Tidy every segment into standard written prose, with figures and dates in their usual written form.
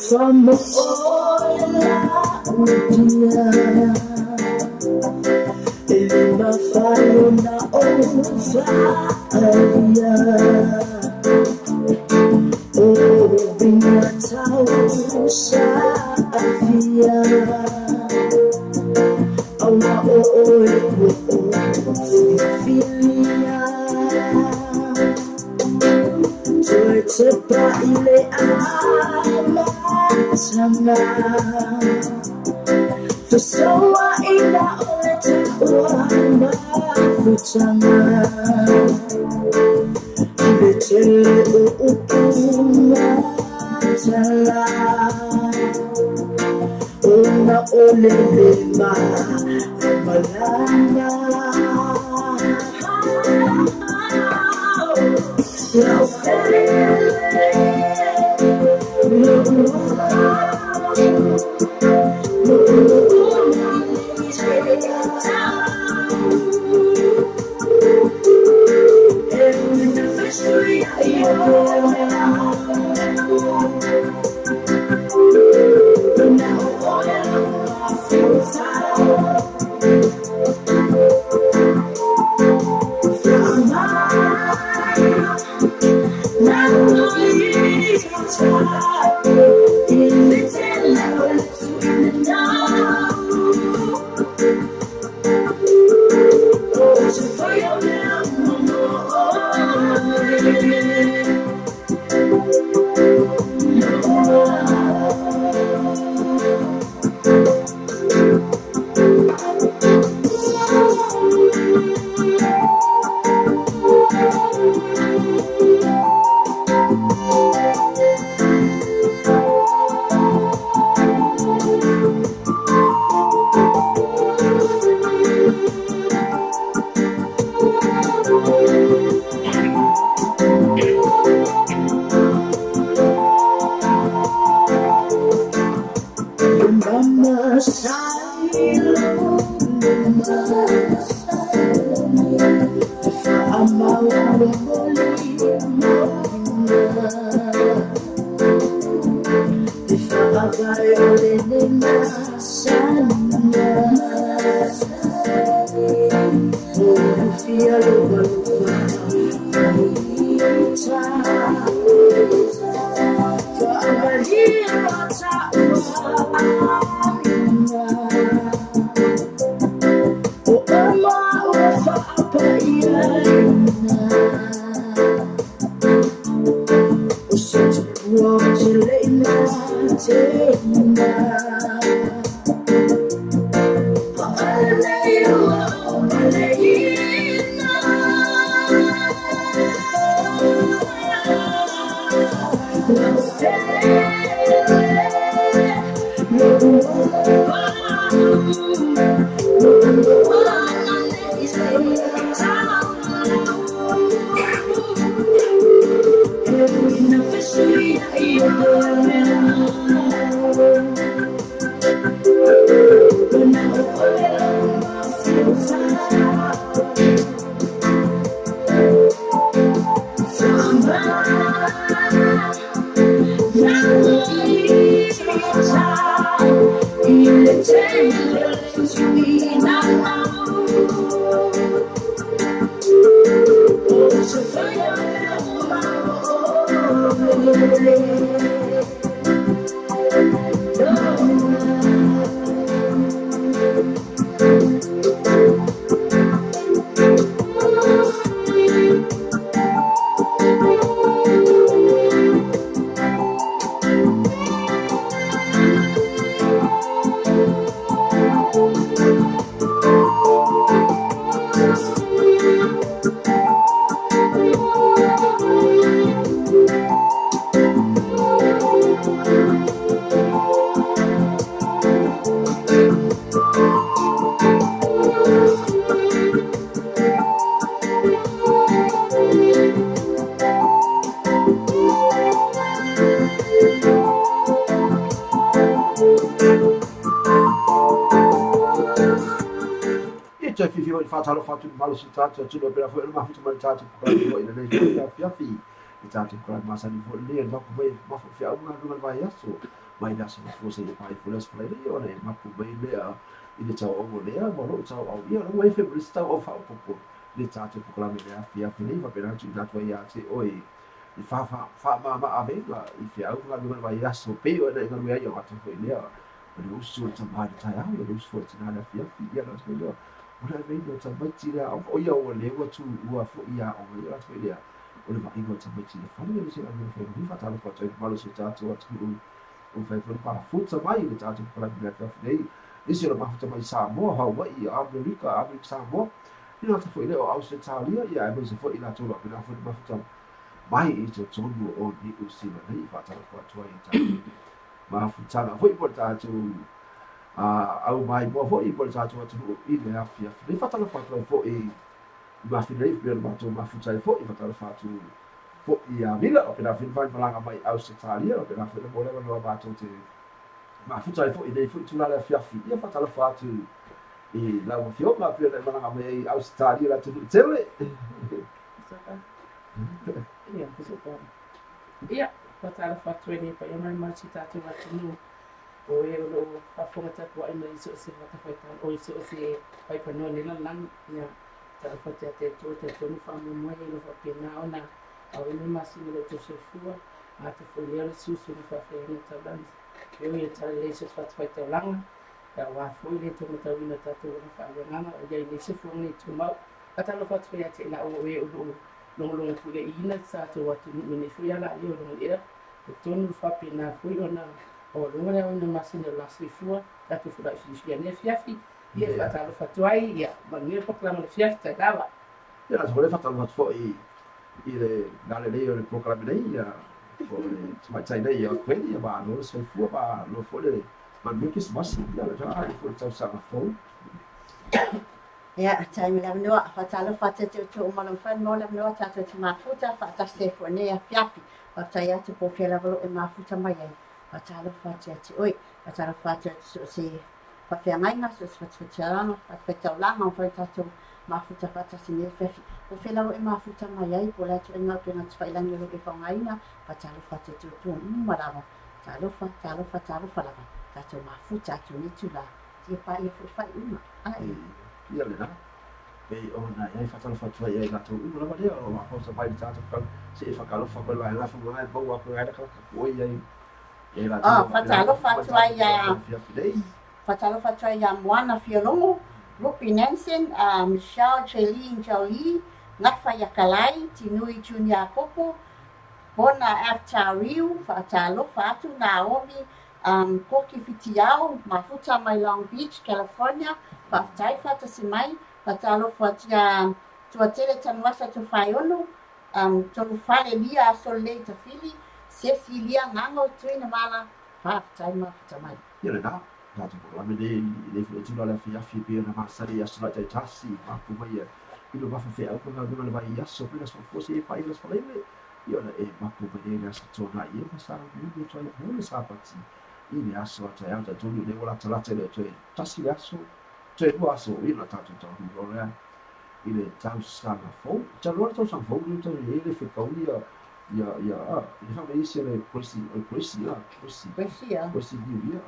From all in my fire na oh binatao sa afia awa filia tercepat ile sama tersawa indah oleh takwa bertangan betul ukuma jalan una oleh lima malanga o fatalo fatu malo si tatu tu do pela foi ma futa mal tatu ko ko ina nei fia fi i tatu ko ma sa ni fo le no ko ma fo fia uma no vai aso mai da so fo se pai fo les fo le o ne ma pu bai le a i le tau o le a mo lo tau au ia no mai fe brista o fa po le tatu ko la me fia fi va pela tu tatu ia se oi i fa ma ave la i fia u no vai aso pe o ne no ia yo atu fo le a o le usu ta ma ta ya o le usu fo ta na fia fi ia no se ora vei no tamaiti rea o ia o le ua tu ua fo ia o ia la tue rea o le vai no tamaiti le fani le se anu fe ni fatalo fa tue malo se tatu atu o fai fo pa futa mai le tatu para bila fa nei ni se lo ma futa mai sa mo Hawaii America sa mo ni no fo ile o Australia ia e se fo ila tu lo pina fo ma futa mai i te tonu o ni usila nei fatalo fa tue tatu ma futa na fo i tatu au mai mo fo i por tatu atu i le afia le fatalo fatu fo i ma finai pe ma to ma futa fo i fatalo fatu fo i a vila o pena fin vai falanga mai Australia o pena fe mo le no ba to te ma futa fo i le fo tu la afia fi i fatalo fatu i la mo fio ma pe le malanga mai Australia la tu tele ia fatalo fatu ni pa ia mai ma tatu atu o e o whafonga tapu ai mai so se whakawhaita o so se whaipanoa nila lang ia tala whatea te tonu whamu moe e no whapena o na au ina masi mele to se fua a te whulea le susu ni whawhenga taulani eo ia tala le se whakawhaita o langa ia wafui le tonga tauina tatu o whaawenganga o iai le se fuanga i tumau a tala whakawhaita te ina o e o longa pule ina sa to watu ni fui ala i o longa ea o tonu whapena fui o na o lunga le ona masina lasi fua tatu fula fia ne fiafi ia fatalo fatuai ia mangia proklama le fiafi ta dawa ia so le fatalo fo i le dale le o le proklama nei ia o le mai tai nei ia kweli ia ba no so fua ba lo fo le man mi kis mas ia le ja ai fo tau sa fo ia tai mi la no fatalo fatete to malam fan mo la no tatu te mafuta fata se fo ne fiafi fata ia te po fela volo e mafuta mai fatalo fati ati oi fatalo fati so se whawhiangainga so se whatiaranga whataulanga o whaitatu mafuta fata sine fefi o whelau e mafuta mai ai po letu e ngau tena te whailangi lo ke whaungaina fatalo fati atu tu marawa talo falava tato mafuta atu ni tula tia pa i whai uma ai ia le na e ona ia fatalo fati ai ai gato uma lava lea o mahosa mai tato se whakalofa ko lai lafu mai bau aku ai ka ko ai fatalo fatuai ya moana fiolongo Rupi Nansen, Michelle Jaylene Jolie, Ngafa Yakalai, Tinui Junior Popo, Bona Aftariu, fatalo fatu Naomi, Koki Fitiao, Mafuta mai Long Beach, California, Fatai fata simai, fatalo fatia tuatele tanwasa tufayono, tonu fale lia solei tafili, Cecilia Nango tuina mala fatai mafuta mai. Ia na tatu ko ame le fu la fia fi pe na masari ya sala tai tasi ma ku mai i lo bafa fe au ko na le vai ya so pe na so fosi e pai las falele ia na e ma ku mai na sa tona ia pa sa ni to ia no sa pati i ni aso ta ya ta tu le wala ta la tele to tasi ya so to bo aso i na tatu to ro ya i le tau sa na fo ta lo to sa fo ni to le fe ko ia i fa mai se le poesia ni ia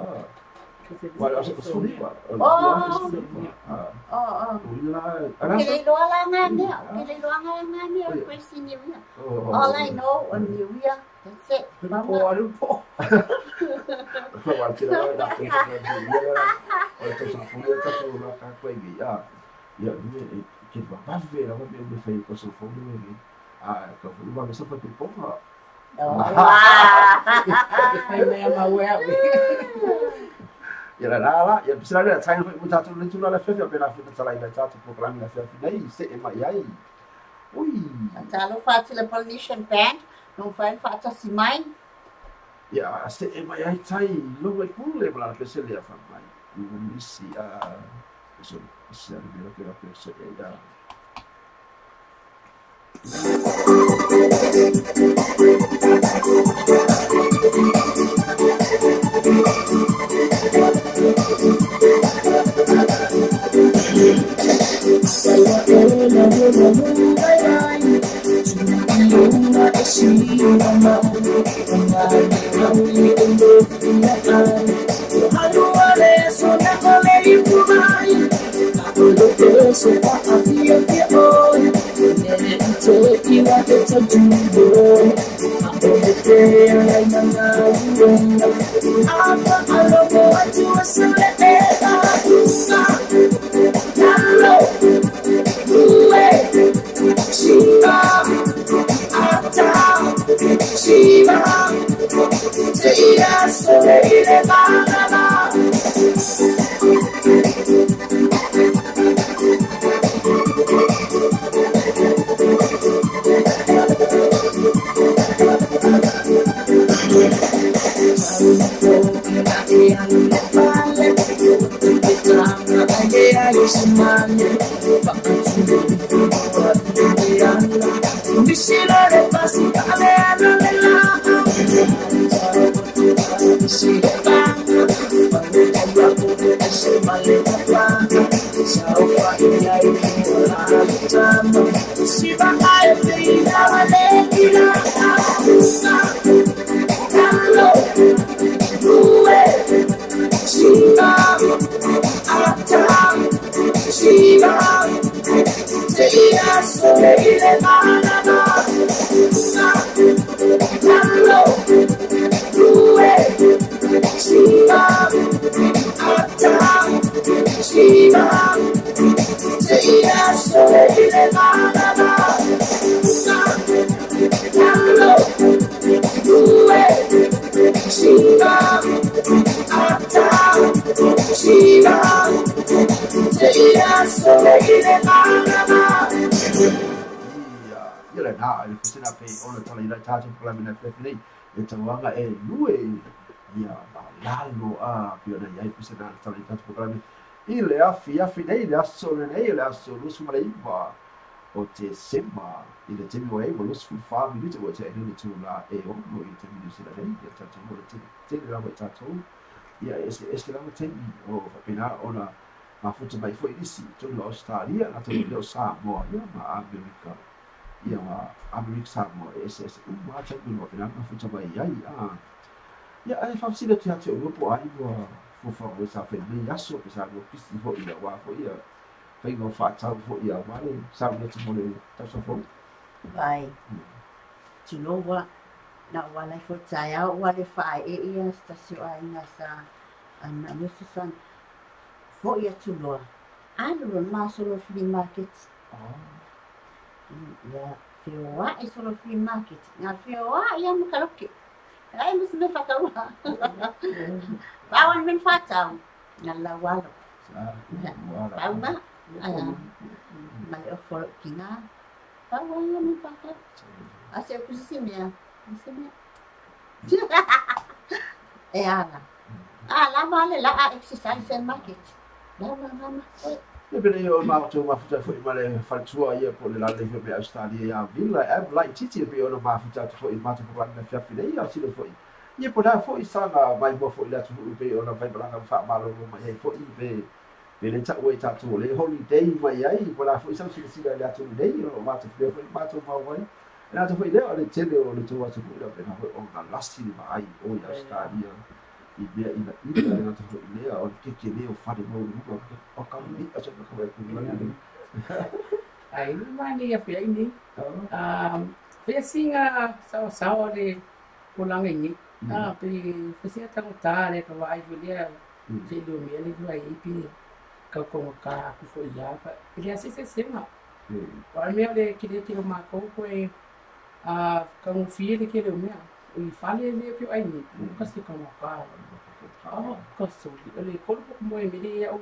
Well, sorry. Kile loanga ngania, kwesi ni wia. All I know on the wia, that's it. Oh, I don't know. Well, kila la kila o to sa fo ta to la ka ko ngi ya ni ke ba ve la ba me fe ko so fo ni ka fu ba so fa pe po ha Fai me ma wea ia la ia pisa le tai no tatu le tula la fefe pena fita tala ina tatu program la fefe nei se e mai ai ui talo fati le Polynesian band no fai fata si mai ia se e mai ai tai lo mai kule bla la pese le fa mai ni si so se arriva che la pese ia Ia na ele kusina pe ona tala ila tatu kala mina fefili e tawanga e lue ia lalo a pio na ia kusina tala tatu kala mina ile afi nei le aso nei le aso lusu male iba o te sema ile te mi wai lusu fu fa mi te o te ni tu la e o no i te mi sila nei ia tatu mo te la mo tatu ia ese la mo te o fa pina ona ma futa mai foi isi tu la Australia na tu le Samoa ia ma America ia Amerika Samoa ese uma cha no pina ma futa mai ai ia ai fa sila te ate o po ai fu fa o sa fe ni aso pe sa go pisi fo ia wa fo ia fe go fa ta fo ia wa le sa mo te mo le ta so fo vai tu no wa na wa lai fo tai au wa le fa ia sta sio ai na sa ana me san fo ia tu no ana ro ma so lo free market ya fioa e solo free market na fioa ia mo kaloke ai mo se me fa kawa bawan min fatau ngala walo bawa mai offer kina bawan min fatau ase kusimia e ala vale la exercise market la e bene io ma tu ma futa foi male faltua ia po le la le pe Australia ia villa e like titi pe ona ma futa foi ma tu kwa na fia file ia silo foi ia po da foi sana mai mo foi la tu pe ona vai blanga fa malo mai foi pe le ta we ta tu le holiday mai ai po la foi sa si la tu dei o ma tu foi ma tu ma vai na tu foi le o le tele o le tu wa tu pe na foi ona lasti mai o Australia ia ina ta foi le o que le o fare mo o kami a se ka vai ku ai mani ia fia ini fia singa sao de pulang ini pe fia tang tare ka vai dia te lu mi ali vai pi ka ko ka ku foi ya pa ele assim se sema para mim ele queria ter uma coco e ka un fia de que ele me e fale ele pi ai ni ka se ka ka ka so ele corpo como ele ia o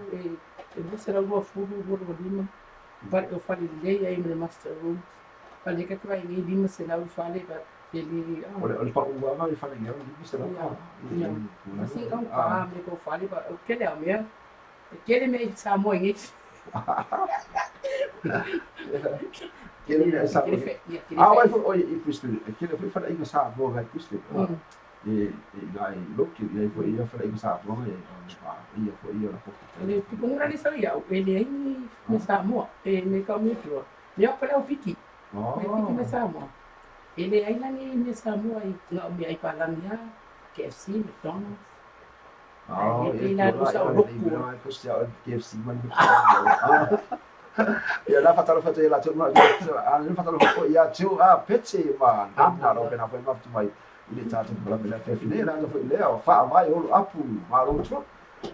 você era uma fuga do lima vai eu falei dele aí no master room falei que vai ir lima se lá eu falei para ele olha para o ama ele falei eu lima se lá assim como a me que eu falei para o que ele é meu que ele me chamou em isso que ele me chamou vai foi e custo que ele foi falar em Samoa vai custo e aí look e foi ia falar em Samoa ia foi ia ele tipo um grande saía ele aí me Samoa ele me caminhou eu falei o piti me Samoa Ele ai nani ni Samoa I nga umi ai palania KFC, McDonald's. Oh, Ele la rusa o roku. Ko sia KFC man. Ya la fatalo fato ya la tu ma ana fatalo ko ya tu petse ma ana ro bena foi maftu mai ile tatu bla bela fefine la do foi leo fa vai o apu ma ro tro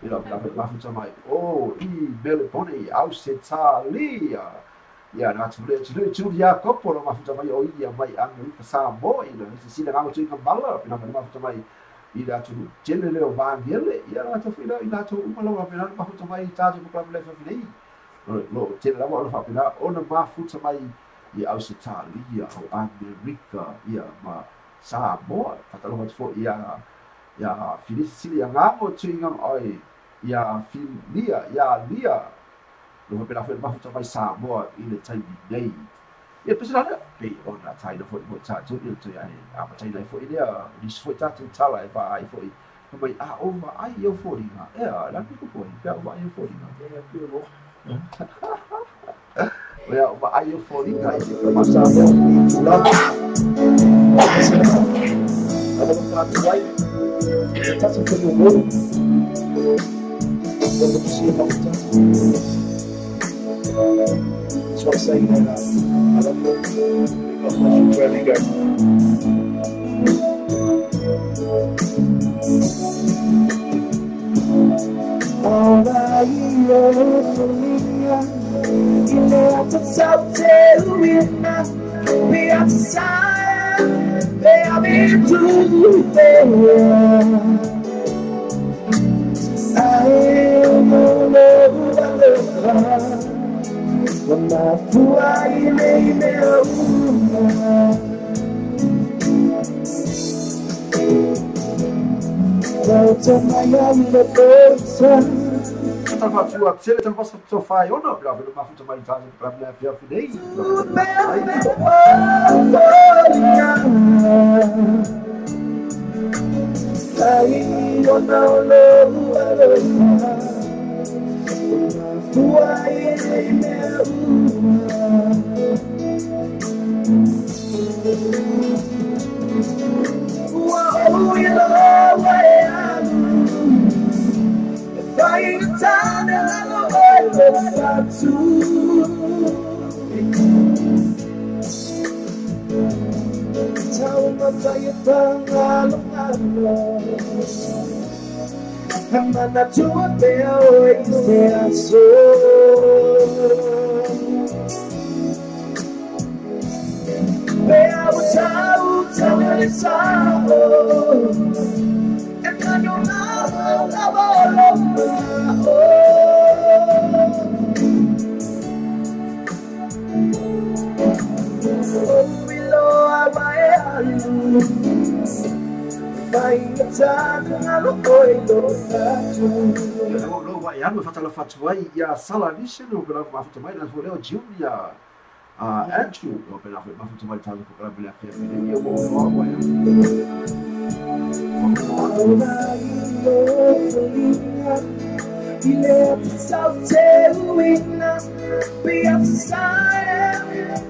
ila bla maftu mai oh I bele pone au setalia ya na tu ya kopo lo maftu mai o ia mai anu sa mo ila si la ngau tu ngambala bena maftu mai ila tu jele leo ba ngele ya na tu ila tu umalo bena maftu mai tatu bla bela fefine lo tele la mo fa pina ona mafuta mai I Australia o Amerika ia ma Samoa fatalo mo fo ia Filisili ngamo tinga oi ia filia ia lia lo pena fa mafuta mai Samoa ile tai nei ia pesana pe ona tai no fo mo ta tu ia tu ai a ma tai nei fo ile ni fo ta tu tala ba ai fo mai over ai eu fo ringa la ku ko ia ba eu fo ringa Ele que o Well, but are you falling guys? Myself, love. I'm going to white. That's a pretty wood. Let me see how it's done. That's what I'm saying there now. I love you. God bless you wherever you go. All I hear from me. Ileta sauteluina Beata Beabitu I know Mama fua ile meuma Volta maior me bolsa Tava tua, se ele tava sofá ou não, para ver uma foto mais tarde para minha filha fidei. Aí eu não louvo tua ele meu. Oh, you know I am. Vai estar no olho tatu. Tell me that you found along. I'm not too bad, say I saw. I was out, telling it's all. And I don't know. Lo fatala fatuai ia sala nisi no pela mafuta mai na foleo junior Andrew no pela mafuta mai talo ko pela bela fia ia mo no ya Ileta sauteluina Beata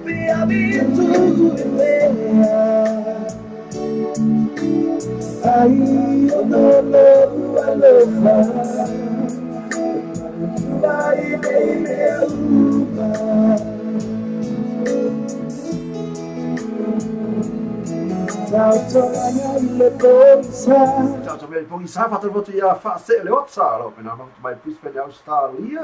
Beabitu Ai eu não louvo a louva Vai bem meu Ciao, sono il Pogisa, fatto il voto di Fase Leozza, lo appena fatto mai più per l'Australia.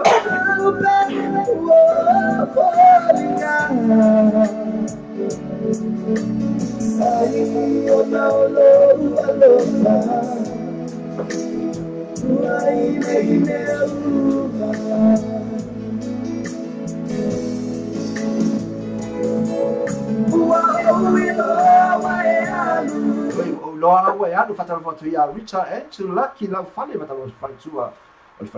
Lo hanno fatto la foto a Richard e c'è Lucky la fare ma lo fare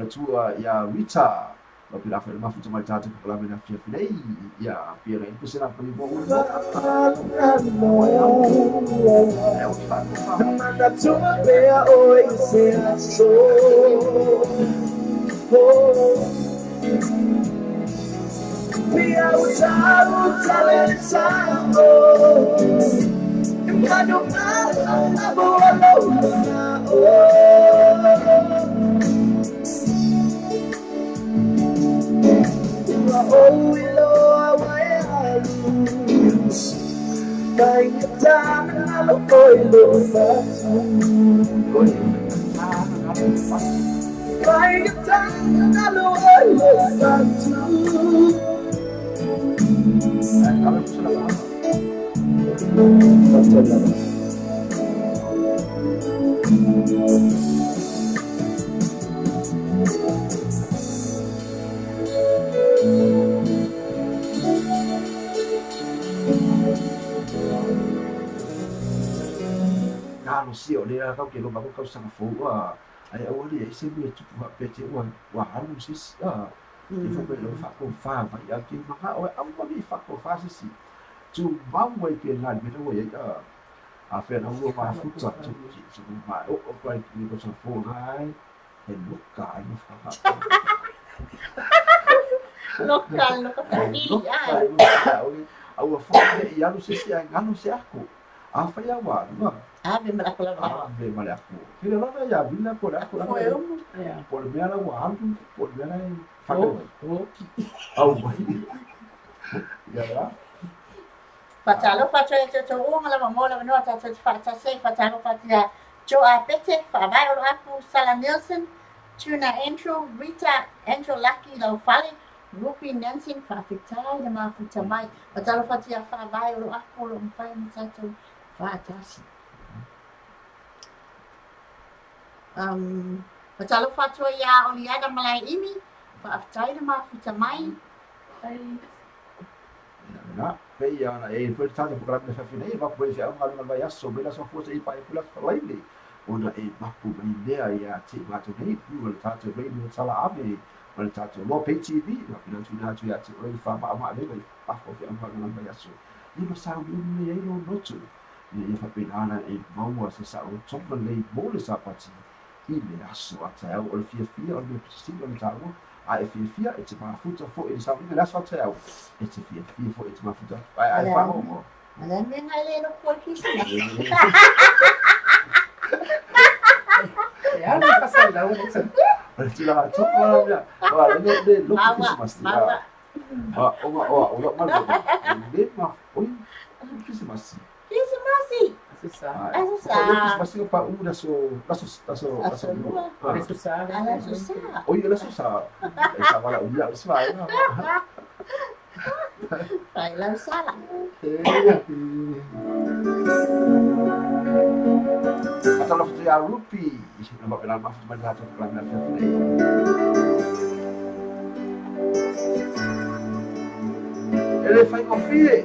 sua ya Richard lo più la ferma foto mai tanto per la mia figlia lei ya per il così la per il buon manda tu bea oi se so we are without talent Ngalo sio dia kau kilo baku kau sang fua ai awali ai se bi tu wa pete wa halu sis ifo be lo fa ko fa ba ya ki maka o am ko bi fa ko fa sis tu mau wai ke lan me no ya a fe na wo ma fu ta tu tu ma o ko ki ko sang fu ai e lu ka ai fa Lokal ya. Au fa ya lu sis ya ngalo se aku apa ya wa Ave malakula. Ave malaku. Kira lana ya vila por aku la. Por me ala wa algo, por me ala fakir. Au mai. Ya la. Fatalo fatalo to uang la mamola no ta ta sei fatalo fatia. Jo apete fa vai o apu Sala Nielsen, Tuna Andrew, Rita Andrew Lucky lo fale. Rupi Nancy fa fitai de ma futamai. Fatalo fatia fa vai o apu lo mfai mtato fatasi. Fatalo fatwa ya oliada malai ini fa fitai de ma futamai. Na, pe ya na e foi tanto program de fafine, va pois ya uma vai asso bela só fosse aí para pula laile. Ona e mapu mai idea ya ti mato nei pu tato radio sala ave, ona tato lo pe TV, na pina tu ya ti oi fa ma le vai pa fo fi amba na vai asso. Ni ma sa un ni ai no notu. Ni fa pina e mau se sa o topa le mole sa pati. I le asso ata o le fia o le presidio na tawo. A fia e te mafuta fo e sa ni la sa tau. E te fia fo e te mafuta. Ai fa mo. Ala me ngai no ko kisina. Ya, não passa lá, não. Tira tu ya. Wa le lo Christmas. Le ma oi Christmas. Kismasi. Susah. Christmas pa una so Susah. Ala susah. Oi la susah. Esa wala uya usai. Phải làm sao lại? Atau lo tu ya rupi. Nampak dalam maaf sebentar tu pelanggan ni. Ele faz confie.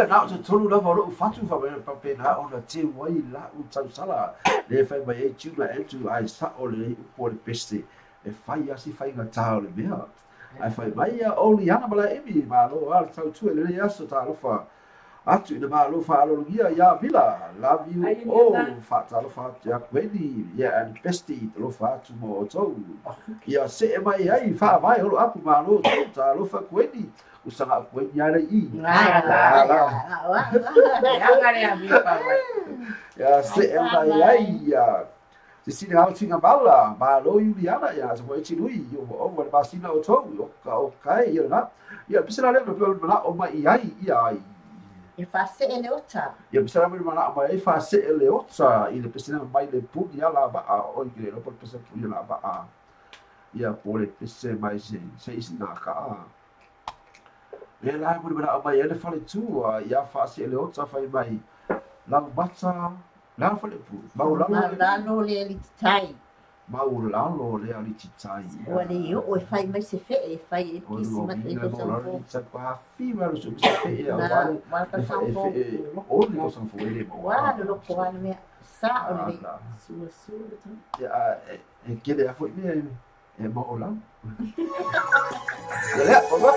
Now to tolu la volo fatu fa pe na ona te wai la u tau sala le fai mai e tuna e tu ai sa o le po le peste e fai asi fai ga tau le mea ai fai mai a oli ana bala emi ma lo al tau tu le aso ta lo fa atu ina ma lo fa lo gia ya vila love you oh fa ta lo fa ya kwedi ya and peste lo fa tu mo to ya se mai ai fa vai lo apu ma lo ta lo fa kwedi usanga kwedi ya le i ya se mai ai ya si hau tinga bala ma lo Juliana ya so e chinui yo o mo ba sina o to o kai ya na ya pisala le no na o mai ai ia e fa se ele ota ya pisala me na mai fa se ele ota i le pisala mai le pu ya la ba o i le por pesa pu ya la ba ya por pesa mai se isina ka e la mo na mai ele fa le tu ya fa se ele ota fa mai la bata la fa le pu maulalo le lititai maulalo le lititai wale yo o fai mai se fe e fai e kisi mate ko sanfo sa pa fi ma so se fe e wale wale ka sanfo o le ko sanfo ele wale lo ko wale me sa o le su ya e kele a foi me e maulalo ya baba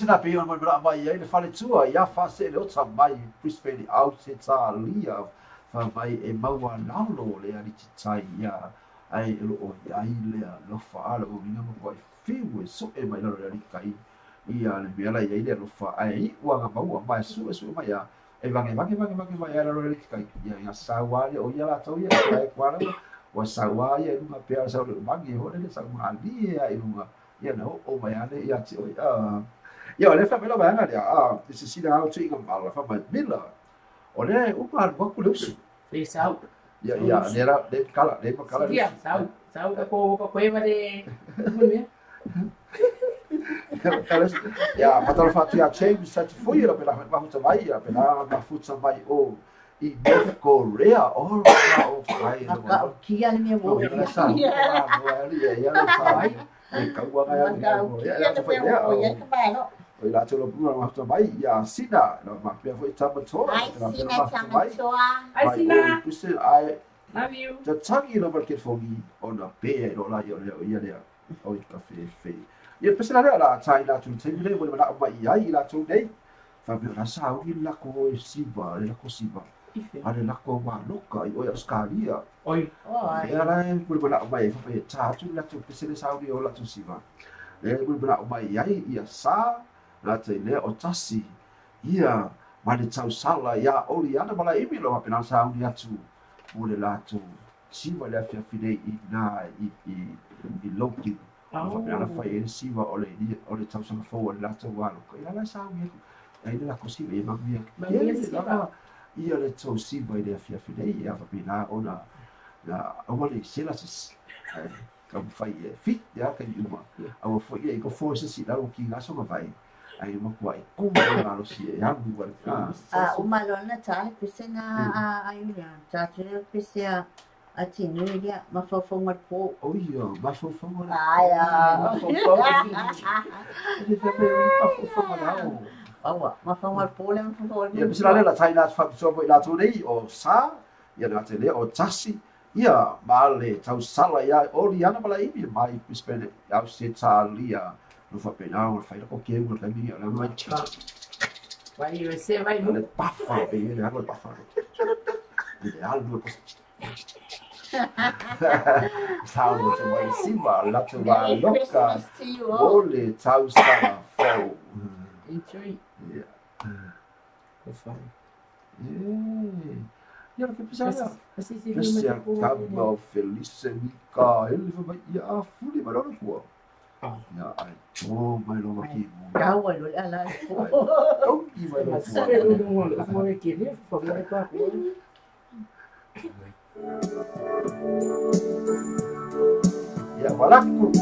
Na pe on mara mai ai le fale tua ia fa se le ota mai Brisbane out se ta lia fa mai e maua naulo le ali tai ia ai lo ai le lo fa lo vinga mo ko fiu so e mai lo ri kai ia le mea lai le lo fa ai wa ga ba mai su mai ya e va ya lo ri kai ia sa wa le o ia la to ia kai kwa wa sa wa ia lu ma pe sa lo ma gi ho le sa ma li ia ia no o mai ale ia ti o ia le fa me lo ba nga ya this is how to ingam ala fa mai mila o le u pa ko ku lu Fi sau. ia le kala Ia, sau ko e mare. Ya, patalo fatu ya change such foi la pela mafuta mai ya pela mafuta mai o I North Korea o ai Aka o kia le mea mo. ya sa ya la sai e ka wa ya Kia le mea mo, ia ka bai no. o la tolo pula mafuta mai ya sina no ma pe foi tamato Ai, sina tamatoa. Ai sina. Puse ai Love you. ta tangi no market fogi ona pe no la yo ia le o I cafe fe ia pese la la China tu te le mo na mai ai la tu nei fa be na sa o la ko siva la ko siva Ife. ale la ko ma loka I o Australia Oi. Oi. ia la mo na mai fa be cha tu la tu pese le sa o la tu siva le mo na mai ai ia sa la te le o tasi ia ma le tau sala ia o li ana mala imi lo pe na sa o ia tu o le la tu siva le fia fide I na I loki fa pe ana fai e siva o le tau sala fo le la tu walo ko ia la sa o ia ai la ko siva ma mia ia le tau siva le fia fide ia fa pe na ona la o le sela sis ka fai e fit ya ka yuma au fo ia ko fo se si la o ki nga so vai ai mo kwai ku ma lo si ya bu wa O malona tale pese na a Julia. Tale pese a tinu ia ma fofonga po. o ia ma fo fo ma Ai a. ele fa pe ma fo fo ma la Awa, ma fonga po le ma fonga. ia pisa la China fa so bo la tu nei o sa ia na te le o tasi ia ma le tau sala ia o li ana mala ibi mai pispene au se talia no fa pe na o fa ko ke mo ka mi la mai Vai eu se vai le no. pafa pe le hago el pafa le algo pues Sound to my simba, la to my Merry loca, Christmas to you all. ole tau sala fo. Enjoy. Yeah. Foi fun. Ja, que precisa. Assim se Precisa acaba feliz mica, ele vai ia fuli mas não pô. Ja, ai, oh, mas não aqui. Kawa lo ala. Não que vai não Sabe pô. não vou aqui, né? Por favor, para. Ya, valaku.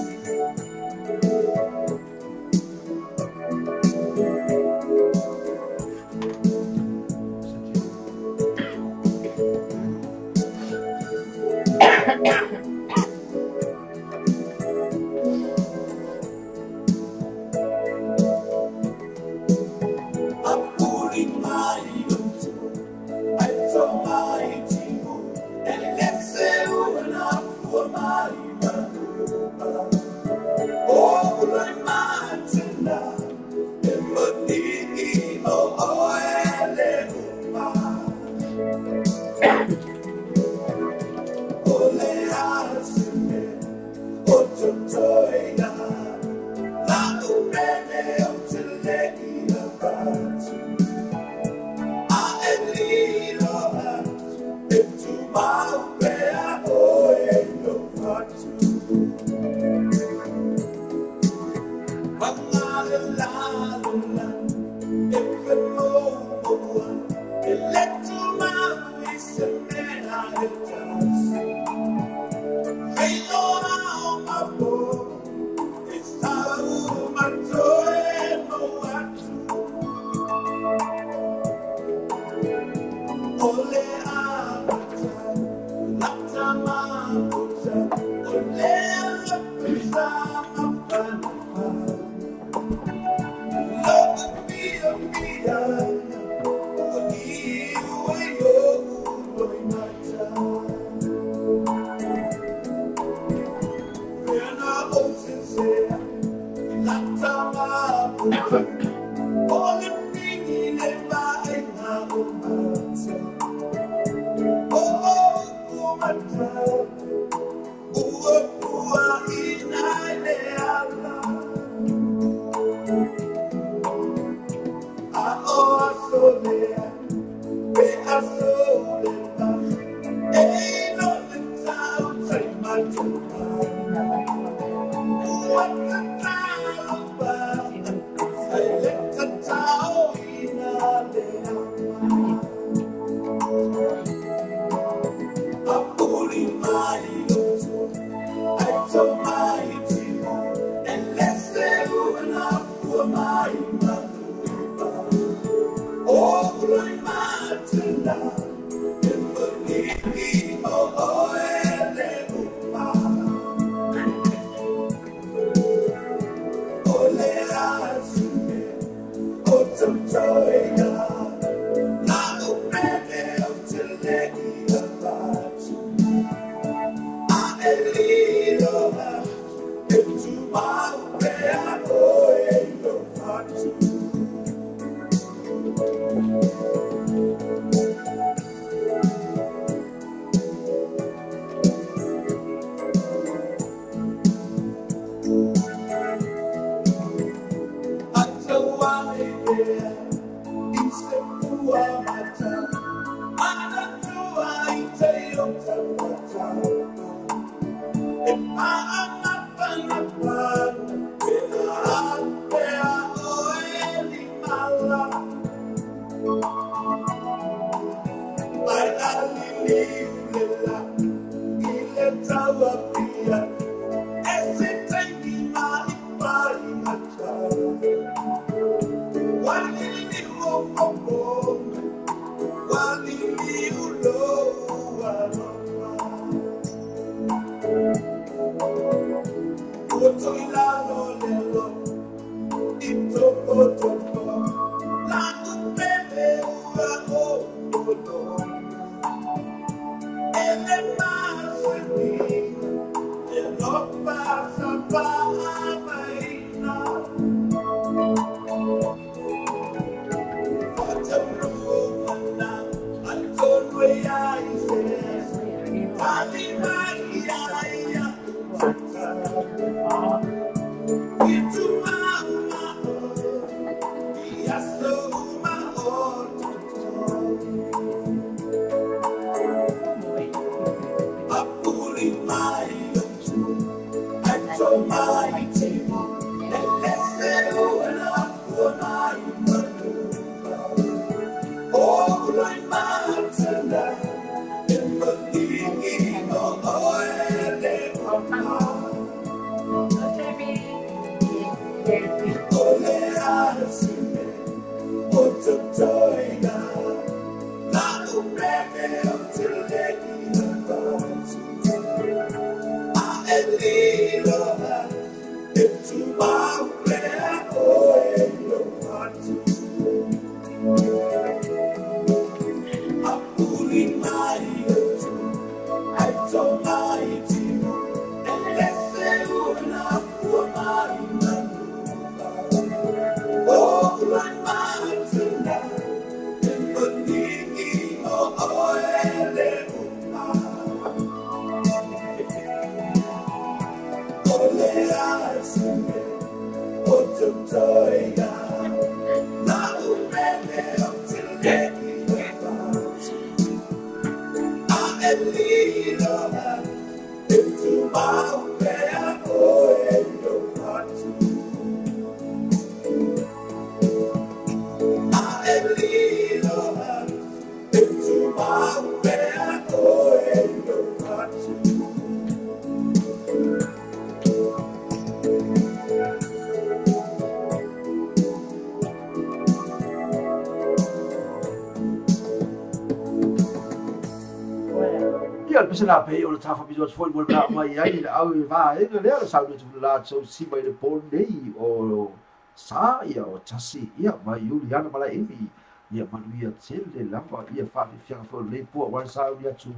Sila pe o tafa bizo foi mo na mai ai au va e le le sa no tu la so si mai le pondei o sa ia o tasi ia mai Juliana mala emi ia manuia tele la fa ia fa fi fa le po wa sa ia tu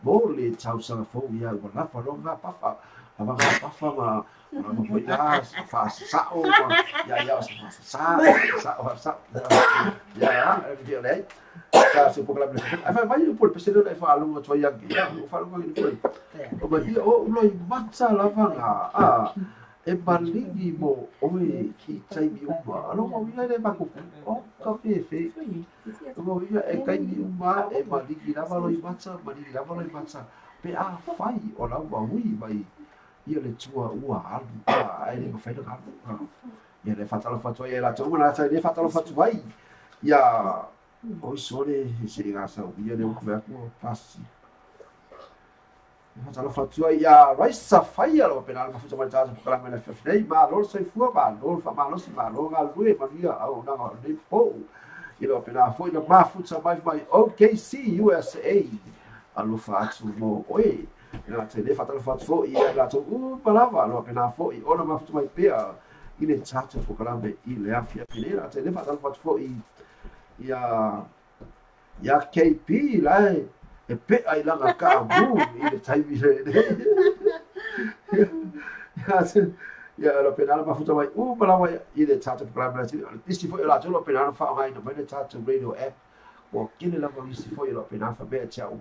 mo le tau sa fo ia o la fa lo na pa fa ma mo ia fa sa o ia sa ia dia le ka se po kala ai vai o por peselo ai fa alu to ia o fa lo ni foi o ba ia o lo i matsa la vanga e baligi mo oi ki tai mi uma alo mo ia le ba ko o ka fe mo ia e kai mi uma e baligi la va lo i matsa pe a fai o la wa hui vai ia le tua ua alu ai le fa le ka ia le fatalo fatu ia la tu na sa le fatalo fatu vai ia o sole se gasa o ia le ku ko pasi fatalo fatu ia raisa faia lo penal ma futa malta ko kala mena fefrei ma lo sai fu ba lo fa ma lo si ma lo ga lue ma ia au na le po ia penal foi no ma futa mai OKC USA alo fatu mo oi ina te le fatalo fatu ia la tu palava lo penal foi ona ma futa mai pea i le tatu pokalame i le afia pinera te le fatalo fatu fo ia KP lai e pe ai langa ka bu i le taimi ia lo penala mafuta mai malawa i le tatu pokalame isi fo la lo penala fa ai no mai le tatu radio app o kile la isi fo lo penala fa be chau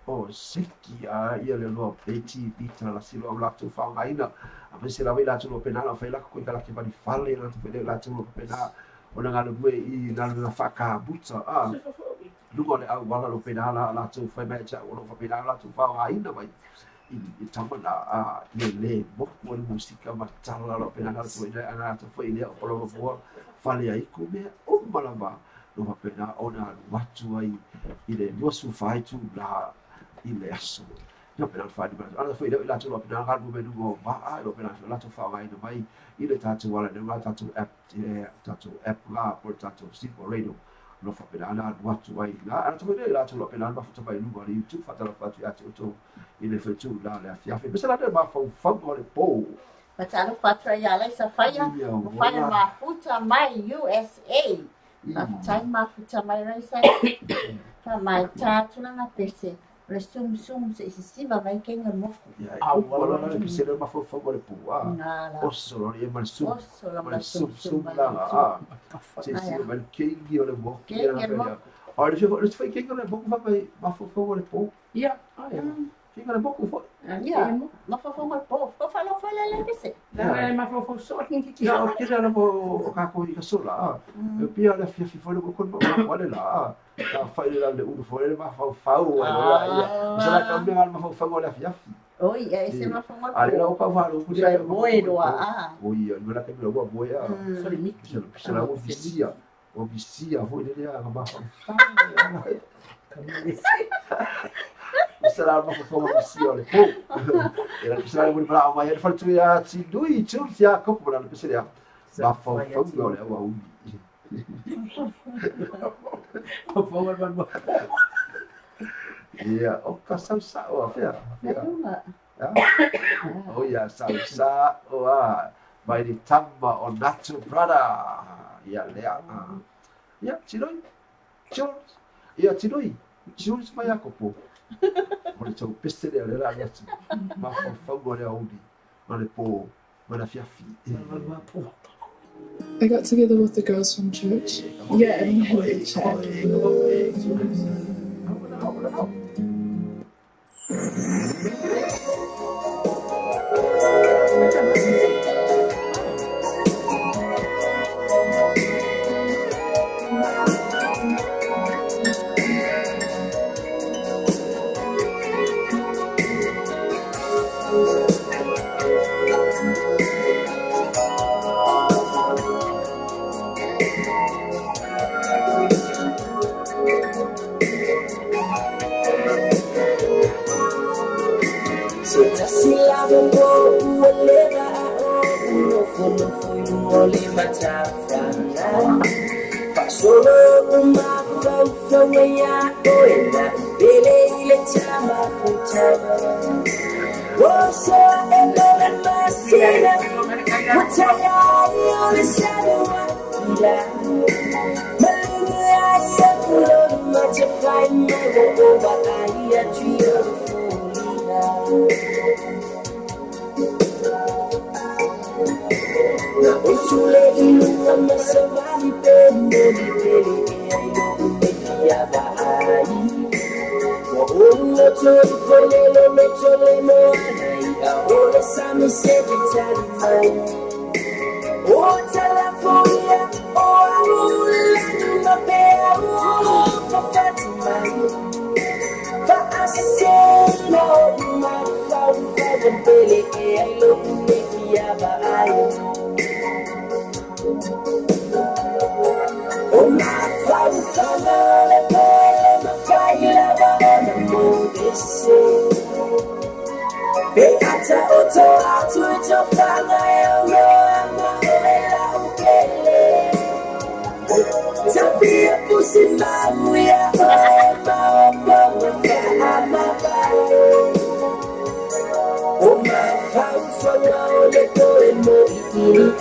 o seki ia le lo ATV tala silo la tu fa ai na a se la vai la tu penala fa la ko kala ke bani fale la tu la tu penala ona ngalo me i na fa ka butsa lugo le au wala lo penala la tu fa me cha o lo fa penala tu fa ai na mai i tamana le mo musika ma tala lo penala tu ina ana tu fa ile o lo vo fale ai ko me o malama lo fa penala ona watu ai ile no su fa tu la ile aso no penal fa di ana foi la tu lo penal kan bu go ba lo penal la tu fa ai no mai ile tatu wala de la tatu app la por tatu simple radio lo fa penal ana watu ai la ana tu la tu lo penal ba fu vai no YouTube fa tala fa tu atu to ile fe tu la la fia fe mesela de ba fa go le po Patalo fatra ya la sa faya mafuta mai USA tai mafuta mai raisa fa mai tatu na pese le sum se siva vai kenga mo wala na pisela ma fo go le po o solo e mal sum la se si mal kengi o le mo ora je foi kenga le bo ma fo go le po kenga le bo fo ma fo go po fa lo fa le pese ma fo so ki ya o kira na bo ka ko i sola e pia le fi fo le ko wala la ta fa le le u fo le ma fa wala sa la cambia al ma fa wala fi oi ese ma fa ma ale la pa fa lo ya bueno oi no la que lo bo ya so le mi se la o visia foi le ya ma fa sarà ma fa ma visia le po era che sarà un bravo ma era fatto ya ci lui ci sia copo la pesseria ma fa lo le wa Iya, o salsa o afia. Oh ya salsa o by the tamba o natural brother. Ya lea. Ya chiloi. Chos. Ya chiloi. Chos mai akopo. Ora tau peste le la ya. Ma fa go le audi. Ma le po, ma la fiafi. I got together with the girls from church. Yeah, and we had a chat.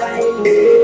I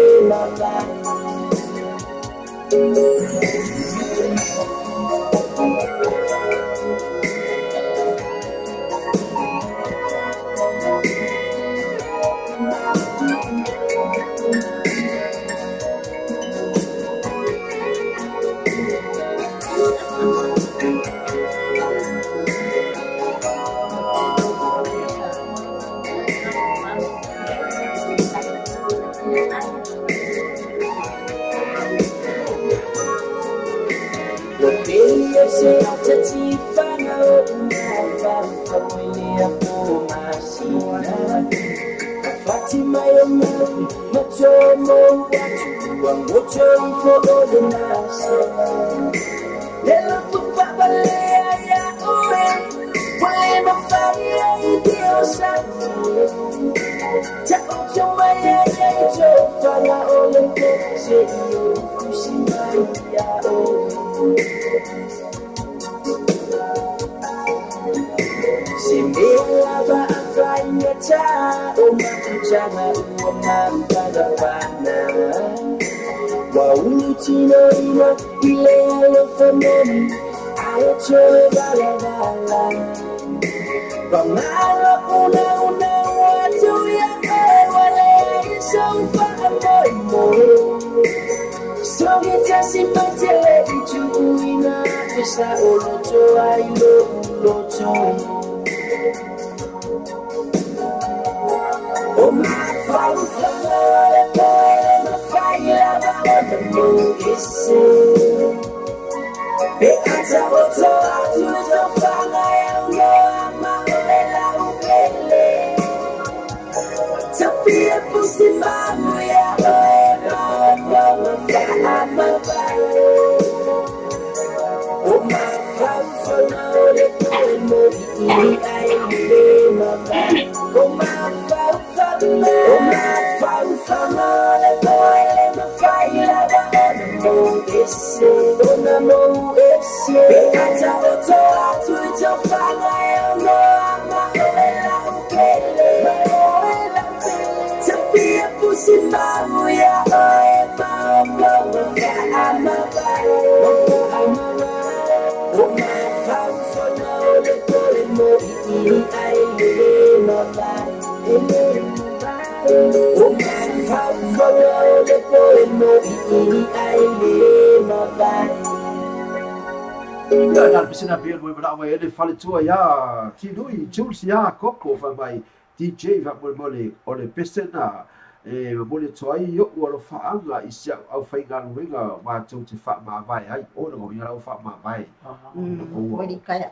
Pisina biar mo mana mai ele fale tua ya tinui Jules ya koko fa mai DJ va mo le ole pisina mo le toi yo o fa anga isia au fa inga luenga ma tu te fa ma vai ai o no ia au fa ma vai o di kaya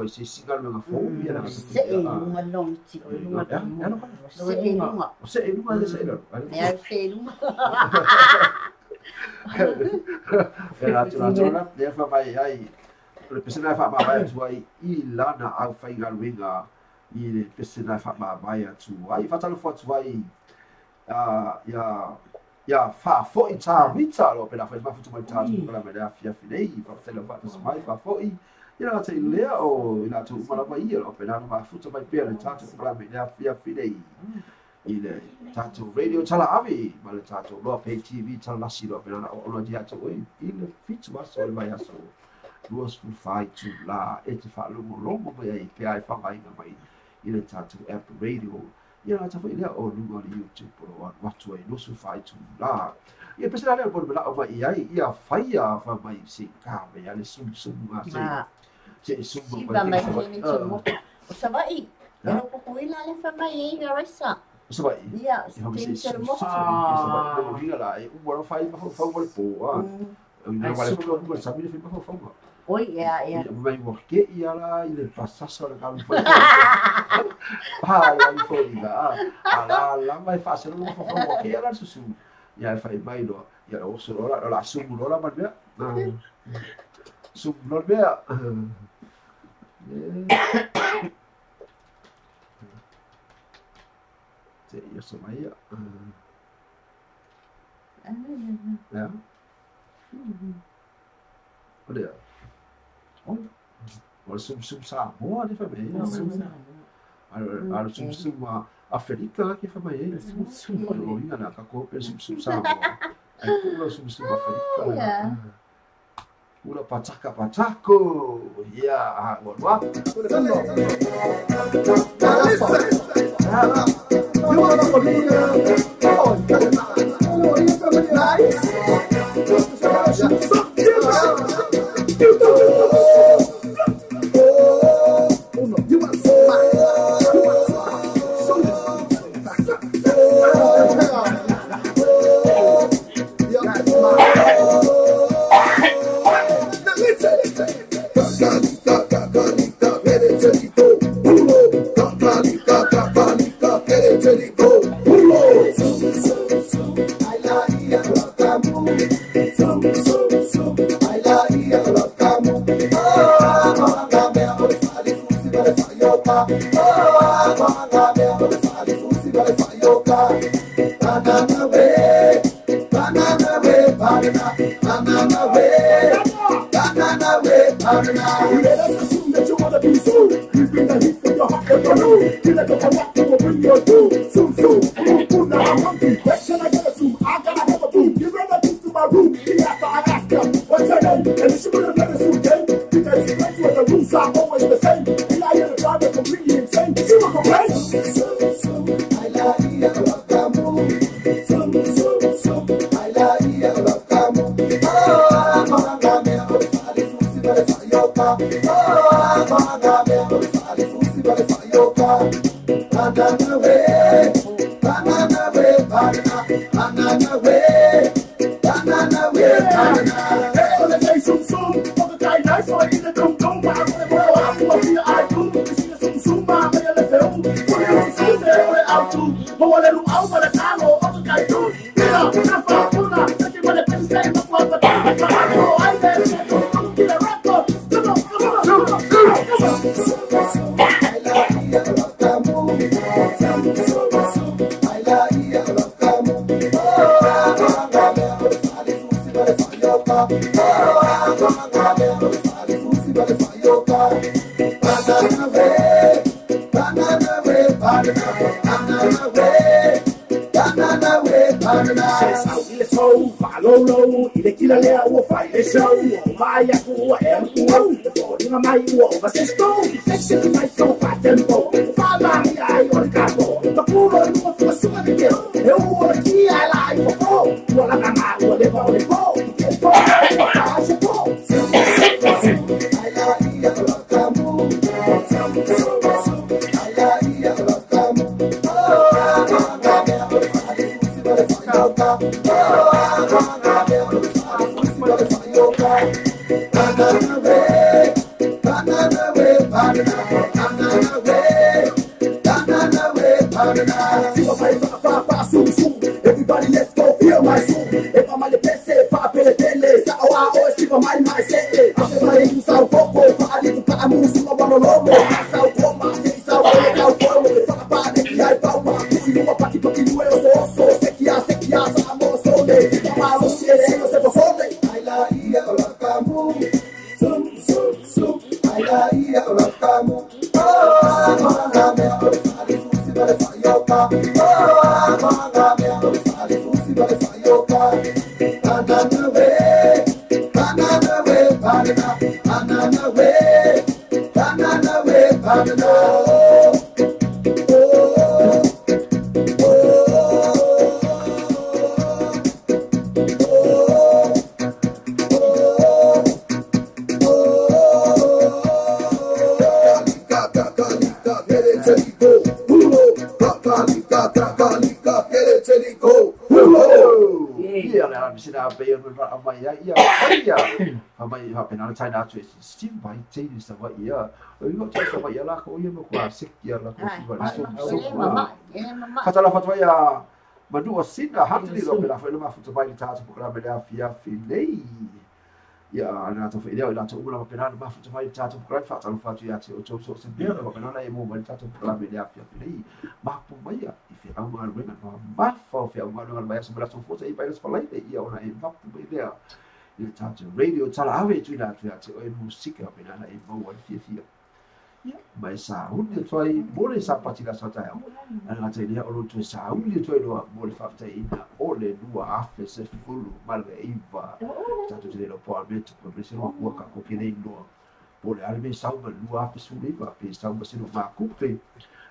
se singa luenga fo ia na se lunga long ti lunga se lunga se lunga Era tula dia fa vai ai le pesena fa vai tu ai I lana au fa inga luenga I le pesena fa vai tu ai fa talo tu ai ya fa fo I ta vita lo pela fa fu tu mai ta tu la meda fia finei fa telo fa tu mai fa fo I ina te lea o ina tu mala mai lo pela ma fu tu mai pe le ta tu la meda fia finei ile tato radio tala avi male tato lo pay TV tala lasi lo pela o dia to ile fit was all mai aso duas fu fai tu la e te fa lo mai ai pe ai fa mai mai ile tato app radio ia ta foi ile o lungo ni YouTube pro watu ai no su fai tu la ia pesa le por bela o mai ai ia faia fa mai si ka me ale sum ma se sum mai o sa vai eu ko kuila le fa mai ai rasa Sabai. Iya, tem ser mo. Sabai. Diga lá, o bora faz para fazer o pô. Eu não vale para o sabe ele para fazer. Oi, é. Vai porque ia lá ele passa só na cara foi. Ah, lá foi diga. Lá vai fazer não vou fazer o que ela susu. E aí faz vai do. E ela ouço lá sumo lá mas bem. Sumo bem. Eu sou Maia. Ja. Olha. Olha sum sa. Boa de família. Olha sum Afrika ke fa mai e o inga na ka ko pe sum sa ai kula sum Afrika kula patako ya wa China to Steve by China sa wa ia o ino cha sa wa ia la ko ia no kwa sik ia la ko si ba so fatala fatwa ya madu asina hatli lo pela fa ma futa bai ta po kra bela fia filei ya ana to fa ia la to ula pela ma futa bai ta po kra fa ta fa ya o to so se bia ko na e mo bai ta po kra bela fia filei ma po mai ya ife au ma re ma fa fa ma no ma ya so bra so fo se bai so fa lai ia ona e ma po bai dia il tato radio tala ave tu la tu ate o e musika pena na e mo wa fia mai sa uli toi mole sa patila sa tai ana tai dia o tu sa uli toi lo mole fa tai ina ole dua afe se fulu male iva tatu te lo po albe ko be se ko ka ko kene ino pole albe sa ba dua afe su iva pe sa ba se no ma ku pe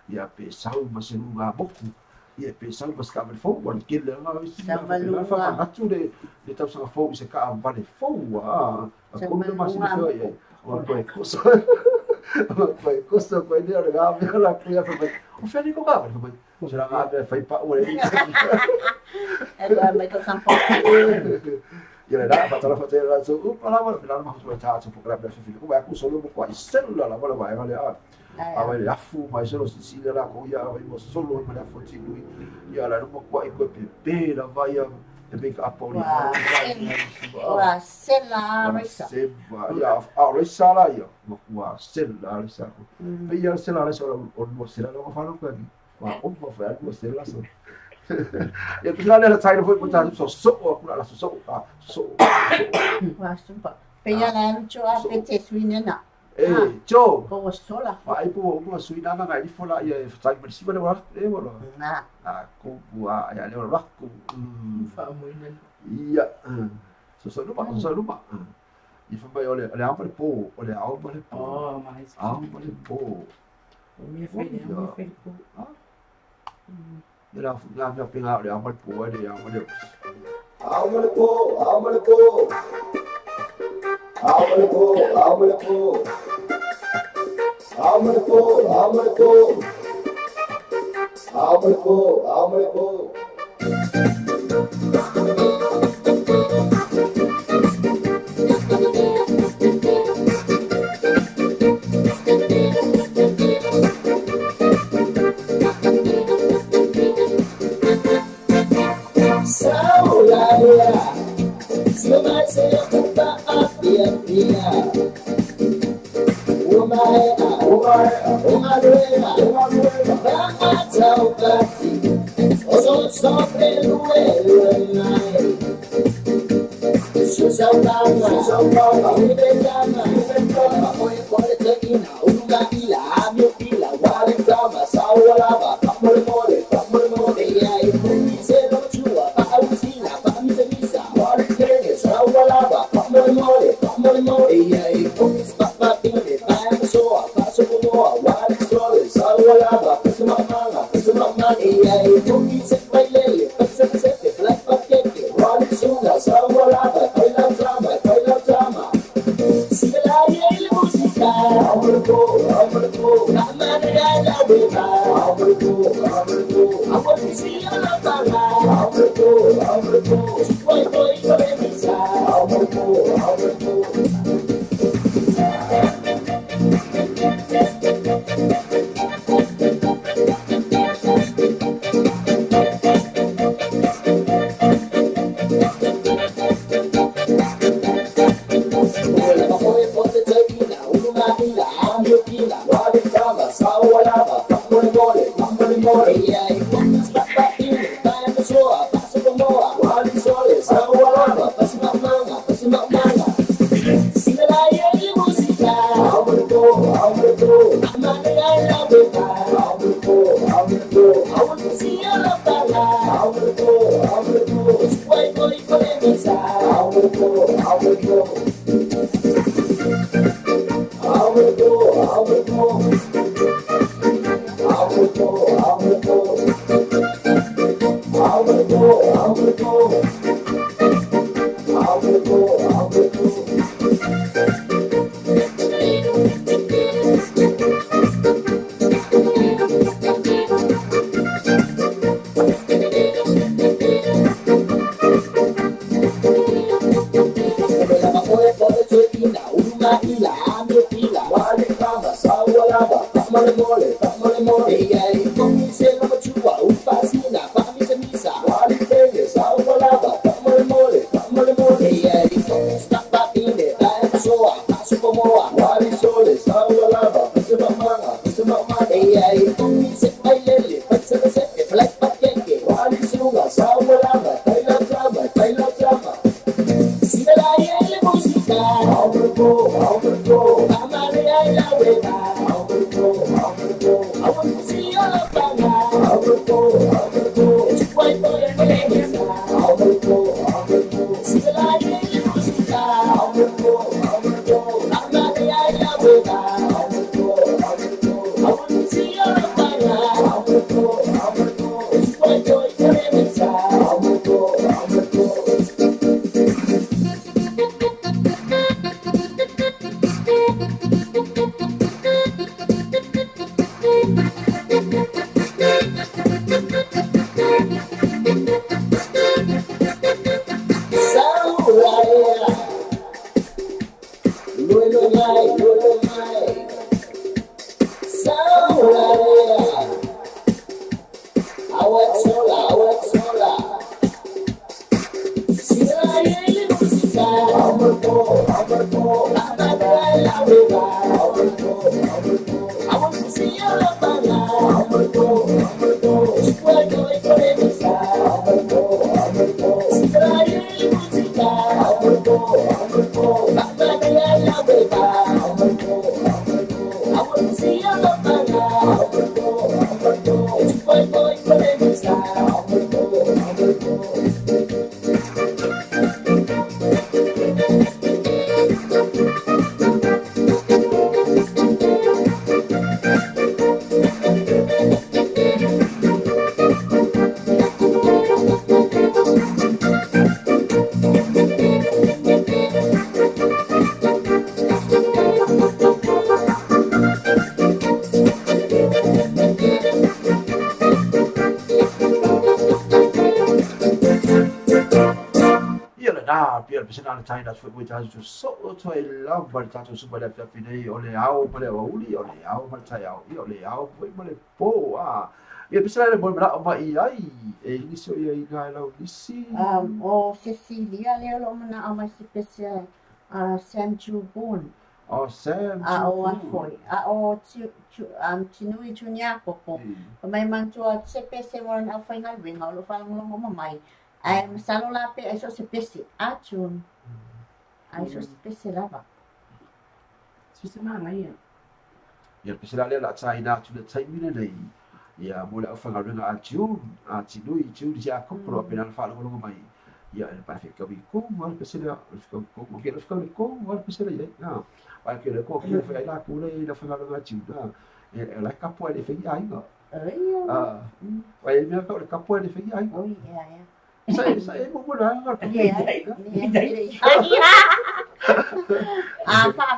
ia pe sa ba se no ma boku ia pe sa ba ska ba fo wa ke le nga Sa ba lu fa atu de tau sa fo se ka vale fo a ko no ma se no ia o ko so Poi questo poi dire ragazzi la crea per un felice cavolo poi ce la fai paura E guarda mai cosa un po'. io le dava fatto la foto della zo la lavoro per la ma fatto metà un programma per figli come a solo qua il cellulare la volevo vai avere a fu ma solo si la con io avevo solo me la foto lui io la non qua e poi per la vai e big up on Ora, sella resa. Ja, resa la io. Ma sella resa. E io sella resa o no sella non fa non quelli. Ma un po' fa no sella so. E prima la sai foi botar so la so. Wa sumpa. Penya la lucho a pete suinena. Joe. Ko sola. Vai po uma suina na ngai fola ia sai per cima wala e wala. Na. Ko bua ya le wala ko. Fa mo ina. Ia. So lupa. I fa mai ole ale po, ole alba le po. Oh, mais. Alba le po. O minha filha po. Era la mia pinga ole alba po ele alba le. Alba le po. Alba le po. Alba le po. Alba le po. Alba le po. Alba le po. Alba le po. Alba le po. Mole, Pia pesena na China so we tasu so to I love but tasu super da pia nei o le au pale o uli o le au ma tai au i o le au foi ma le po a ia pesena le bol ma mai ai e ni so ia i ga la lisi o Cecilia le lo mana o mai se pese Sam Jubon o Sam o a foi o tinui junia popo o mai mantua se pese wan a foi ngal ringa lo fa lo mai ai masalo la pe ai so se pese a chun ai so se pese lava Sisi mana ia. ia pesena le la China tu le tai mine nei ia mo le au fanga ringa a chun a tinui chun dia ko pro pena fa lo mai ia le pa fe ka vi ko mal pesena ko ke lo ko mal pesena ia na vai que le ko ke fa la ku le la fanga ringa chun e la capo le fe ai no vai me ka le capo le fe ai oh ia Saya mau pulang. Fa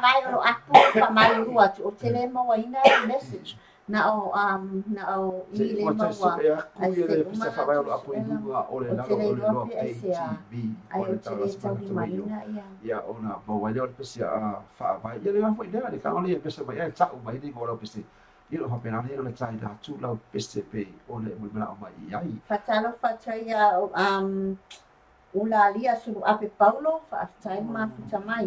mai ro aku fa mai ro atu o tele mo ina message na o ile mo wa ai se pisa fa vai apo indua o le lalo o le lo TV ai o tele tau di mai na ia ona mo vai o pisa fa vai ia le foi dela de ka ole pisa vai ai tau mai ni go pisa ia lo hapena ni le tsai da tu la pisa pe o le mo mala mai ai fatalo fataya ula lia su ape Paulo fa tai ma futa mai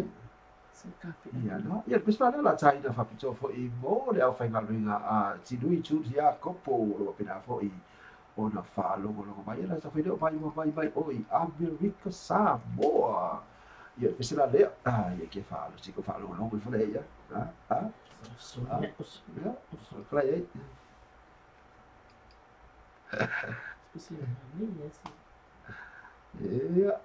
ia no ia pisa la tsai da fa pito fo I mo le au fainga ringa a tidui tu dia kopo lo pena fo I ona fa lo mai la sa fo mai oi America Samoa ia pisa la le ia ke fa lo si ko fa lo fo le ia Clay ấy. Yeah.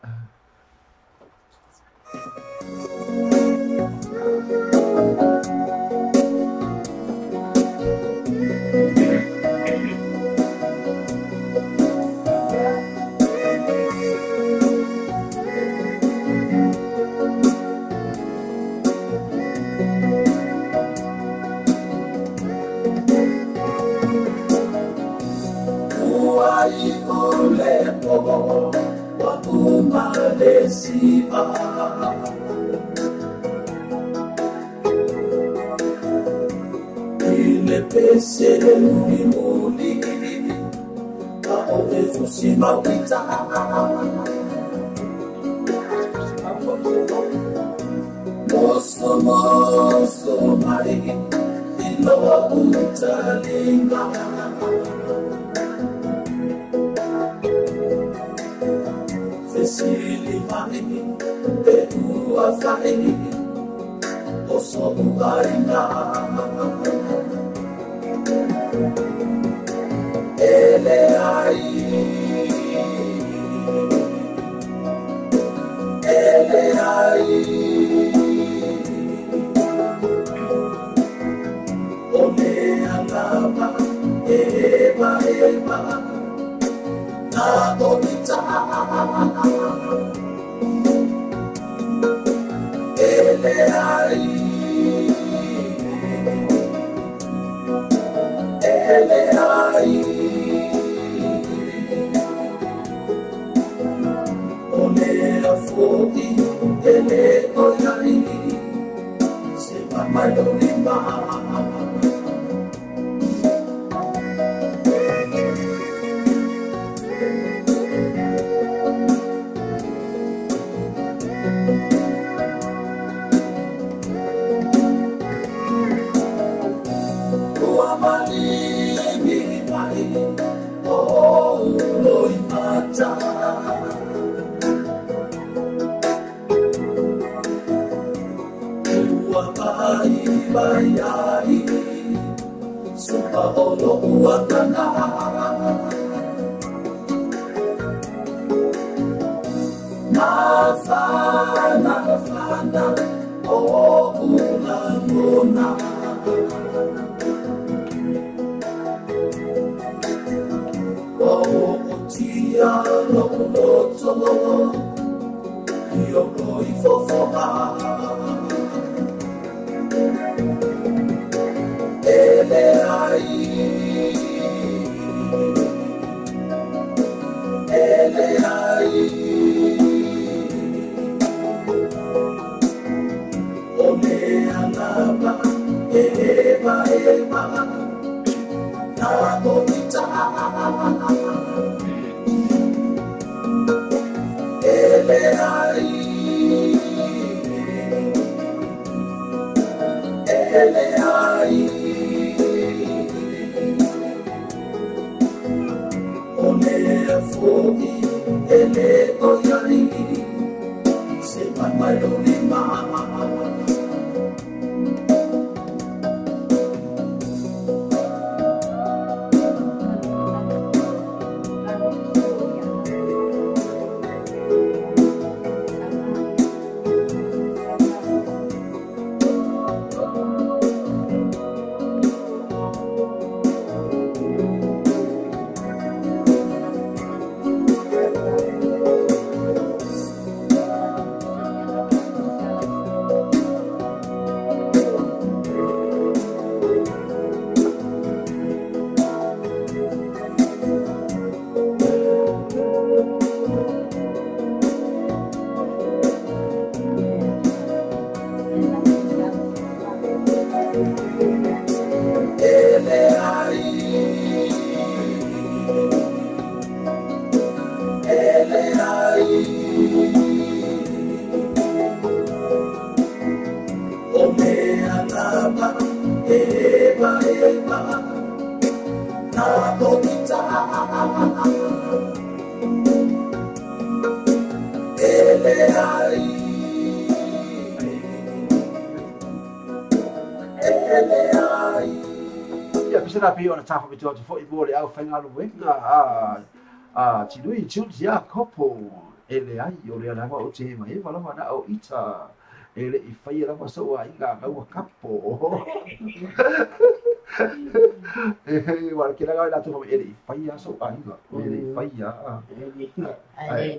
Ile pese de muli a ove fusima pita moso mai ilo utalinga Fesili mai de tua fai oso uarina ele ai ole alama eva na bonita Olea foki, ele oyari, se mamalorima. Bayai, suka olo uakana. Nafana, oh ulamona. Oh utia loto, yoko ifofoma. Eleai, Olea lava, eva, na bonita. Eleai, Olea fogi, ele oyari, se mamalorima. Pisana pi ona tafa mi tuatu fo i mole au whainga alu wenga tinui tiuti a kopo ele ai o le alawa o te hema e wala wana o ita ele I whai alawa so a inga ngaua kapo wala kira gau la tuho ele I whai a so a inga ele I whai a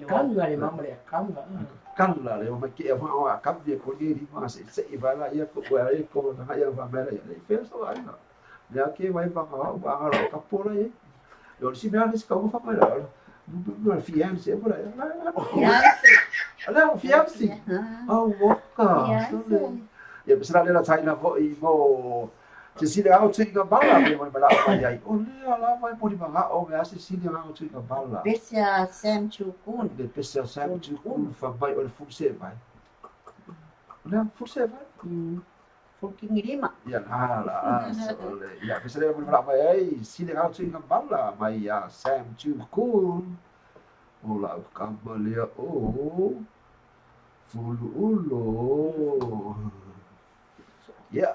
kanga le mama le kanga kala le o mai ke fa o a kapi ko ni ri ma se I wala ia ko wa e ko na ia va mera ia le fe so a inga le ake vai va ka va ka kapora e yo si me anes ka fa mai la no fianse e por aí ala fianse oh waka e pesar le la China vo I mo se si le au tsinga bala me mai bala mai ai o le ala vai por ba o me ase si le au tsinga bala Besia Sam Chukun. le pesa Sam Chukun fa vai o le fuse vai le fuse vai Fucking Rima. ya la ya pesar le bala mai ai si le au tsinga bala mai ya Sam Chukun o la kambalia o fulu ulo ya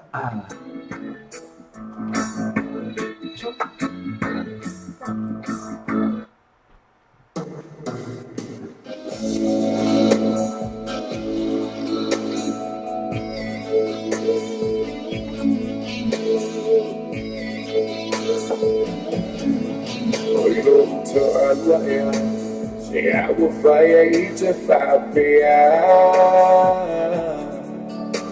I will fight to Fabia.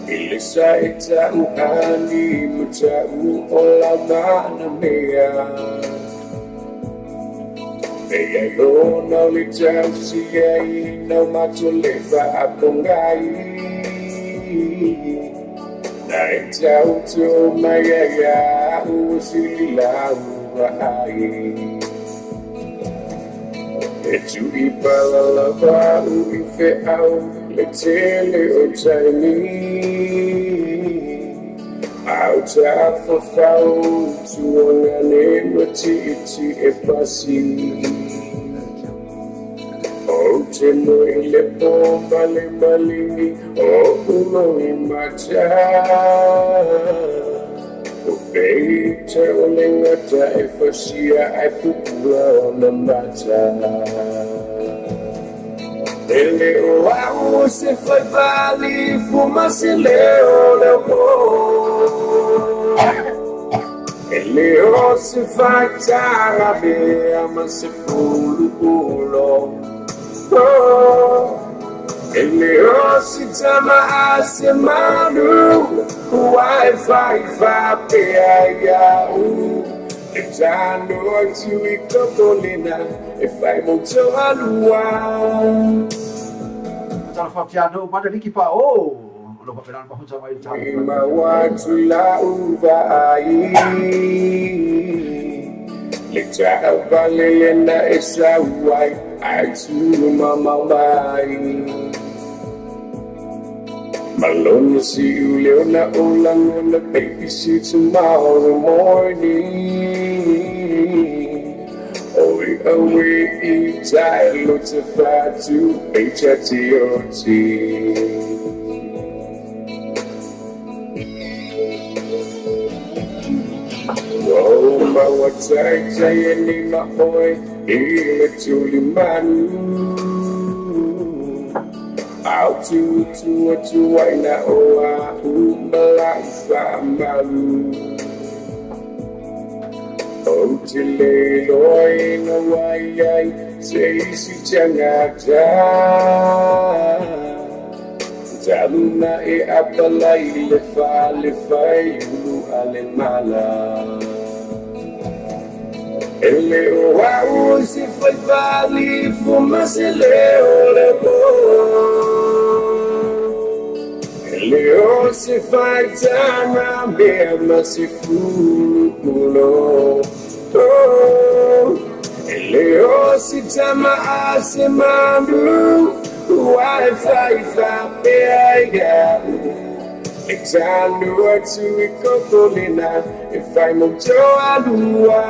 Ilisaita uhani mutau ola mana mea. Ei lona le tausi ai na matole fa apongai. Nai tau to mai ya usili la ai. E tu I pala lava I fe au le tele o taimi. Au ta fafau tu ngane mati iti e pasi. O te noi le pomba le malini o uno I mata. O pei te o le ngata e fasia ai pupula o na mata. Ele o au se foi vali fuma se leo le mo. Ele o se fai tarabe ama se fulu ulo. Ele o se chama a se manu. Wi-Fi fa pe ayau. Etano tu I kokolina if I moto alua. Tala whakiano, mana riki pa o. Ono pa penana mahuta mai tāna. Ma watu la uva ai. Le taha vale na esa wai. Ai tu mama mai. Malone see you leona olang on the baby see tomorrow morning. Away each I look to fly to HTOT. Oh, my what I say, my boy, here to the man. Out to why now, who my life I'm oh, Chile, Loi, no, why say, si changata. Taluna e apalai le fa yulu ale mala. Ele o au si foi vali fuma se leo le bo. Ele o se fai tana mesma se fulo. Ele o se chama a se mandu. Wi-Fi fa pe ayau. Exando tu I kokolina if I moto alua.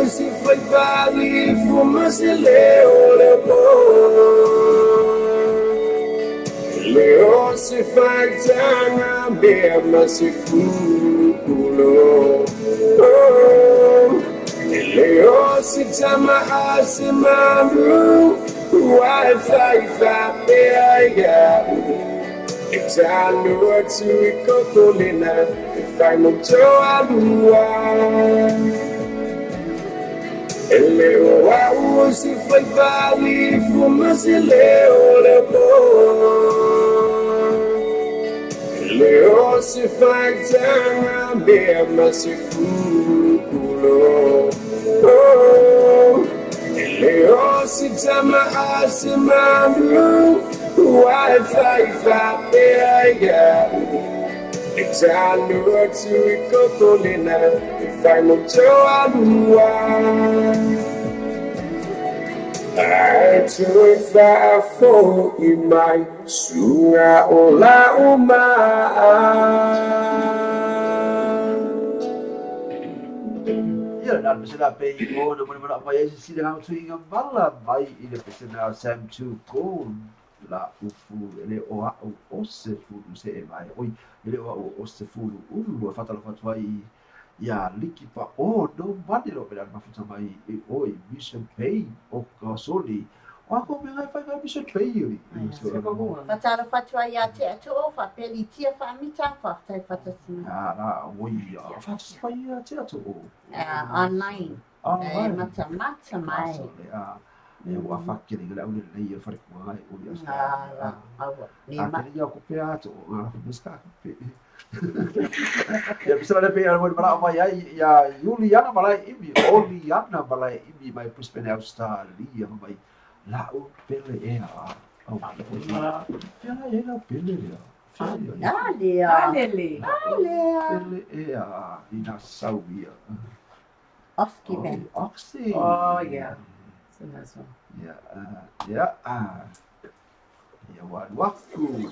Si foi vali fuma se leo le bo. Leo se fai tana mesma se fulo. Leo se chama a se mandu. Wi-Fi fa pe ayau. Exando tu I kokolina if I moto alua. Ele o au si foi vali fuma se leo le bo. Ele o se fai tana mesma se fulo. Ele o se chama a se mandu. Wi-Fi fa pe ayau. Exando tu I kokolina if I moto alua. I took that for in my sunga ola uma. Ia na pesena pe I o na mana apa ia si dengan tu inga mala mai I le pesena Sam 2 Gold la ufu le o o se fulu se e mai oi le o se fulu ulu fa tala fa ai ia liki pa o no mani lo pela mafuta mai e oi mission pay o ka soli o ko me ngai fa mission pay oi Fatala fatua ia te ato fa peli tia fa mita fa tai fatasina. la oi fa fa ia te ato Online. Mata mai. e wa fa ke le au le ia fa ko ai o ia Ni ma ia ko pe ato nga fa ska pe ya bisa le pe al mo para mai ya Juliana malai ibi Juliana malai ibi mai puspene Australia mai la o pele e a au fiala e la pele Ale. pele e a ina sauia Oski ben. oxy Oh, yeah. So that's one. ya wa waktu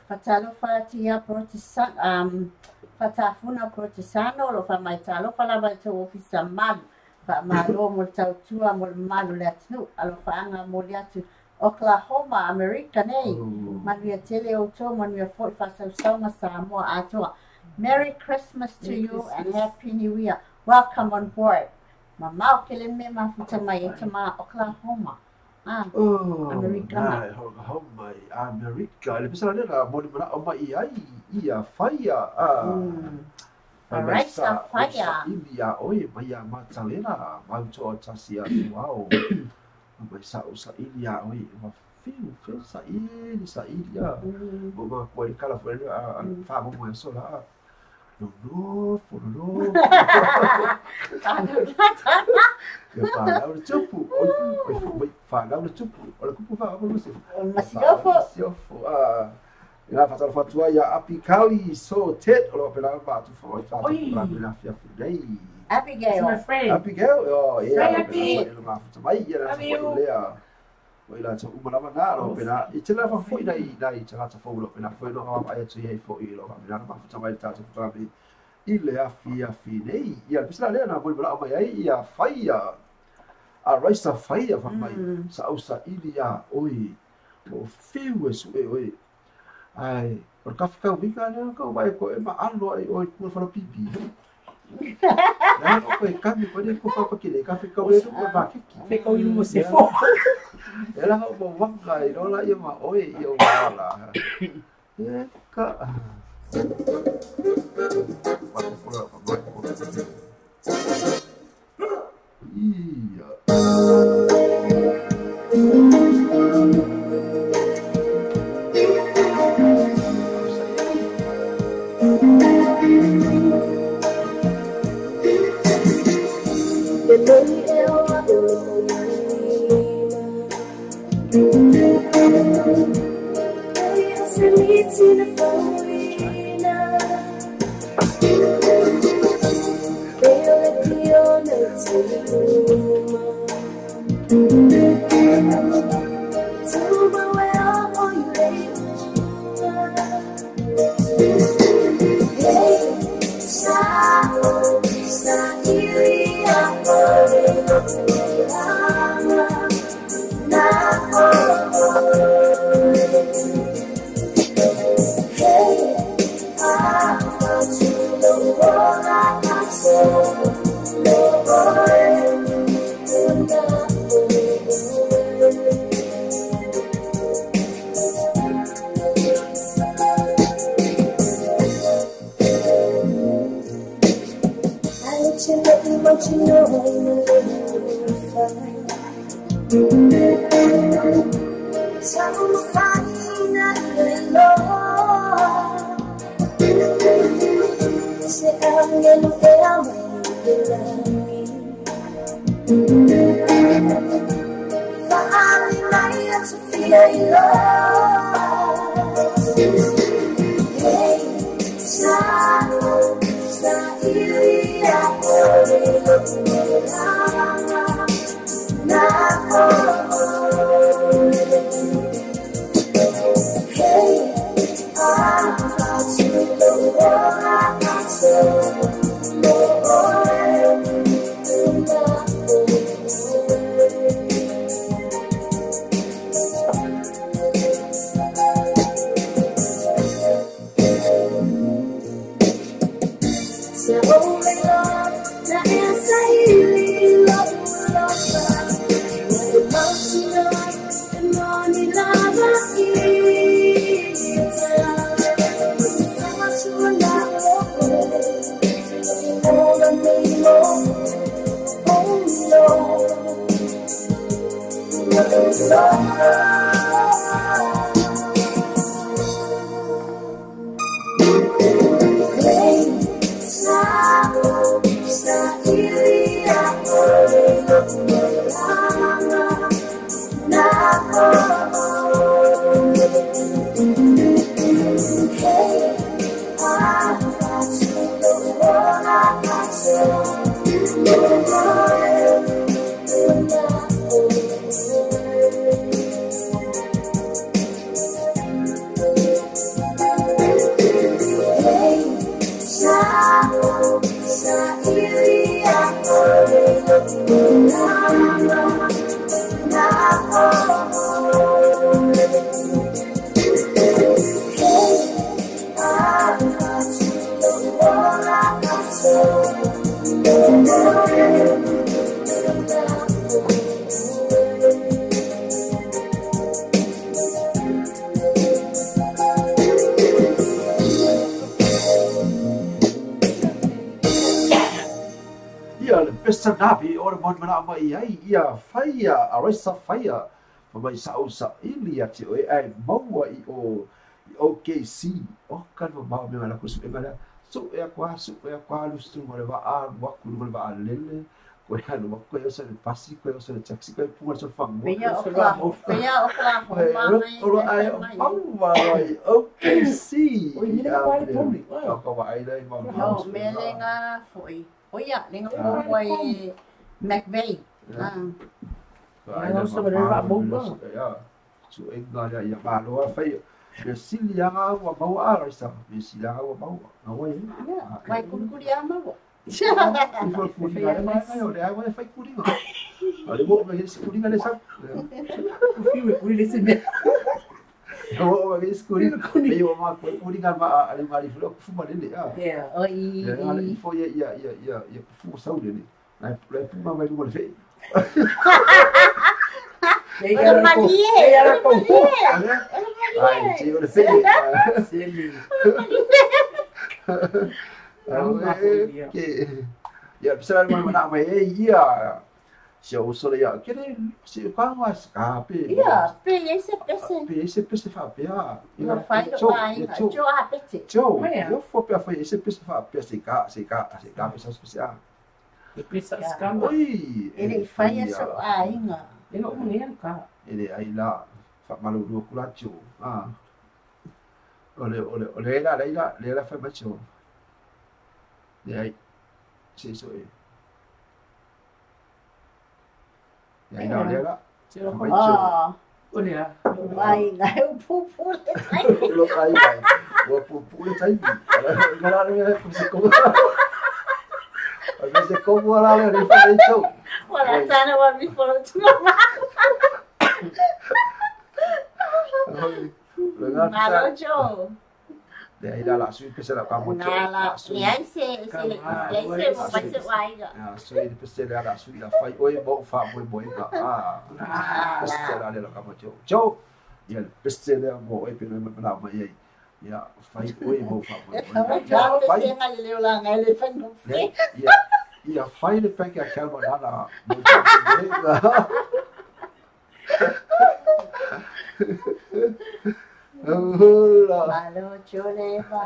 Fatalofa tia protestant fatafuna protestano lo fa mai talo fa la vai to ofisa mal fa malo mo tautua mo malu le atu alo fa anga mo le atu Oklahoma America nei mania tele o to mania fo fa sa Samoa atoa. Merry Christmas to you and Happy New Year. Welcome on board. Mama kele me ma futa mai tama Oklahoma. Amerika. Oklahoma, Amerika. Le pesa le la mo mana o mai ai ia faia. Alright, so fire. India oi mai a matalena, mau to tasia wow. Mai sa usa India oi ma fiu sa India. Mo ma ko kala fo fa mo so la. No, for no. Eu falava no chupu, eu falava no chupu, olha como falava você. Mas se eu for, ela fazia foto aí a Apicali so tet, olha pela bato foi para pela fia fudei. Abigail, my friend. Abigail, oh yeah. Abigail. Ela foto mai era foi Oi la tso uma lava na ro pena I tela fa foi dai tela tsa fo lo pena foi no ha ai tso ye fo I lo ka pena ma fa mai ta tso pa bi ile a fi nei ia pisa le na bol bla mai ai ia faia a raisa faia fa mai sa usa ilia oi o fiu eso oi ai por ka fica ubica na ka vai ko e ma alo ai oi ku fa pipi na ko e ka mi ko ko fa ko kile ka fica o e ko ba ki Fica o imo se for. ela ho mo wanga I rola ia ma oi ia wala e ka Nabi ora mon mana mai ai ia faia aresa faia mai sa ili ati o ai maua I o OKC o kan mau me ala kusu ngala so e kwa lu stu mo le va a wa ku mo le va lele ko ya no ko yo se pasi ko yo se taxi ko pu so fam mo Pea okla ro ai maua ai OKC o ni le pa le poli ko wa ai dai mo no melenga foi oia lenga po wai McVeigh Não sobre ele vai bomba. So engala ya malo fai. Ya silia wa mau ara sa. Ya silia wa mau. Ngawai. Vai kuri ama wo. Ifo kuri ga mai mai o le ai wa fai kuri ga. Ale mo me isi kuri ga le sa. Fiu kuri le se. O ma isi kuri. Me yo ma kuri ga ma ale mari flo fu ma le ya. Yeah. Oi. Ya ale ifo ya fu sa le. Ai pu ma vai mo le fai. Ella era con Ai, ci vuole sei. Che ya bisa mana mai ya. Siapa usul ya? Kira si kau mas kape. Iya, ese. Esse fa ya. Não faz mais. Jo apete. Jo. Eu for para foi esse fa se ka bisa spesial. Pisa skamba. Oi. Ele faz isso ainda. Ele não menina cá. Ele aí lá fa malu do kulacho. Olha lá foi macho. E aí se isso aí. E aí olha lá. Olha. Vai, o pupu. Lo aí vai. O pupu le sai. Galera me como Avete come la le riferito. Wala sana wa mi follow tu. Malo jo. Dai dalla sui che se la camo. Nala, niyan se mo pase waiga. Ah, so il peste la sui la fai oi bo fa boy ka. Peste la le camo jo. Jo. Ya peste la bo oi pe no me la mai. Ya fai oi bo fa boy. Ja pese ngalileo la ngai fan no. Ya fai le pe que calma nada. Malo chole ba.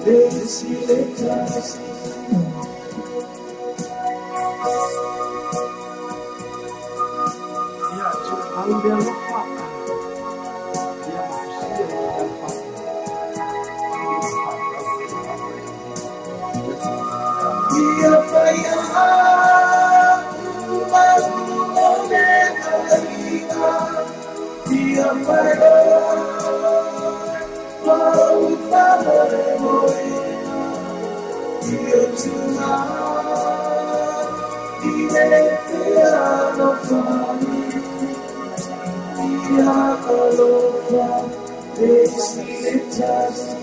Desiletas. Ya, ang dia lupa. Dia manusia yang lupa. Dia bayar baru oleh Amerika. Dia bayar baru oleh dia cuma dia tiada fani dia kalau desiletas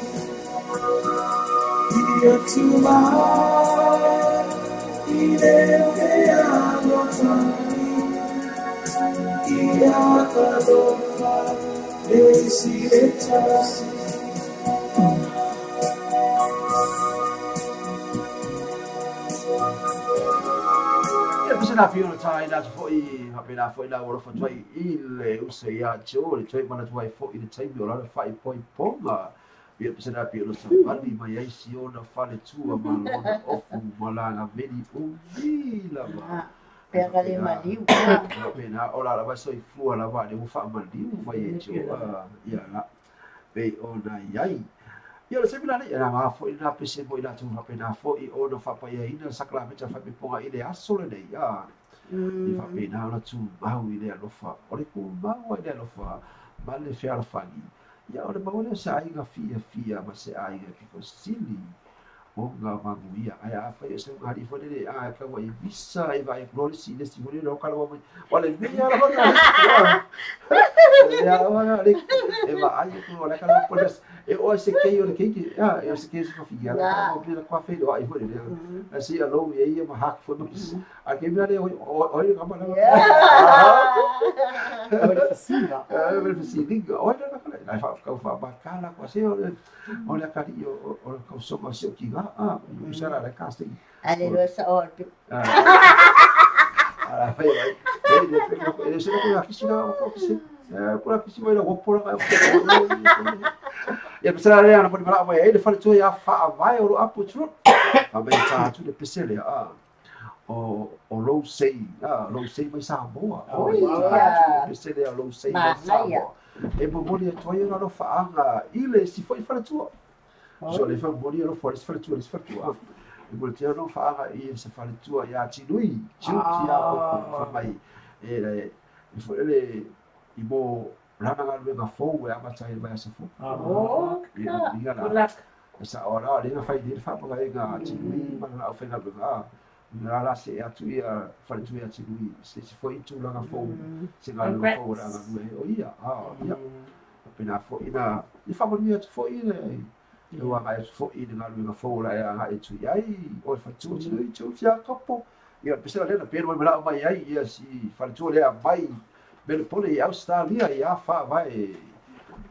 dia cuma dia tiada fani dia kalau desiletas. Na pio tai na foi apena foi na ora foi ile usai a chore choi mana tu ai foi ile tai bio la fai poi ponga ia pese na pio so ali mai ai si ona fale tu ma lona ofu malanga vedi uvila ma pega le maliu apena ola la vai so i fu la va de ufa maliu mai e cho ia la pe ona ai ia se bila ni na ma foi na pese mo ina tu apena foi ona fa pa ia ina sakramenta fa pe ponga ile aso le nei ia i fa pe na la tu mau ile lo fa ore ku mau ile lo fa male fiar fani ia ore mau le sa ai ga fia ma se ai ga ko sili o nga manguia ai a fa ese ngari fo le a ka wa i bisa ai vai glori si le si mo ka lo wale ni ya la ya wa le e va ai ko la ka lo podes e o se ke yo le ke e se ke se fa fia la ko le kwa fe do ai fo le asi a lo e ma hak fo no a ke mi le o ka ma la Olha fascina. Olha fascina. Olha na fa fa ba kala ko se olha ka io o ka so ma se ki ga usara la casting. Ale lo sa o. Ala fa vai. Ele se ko aqui sina o que se. Por aqui se vai lo por ka. Ya pesara le ana por mala vai. Ele fala tu ya fa vai o apu tru. A bem tá tu de pesele o low sei mai sa boa pese le low sei mai sa boa e bo boli to yo no fa anga ile si foi fara tu so le fa boli no for fara tu e bo ti no fa anga e se fara tu ya ti lui ti ya fa mai e le i bo rana ga le ga fo e ama sai vai sa fo sa ora le fa i fa pa ga ti lui ma na fa na ga na la se atu ia fale tu ia tui se foi tu la fo se ga no fo ra no o ia ia pena fo ina i fa mo ia fo ina e wa ga fo ina no fo ra ia ga tu ai o fa tu tu ia kapo ia pesa le na pero me la mai ai ia si fale tu le mai bel pole ia Australia ia fa vai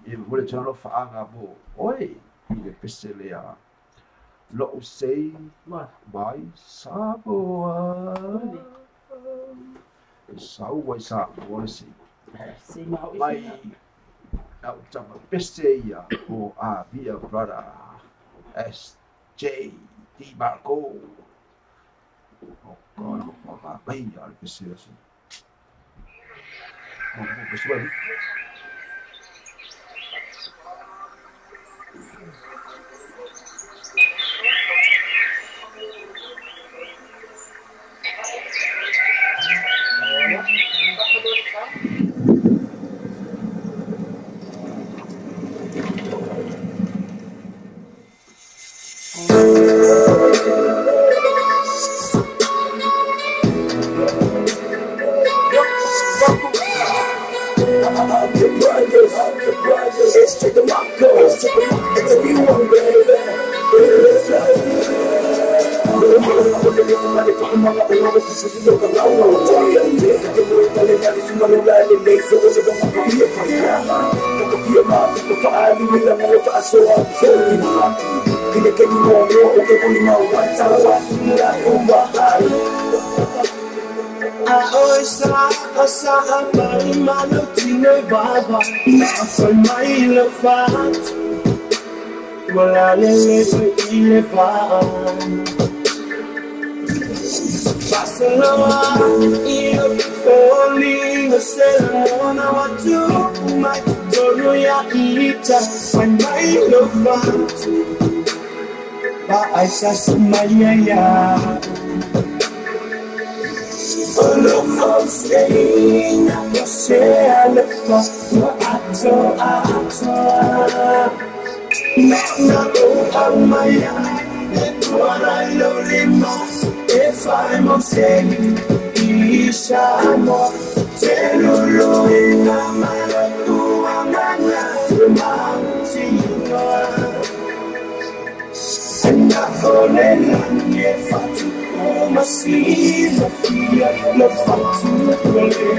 e vole tu no fa anga bo oi e pesa le a lo sei mai Samoa Samoa Samoa sei mai au tama peste ia o a via brother SJ Di Marco o cara o bem ia peste assim o pessoal bola lele ile pan Barcelona io falling a Barcelona watu mai tono ya ita when my love wants ba aisha sumaya ya all of staying I say I love ato na amaya what I love if I'm upset Ishamo Telolo Inamala Uangana Mountain and I fall in love if I took my sleeve of fear love to play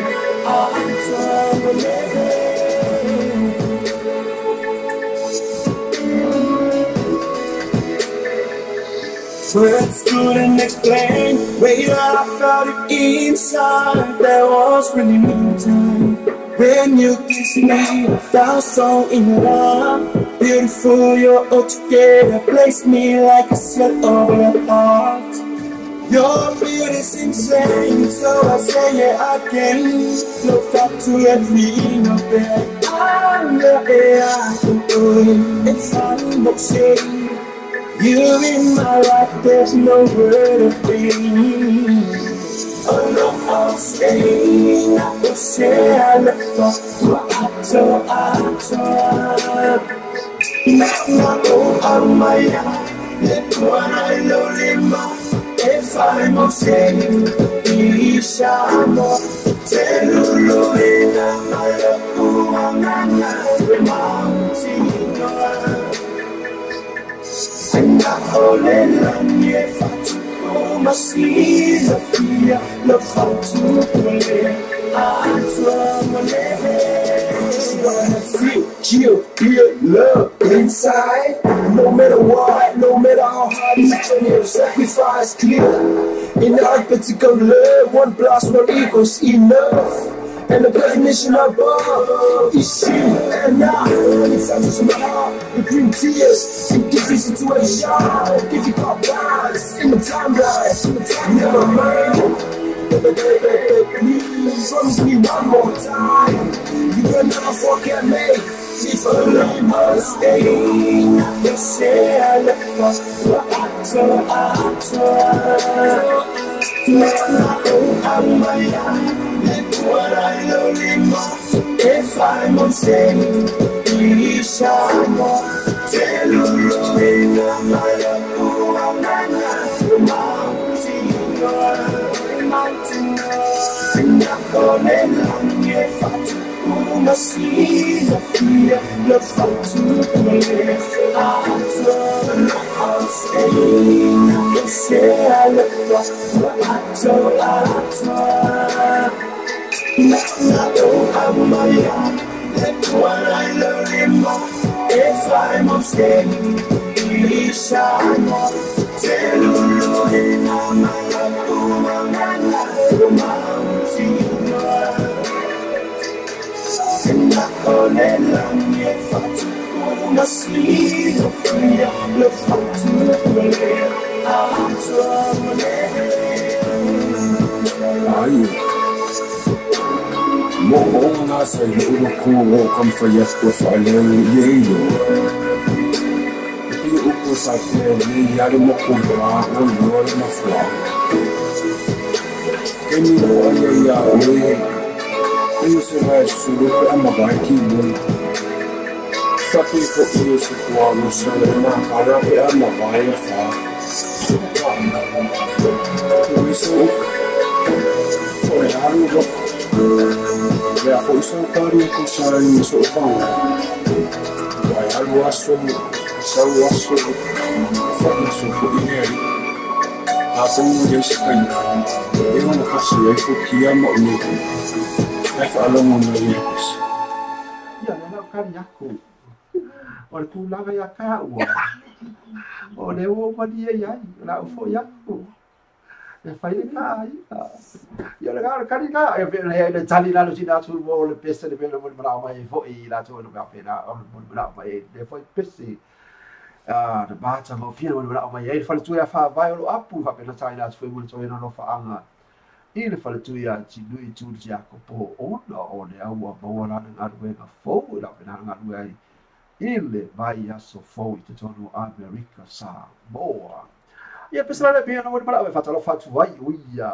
Words couldn't explain way I felt it inside. There was really no time when you kissed me. I felt so in love. Beautiful, you're all together. Place me like a sweat over your heart. Your beauty's insane, so I say it again. Look up to every no bed. I'm the air I can do it. It's fun but shame. You in my life, there's no word of pain. Oh no, I'm staying. I will say I left for ato. Now I'm my life. What I know, if I'm upset, Ishamo, Telulu, in my love, mountain. And I hold it on your fat my sleeves of fear, love far to play. I'm from a just gonna feel real love inside. No matter what, no matter how hard each and every sacrifice clear. In the hypothetical love, one plus one equals enough. And the definition of love is you and I. When it touches my heart, it brings tears in different situations. Give you pop-bars in the timeline. Never mind. Please promise me one more time. You will never forget me. If I leave my staying, you say I left for I'm my what I love in if I'm on stage, Ishamo, Telulu, in my mountain, and I'm going on your fat, my seeds of fear, love fat to play. I'm staying, you say I love I'm my that's what I love him if I'm upset, Ishamo, Telulu, in my mountain, and I hold it on your fat, my sleeves of fear, love fat to play. I'm Mo'ona sa iulo ko kam fayas ko sa alero yeyo. Iupo sa tele yari mo ko ba o yoro na fwa. Kemi mo ya we. Iyo se va sulu pa mabaki mo. Sapi ko iyo se kwa no sa na para pe mabaya fa. Isso foi algo ya foi só para o sai no sofá. Vai algo aso, foi no sofá e a pongo de escan. Eu não faço isso que amo no. É falar no meio. Ya na kariako. Ora kulaga ya ka ua. O le o madia ya, la fo ya. E fai kai. Ya le gar kari ka, e le tali la lucina sul mo le peste de pelo mo mara mai fo I la to no ka pena, o mo mara mai de foi peste. na bata mo fia mo na mai ai fale tu ya fa vai o apu fa pena tai na foi mo toi no fa anga i le fale tu ya ti nui tu ya ko po ona o le au mo na na ruenga fo la pena na ruai i le vai aso fo i te tonu America sa boa ia pesala le pia no mo mala fa talo fa tu vai uia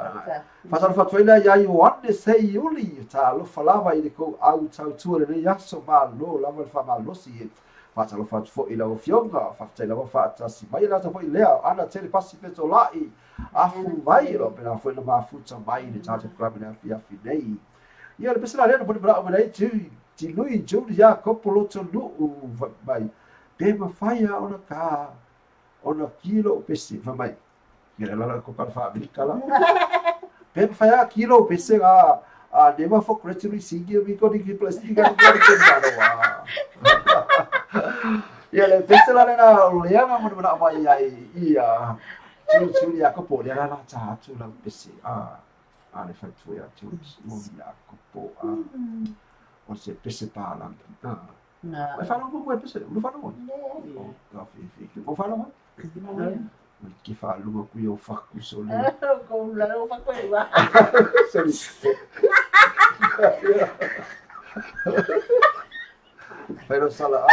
fa talo fa tu ina ya i one sei uli ta lo falava i le ko au tau tu le ya so ma lo la mo fa ma lo si fata lo fatu fo ila o fionga fata ila o fata si mai la fo ila ana tele pasi feto lai afu vai lo pena fo ina mafuta mai le tata club na fia finei ia le pesala le no pode bra mai ti lui juli ya kopolo to lu vai pe ma faia ona ka ona kilo pesi va mai ia la ko ka fa america la pe ma faia kilo pesi a never for creatively singing we got the plastic and ia le festival na leanga mo na mai ai ia tu ya ko po ya la cha tu la pesi le fatu ya tu mo ya ko po o se pesi pa la na ma fa no mo pesi mo fa no ka fi mo fa no ki fa lu ku yo fa ku so le ko la lo fa ko wa pero sala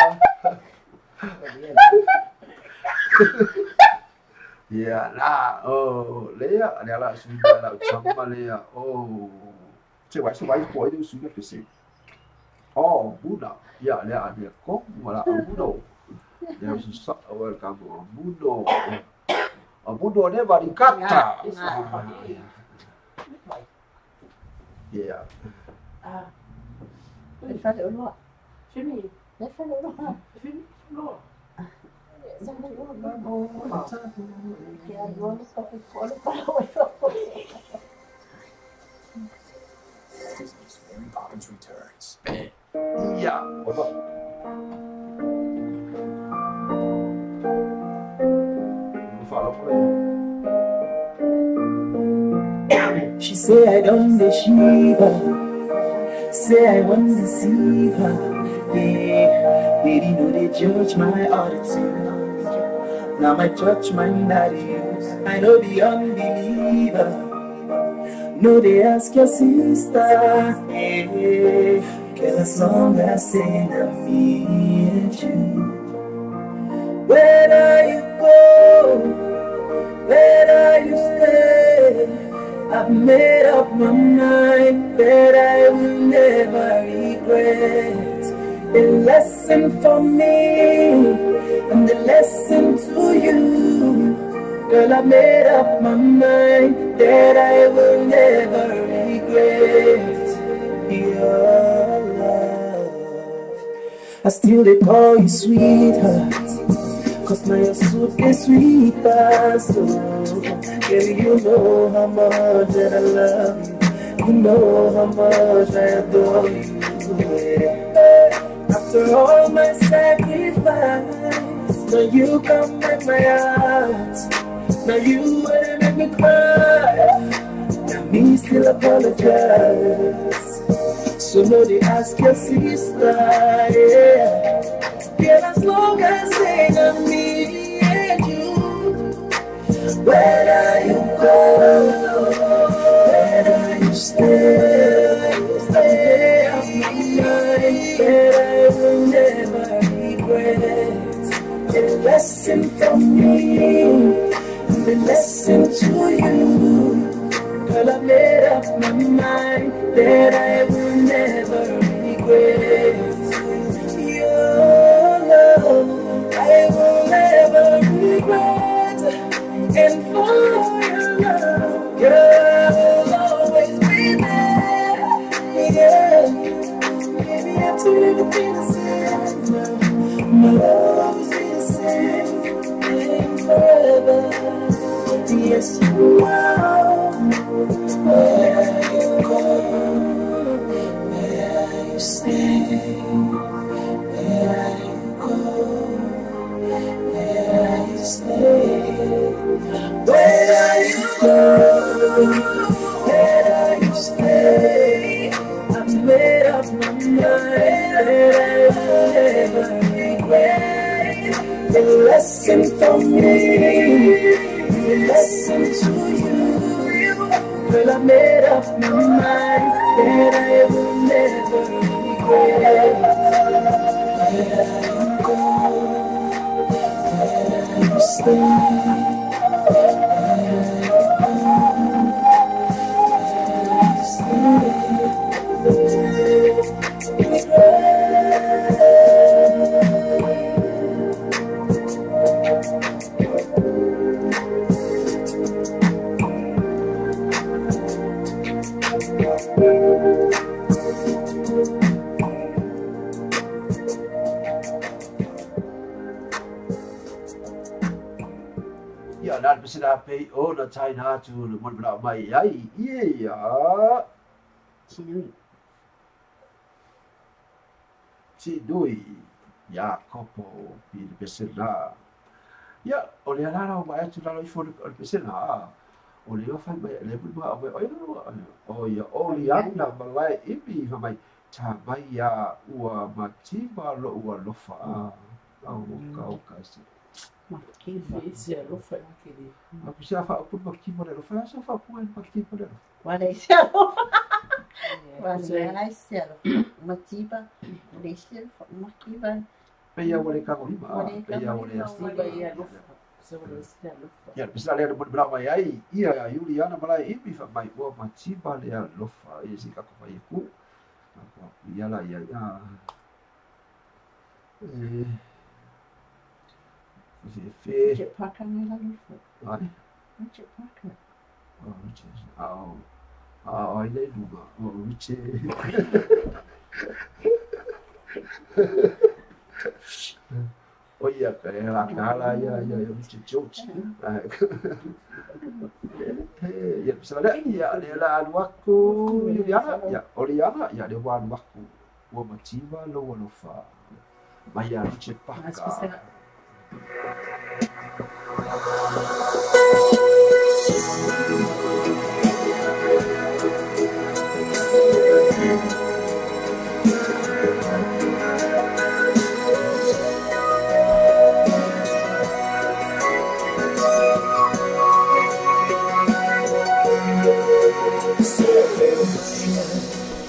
ya la lea la suida la chamba lea che vai so vai poi do suida pesi buda ya lea dia ko mala budo ya so welcome budo budo ne barikata ya le fa de lo Fini. le fa de lo Fini. No. Mary Poppins returns. ya She say I don't deceive her, say I won't deceive her. Yeah, baby, know they judge my attitude. Now my judgment not use. I know the unbeliever. No, they ask your sister. Yeah, girl, as long as say that me and you. Where you go? Where you stay? I've made up my mind that I will never regret. A lesson for me and the lesson to you. Girl, I made up my mind that I will never regret your love. I still they call you sweetheart, cause now you're super sweet so. Girl, you know how much that I love you. You know how much I adore you. After all my sacrifice, now you come back my heart. Now you wanna make me cry. Now me still apologize. So now they ask your sister, yeah. Girl, as long as they got me and you. Where you go, where you stay, stay on my mind, that I will never regret. A lesson from me, the lesson to you. Girl, I made up my mind that I will never regret. Your love, I will never regret. And for your love, girl, I'll always be there. Yeah, maybe I'm too little to be the same. My love is the same, and forever. Yes, you are. Where you go, where you stay, where you go, where you stay. Where you go, where you stay, I've made up my mind that I will never regret. The lesson Well, I made up my mind that I will never regret. Where I'm going, where I'm staying. Ya, nak bersila pay oh na China tu mon bra mai ai ye ya ci dui ya kopo pi bersila ya oleh ala mai tu la ifo bersila oleh fa mai le bu ba oh ya oleh anda malai ipi mai cha mai ya ua matiba lo ua lofa au kau kasi Makiva isi alofa yakili. Aku siapa pun makiva le lofa siapa pun makiva le lofa Wala isi alofa. Wala isi alofa. Matiba. Wala isi alofa. Makiva. Paya wale kau lima. Paya wale Makiva ia alofa. Sebab isi alofa. Ya, bisa lihat buat berapa mai iya Juliana malai ipi fa mai ua matiba le lofa isi kako mai ku. Aku iyalah ya. Richard Parker ni lah lupa. Ai. Richard Parker. Oh, Richard. Ai dulu. Oh, Richard. Oh iya, kayak kala ya Richard George. Ya, misalnya ya dia lalu aku Juliana ya, Oliana ya dia lalu aku. Wa matiba lo lofa. Maya Richard Parker.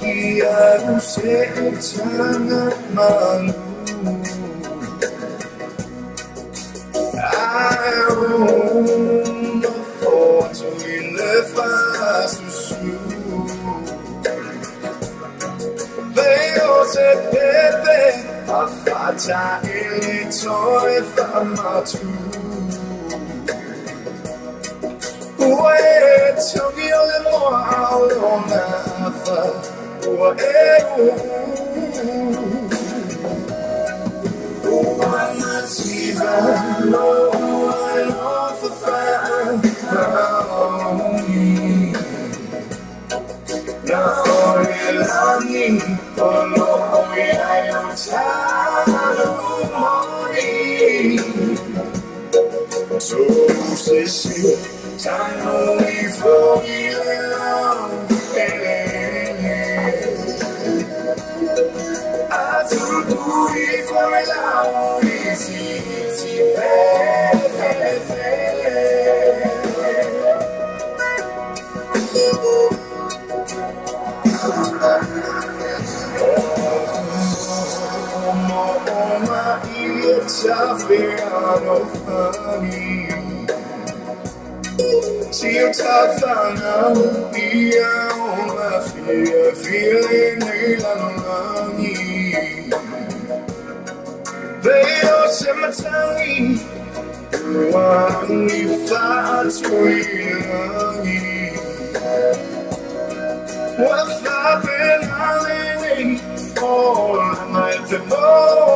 Ia se sangat malu. I won't afford to live fast and slow. Veio se bebe a fata ele toy famatu. Ué, Tokyo le moa na fa. See you tough now, be on my fear, feeling lonely. They all say my tongue, one you fight sweet. What's happening, darling? All night to know.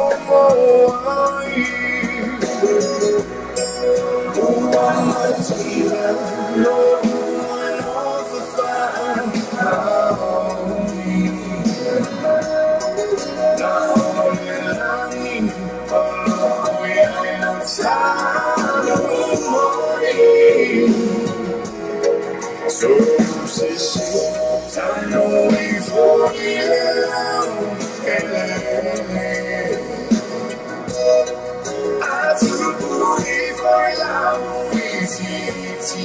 Ti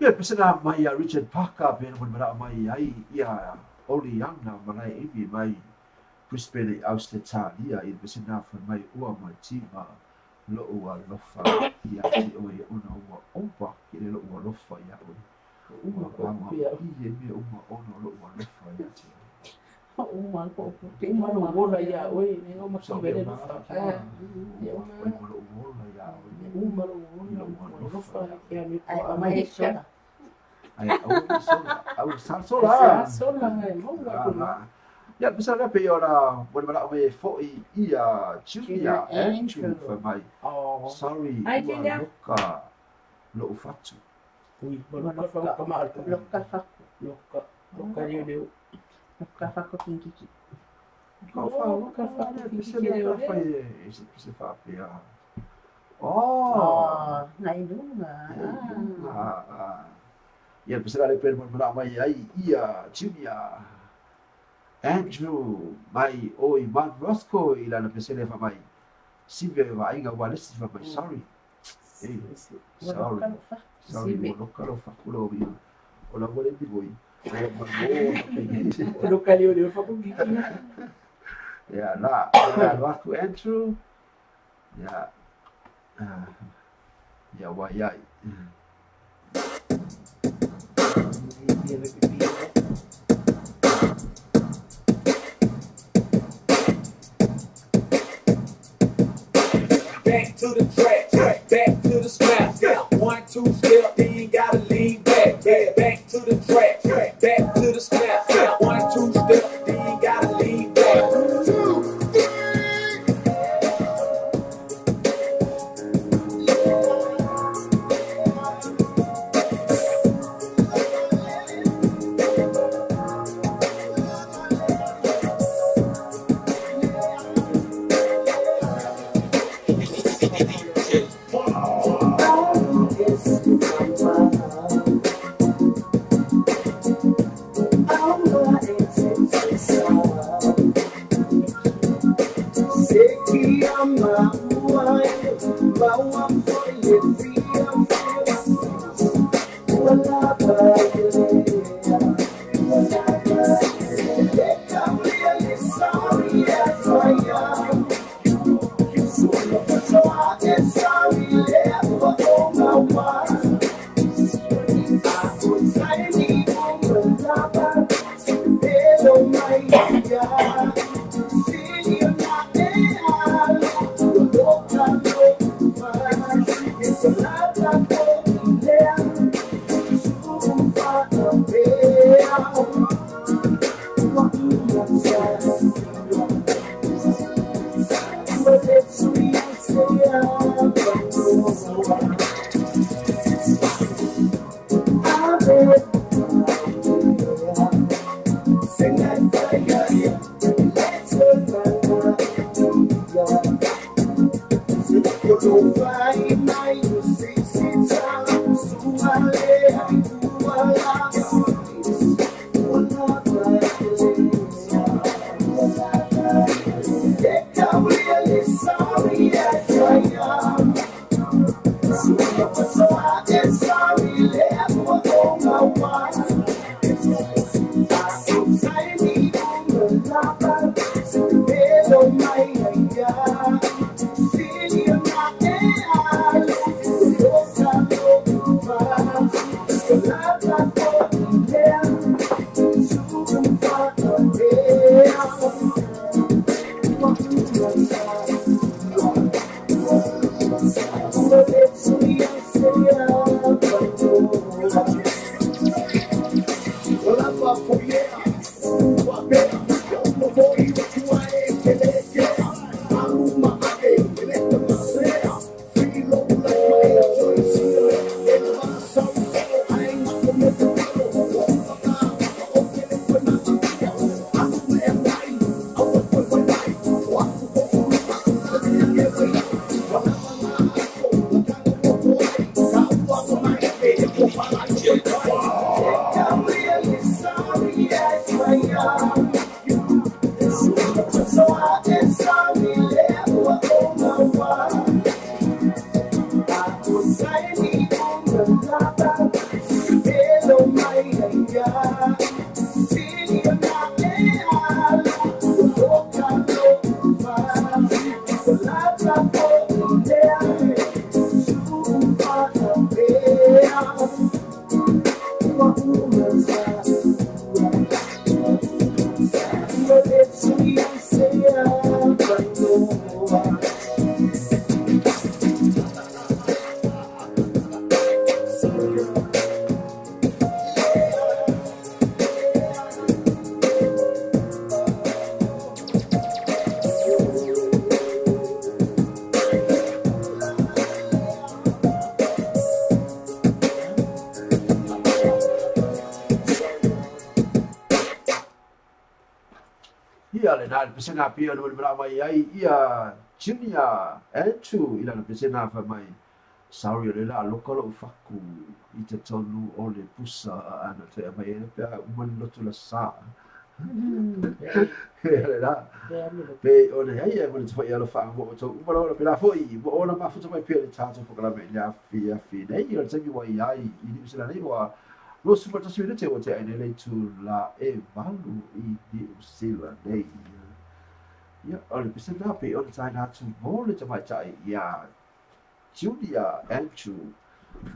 Ia pesena mai Richard Parker pena pun mara mai ai ia Oleana malai imi mai Brisbane Australia ia pesena fa mai ua mai tima lo ua lofa ia ti o ia ona ua opa ki le lo ua lofa ia o ua kama ia me uma ona lo ua lofa ia ti uma ko te mano bola ia oi ne o ma so vele no fa ia uma lo bola ia uma lo lofa ia me Ai, mai sola. ai au sola ai mo ia pesena pe ora pun mara mai foi ia Julia Andrew fa mai sorry Ai, ua Julia. loka lo fatu ui bola fa ka ma Loka faku. loka leo Loka faku kinkiki. Kau fau, kau fau, bisa fikir dia dia apa boleh. ya? Bisa apa ya? Oh, Oh, ngai dunga. ya bisa ada perempuan meramai ai ia Julia Andrew mai oi man Roscoe ila na pesele fa mai Silvia vai inga walis fa mai sorry sorry mo kalo fa kulo bi ola wole bi boy loka leo fa ko giki ya la Roscoe Andrew ya ya wayai Back to the track, back to the snap. 1, 2 step, then you gotta lean back. Yeah, back to the track, back to the snap. 1, 2 step, then you gotta lean back. le na pesena pia no bra mai ai ia Junior Andrew ila na pesena fa mai Sauri le la lokalo faku I te tonu o le pusa ana te mai pe man no tu la sa le la pe o le ai e mo te ia lo fa mo to mo lo pe la foi mo ona ma futa mai pe le tato po kala me ya fi nei o te wa ai I ni se la nei wa lo super to sui te o te ai le tu la e valu I di usila nei ia o le pesena pe o le tai na tu mo le te mai tai ia Julia Andrew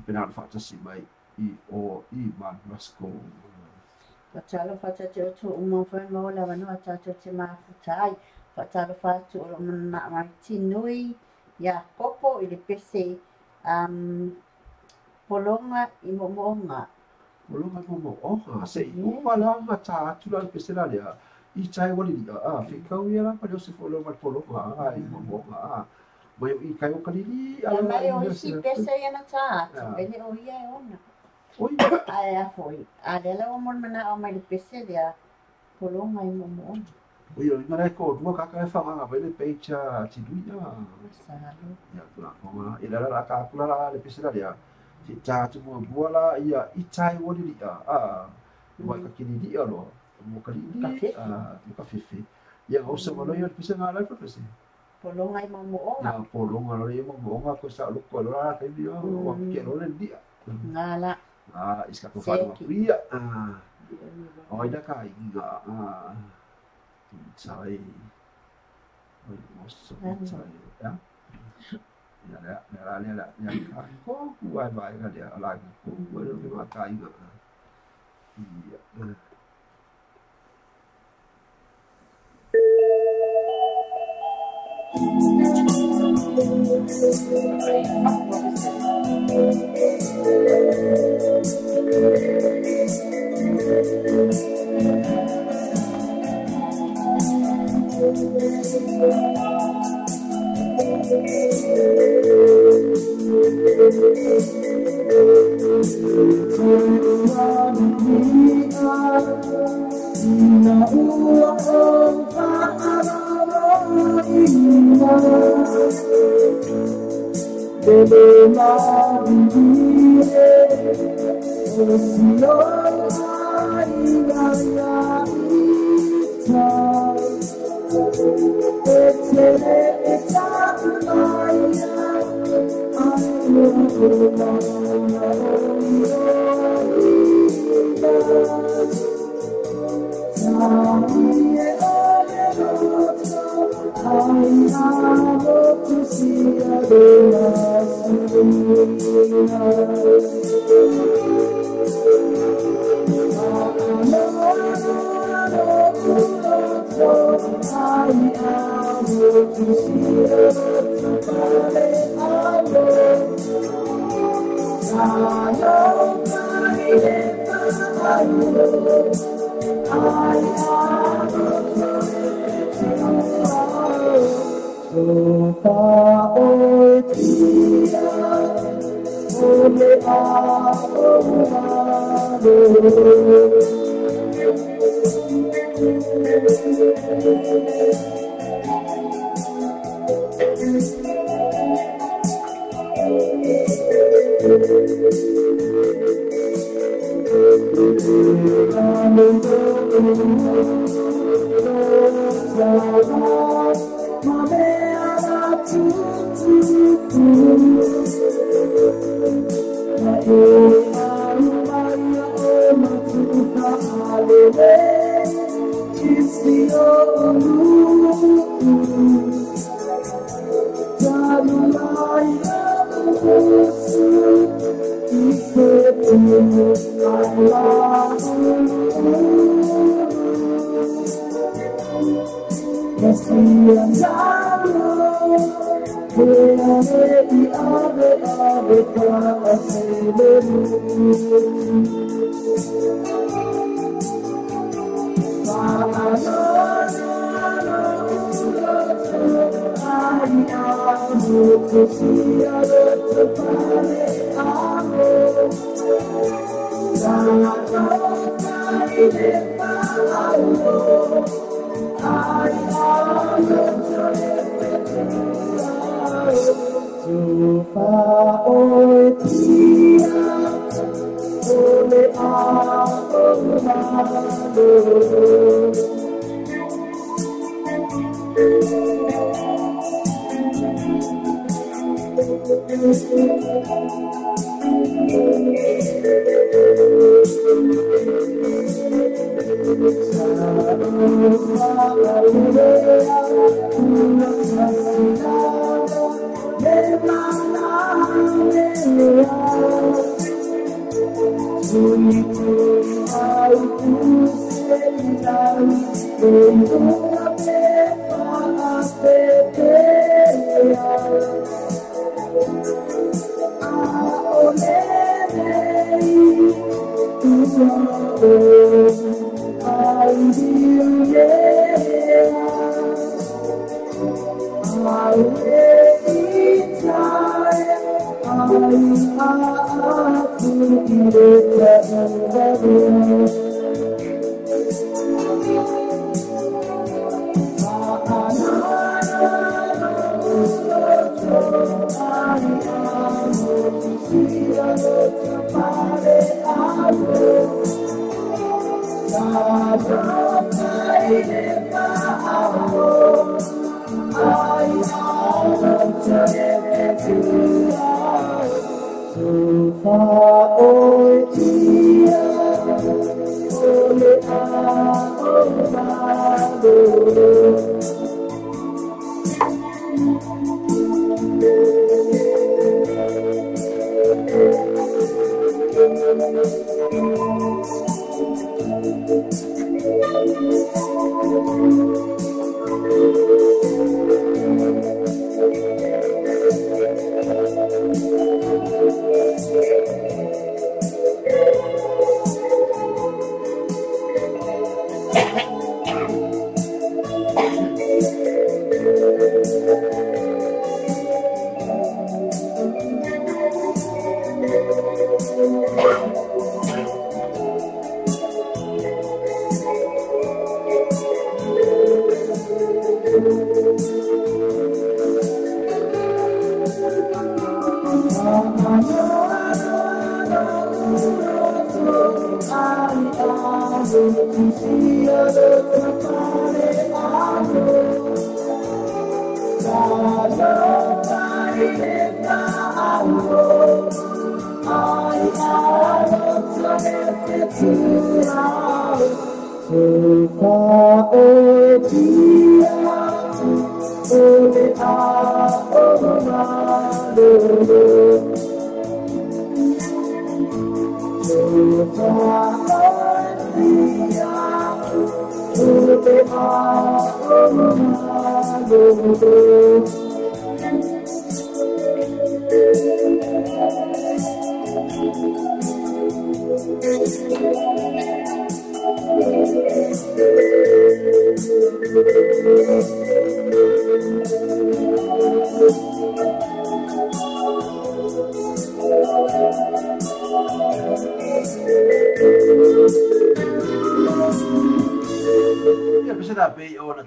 penal fakta si mai I man rasko Fatalo fata te o tu umon fa mo la no ata te ma futai fatalo fatu o na mai tinui ya popo I le pese polonga I momonga se o mala mata tu la pese la ya I tai wali fikau ia la pa Joseph lo ma polonga ai momonga mai I kai o kalili ala mai o si pese ia na ta bene o ia ona oi ai foi ale la o mon mana o mai le pese dia polonga I momonga oi o ngara ko dua kaka fa nga vele pecha ti duia salo ya kula koma ila la ka kula la le pese la ya ti ta tu mo buala ia I tai wali wa ka kini dia lo mo kalili ka fefe ya o se mo lo ia pese nga la pese polonga I momonga na polonga lo ia momonga ko sa lo ko la ka dia wa ke lo le dia ngala iska ko fa ia o ida ka inga sai oi mosso sai ya ya ka ko wa vai ka dia la ko wa lo ma ka inga iya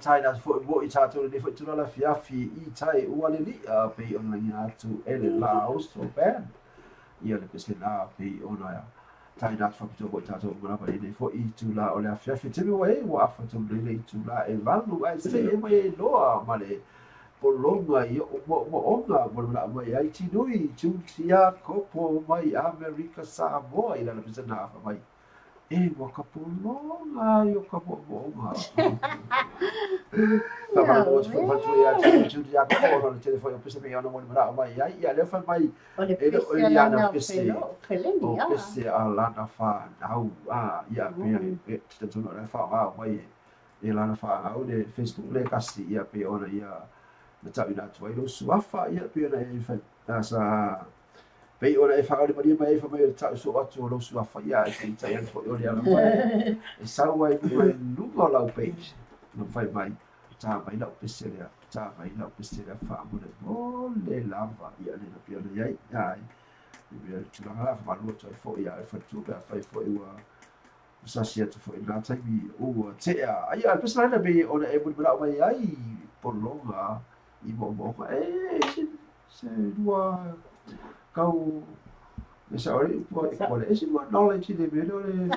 Taina fo bo I tatou le fo tula la fiafi I tai ualili pe ona ia atu ele Laos so bad ia le pesena pe ona ia taina fo to bo tatou mara pa le fo I tula o le fiafi timi wa e wa fa to le tula e valu ai se e mai loa male polonga I mo onga mo la mai ai ti nui tia kopo mai America Samoa I la pesena fa mai e waka polonga yo ka polonga Tama mo fa fa tu ya tu ya ko no telefone pese me ona mo mara mai ai ia le fa mai e o ia na pese o pese a lana fa au ia pe te tu no le fa mai e lana fa au de Facebook le kasi ia pe ona ia na tabi na tu ai lo suafa ia pe ona e fa sa pe ona e fa o le mai fa mai ta so atu lo suafa ia e tai an fo o le ala mai e sa wai nu go la page no fai mai ta mai la pesela ta mai la pesela fa mo le lava ia le pia le ai ia tu la fa lo to fo ia fa tu ka fa fo ia Sasia tu foi na taimi o te ai al pesa na be ona e bud bra mai ai polonga I mo se dua kau sa ori po e se mo knowledge de be le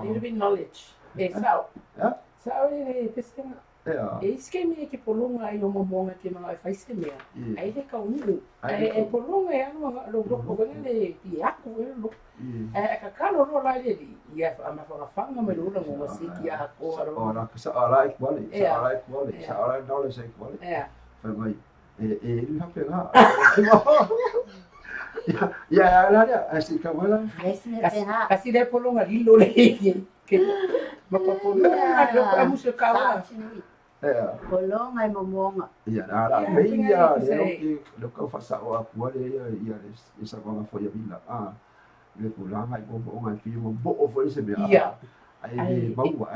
little bit knowledge sao sao e pesa e skemi ke polonga I o momonga ke mga fai skemi ai de ka unu e polonga e anu lo ko le I aku e lo ka kalo lo la le ia ama fanga me lo ngo siki a ko ora sa ora equally sa ora knowledge equally fa mai e ha pega ya la así que bueno casi de polonga lilo le que ma polonga lo ka musical polonga I momonga ia la meia lo que faça o aku ia esa vanga foi a vila le kulanga I bonga I pio bo foi se me ai mau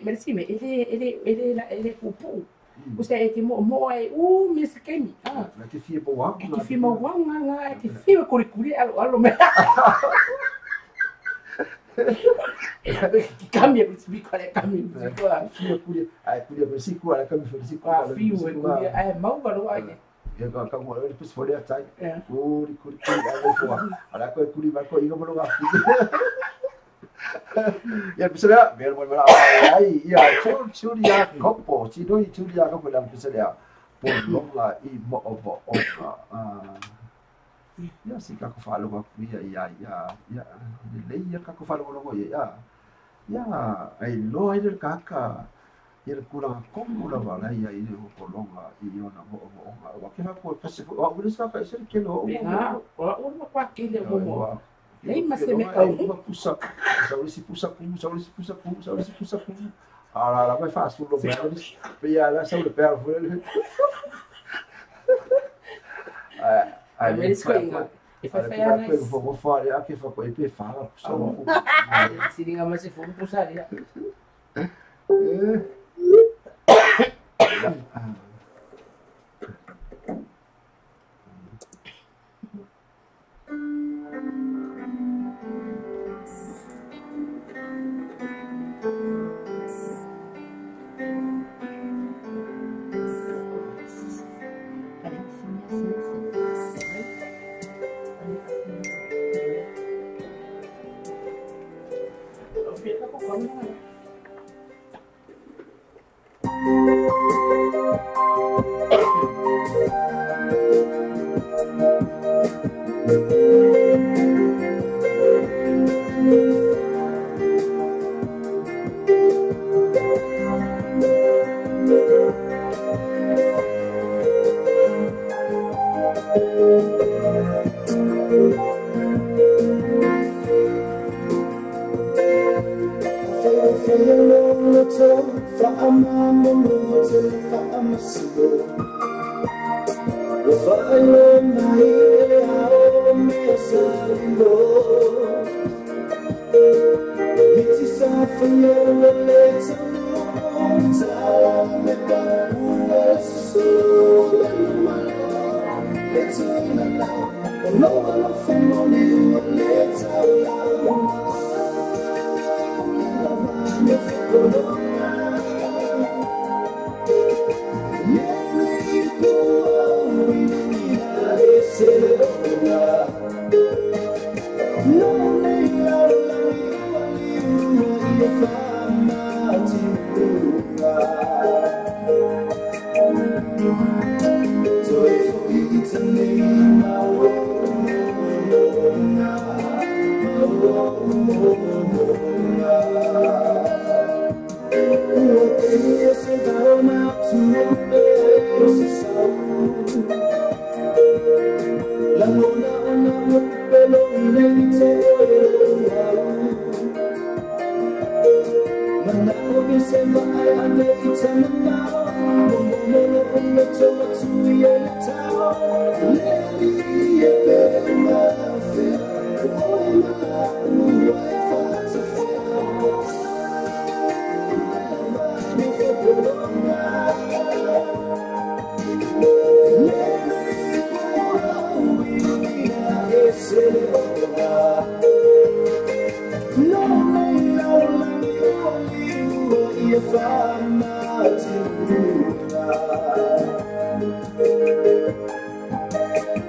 merci me ele pupu Você é que mo é Miss Kemi. Que fia boa. Que fia boa, que fia curicuri alo me. Que cambia por bico é caminho. Fia curi, ai curi por si cura caminho por si cura. Fio curi, é mau galo ai. Eu ka mo depois foi a tai. Curi ai foi. Ala ko curi vai ko igo mo ga. Ya bisa biar boleh ai ya curia kopo cidoi curia kopo dalam bisa polong la I mo obo ya si ka ko falo ko ya le ya ka ko falo lo ya ai lo ai del kaka ya kurang komo la bala ya I polong la I ona mo wa ke ko kasi wa ulisa ka ser ke lo wa kwa ke le mo Ei, mas você me calma, puxa, puxa, ah, lá vai fácil, o problema e ela saiu do pé, foi ele. Aí eles coinga. E foi feia, né? Eu vou fora, aqui foi com ele fala, só se liga mais se for puxaria.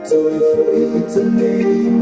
Toi foi I tanei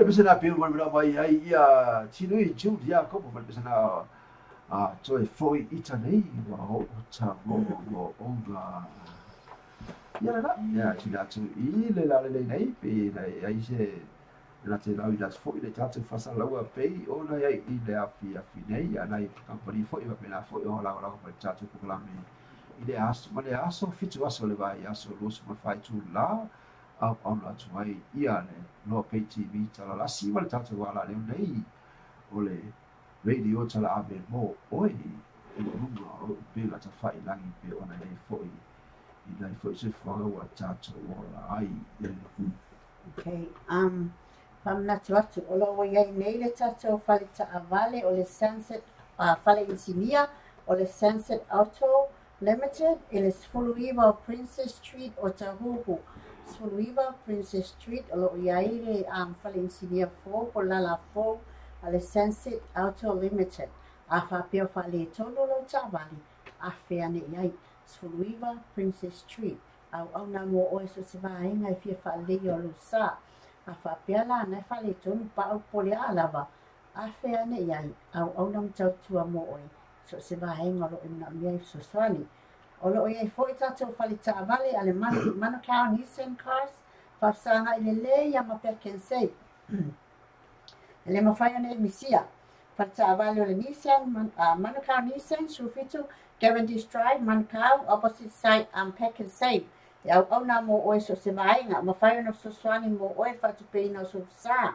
Pesana pio mal bra mai ai ia chinui chu dia ko mal pesana toi foi itanei wa o cha mo o ga ia la ia chila tu I le la le nei pe ai se la te lau das foi le tatu fasa laua pe o na ai I le afi nei ia nai company foi va pe la foi o la pa tatu ko la me I le aso ma le aso fitu aso le vai aso lo so fai tu la on la tu mai ia le no pay TV tala la si mal tatu wala le nei o le radio tala ave mo oi e no pe la ta fai langi pe ona le foi I dai foi se fora wa tatu wala ai Okay, famna tuatu o lo ia nei le tatu fale ta avale o le Sunset fale insinia o le Sunset Auto Limited e le Sfuluiva Princess Street o Tahuhu. Sfuluiva Princess Street o lo ia le fale insinia 4 po lala 4 a le Sunset Auto Limited. A fa pio fale tolo lo tavali a fe ane iai Sfuluiva Princess Street. Au na mo o so se vai ngai fia fale o lo sa. A fa pia la na fale tonu pa o pole alava. A fe ane iai au na mtau tua mo oi. So se vai ngalo ina mia so swani. Olo ia foi tatou fale ta vale ale mano kao Nissan cars fa sanga ile le ya ma peken sei. Ele ma fai ne misia. Fa ta vale ole Nissan mano kao Nissan sufitu Cavendish Drive mano kao opposite side peken sei. Ya au mo oi so se vai nga ma fai no so swani mo oi fa tu pe no so sa.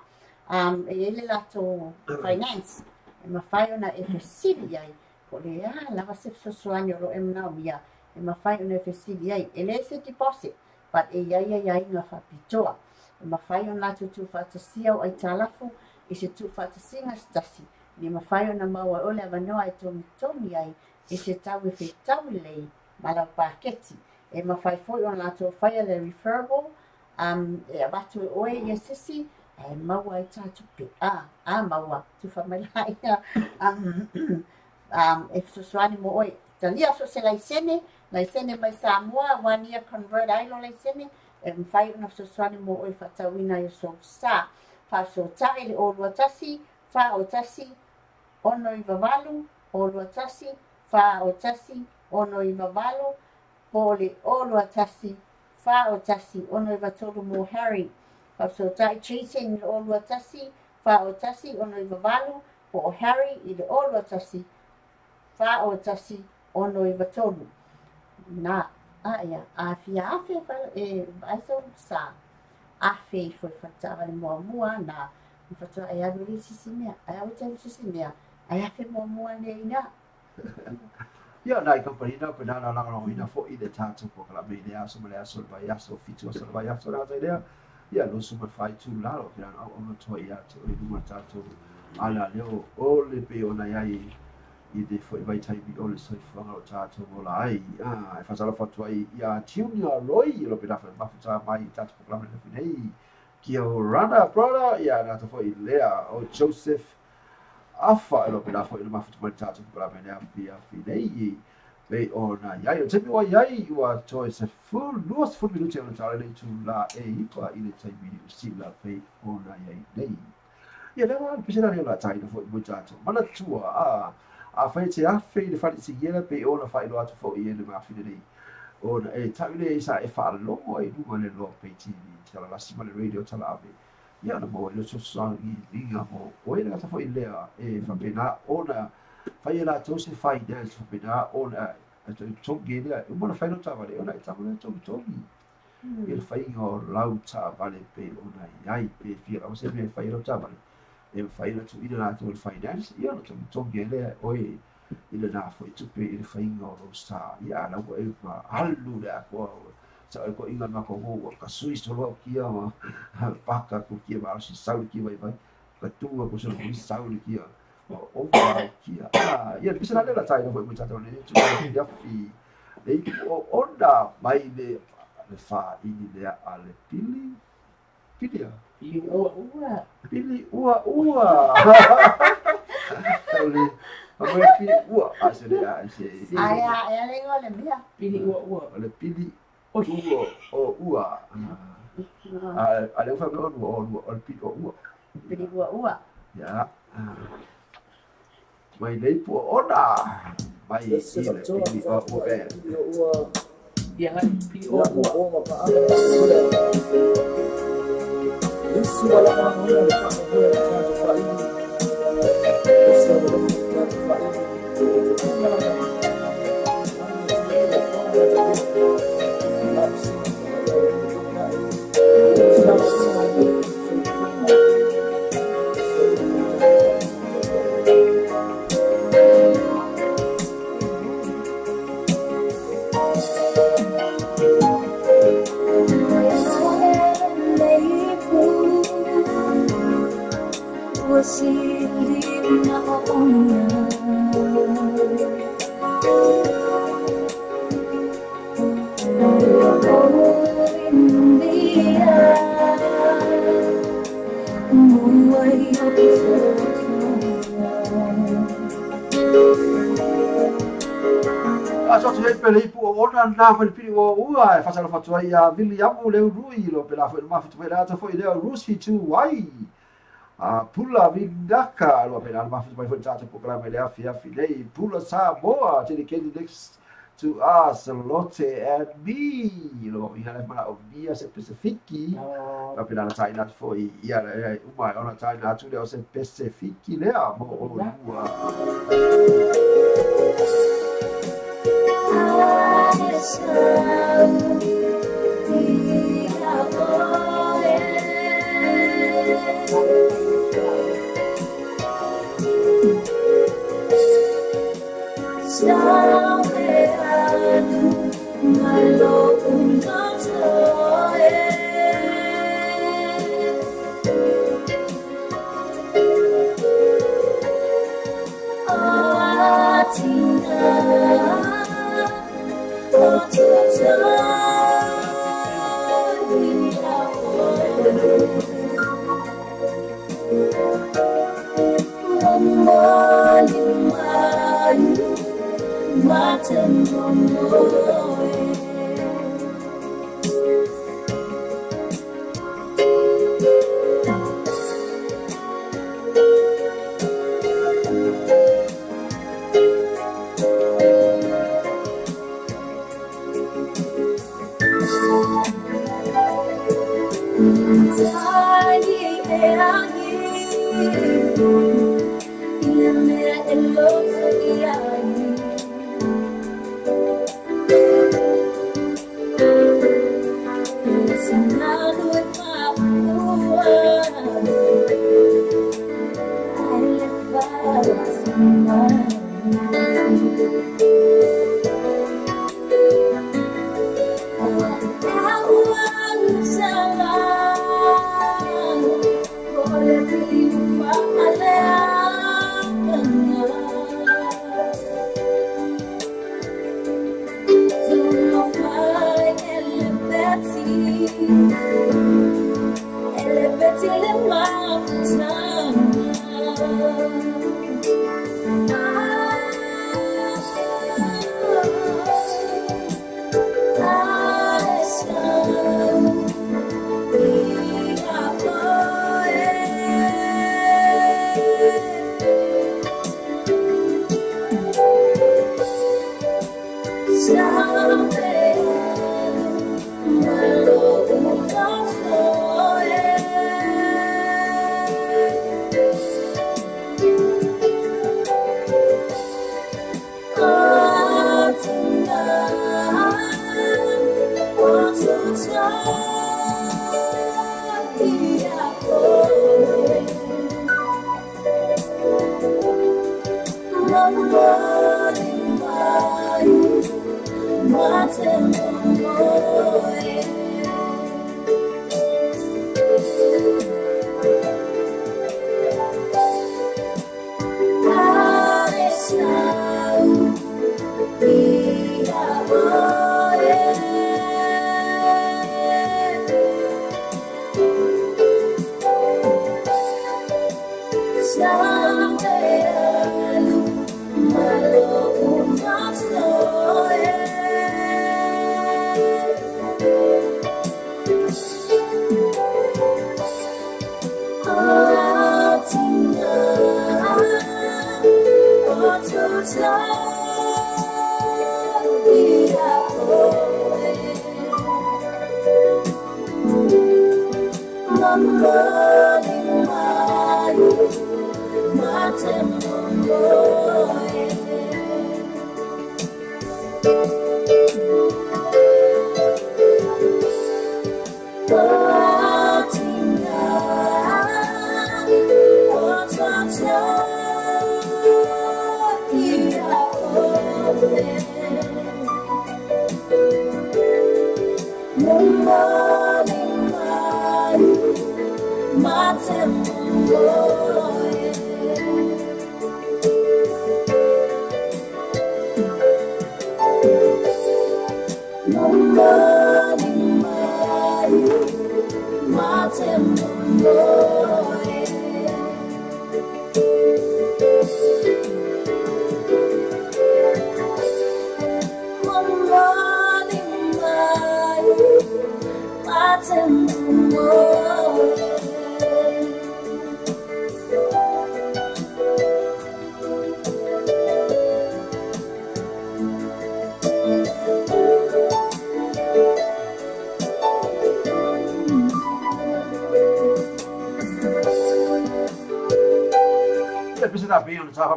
Ele la to finance. Ma fai na e fesilia ko le lava se so swani lo emna mia. E ma fai una fesili ai e le se deposit but e ia nga fa pitoa e ma fai ona tu fa sia o ai talafu e se tu fa singa stasi ni ma fai ona maua ole avano ai tomi ai e se tau e fe tau lei mala paketi e ma fai foi ona tu fai le referable e abatu oe e sisi e maua e tātou pe maua tu whamelai e whasuani mo oi talia so se laisene mai Samoa 1 year convert ailo laisene e mwhai una whasuani mo oi whatawina i so sa whaso tae le o lua tasi wha o tasi ono i wawalo o lua tasi wha o tasi ono i wawalo po le o lua tasi wha o tasi ono i watolu mo Harry so tai chasing le olua tasi fa o tasi ono i wawalo po o Harry i le olua tasi fa o tasi ono i watolu na ia a fia afe e aiso sa afe foi fatava le mua na fatua e alu le sisimea ai o tau sisimea ai afe mua ne ina ia nai kamparina pe nana langa ina fo i le tatu po kala me le aso male aso vai aso fitu aso vai aso na idea ia lo suma fai tu lalo pe nana o no toi ia to i luma tatu ala leo o le pe ona ai i de fo vai tai bi o le so fanga o tatu mo la ai e fasala fatu ai ia tiunia roi lo pe na fa mafuta mai tatu po kala me nei kia rana brother ia na to fo i lea o Joseph afa lo pe la fo i mafuta mai tatu po kala me nei Bei ona yai o tepi wa yai ua toi se luas full minuti ona tala nei tu la e ipa i le tai mini usi la pei ona yai nei. Ia lewa pisena ni la tai na fo i mutato. Mana tua a fai te afe i le fai te iela pei ona fai lo atu fo i ene maafine nei. Ona e tau le isa e wha longo e nunga le loa pei TV. Tala la sima le radio tala ave. Ia na mo e lo sosa i ringa mo. O e na gata fo i lea e whapena ona fai la to se fai dance for pena ona to tongi le o mona fai no tavale ona tavale tongi il fai o lauta vale pe ona ai pe fira o se me fai no tavale e fai no tu ina la to fai dance io no tongi le oi il na foi tu pe il fai o rosa ia la ko e ma alu le ko sa ko inga ma ko ho ka sui solo kia ma paka ko kia ma si sau ki vai vai ka tu ko so ki sau ki o kia ia bisa nada la tai no foi muito atone tu ia fi dei o onda mai le fa ini le ale pili ua ole Apa pili ua asale ase ai le ngole mia pili ua ole pili ua ale fa no o pili ua ya mai nei po ona mai ile pili ua ya pili ua Isso é uma maneira de fazer tanto farinha. Isso é uma maneira de fazer. na fa pili ua e fasala fatua ia vili amu leu rui lo pela foi ma fitu pela ta foi leu rusi tu wai pula vindaka lo pela ma fitu foi tata programa ele afia filei pula sa boa te kendi next to us Lotte and me lo ia le mala obvia se specifici lo pela na taina foi ia uma ona taina tu le se specifici le mo ua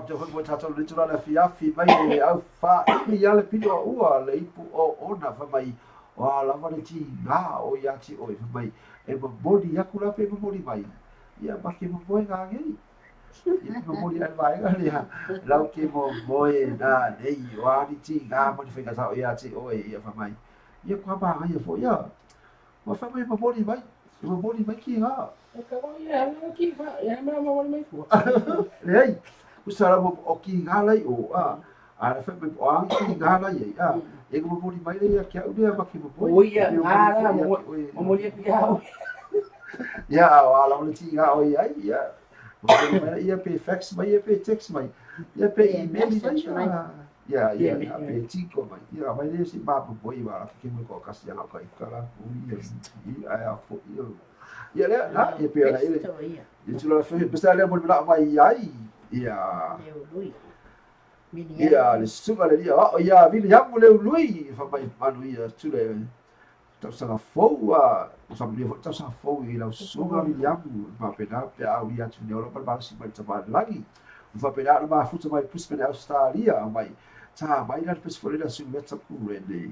to hook with Tato Little Fiafi, my alpha, Yala Pino, or Leipu or Ona for my or Lavanity, now, Yati, or my body Yakura paper body by yeah, but him boy again. Body and my earlier, Laukimo boy, nay, Wadi, Gamma figures out Yati, or for my Yakama, you for ya. What for my body by your body making up. Yeah, keep up. Yeah, I want to make for. Hey. Usara mo oki ngala o a fa me o ang ki ngala ye e ko mo di mai le ya u dia ba ki mo o ya ngala mo mo le ya ya wa la mo ti nga o ya Ia pe fax mai, ia pe text mai, ia pe email mai. Ia pe tiko mai. Ia mai le si ba po i wa ke mo ko kasi ana ko ikala. Ia fo ia. Ia le na ia pe ala ile. Ia tu la fe pesta le mo la mai ai. Ia. Ia le suga le ia. Ia vili ya mo le lui fa mai manu ia tu le. Tau sanga foua, sa mo tau sanga foua i lau suga Williamu, ma pena pe au ia tu ne ora pa ba si mai tama lagi. Fa pena na ma futa mai pus pena Australia mai. Ta mai na pus fo le su meta ku rende.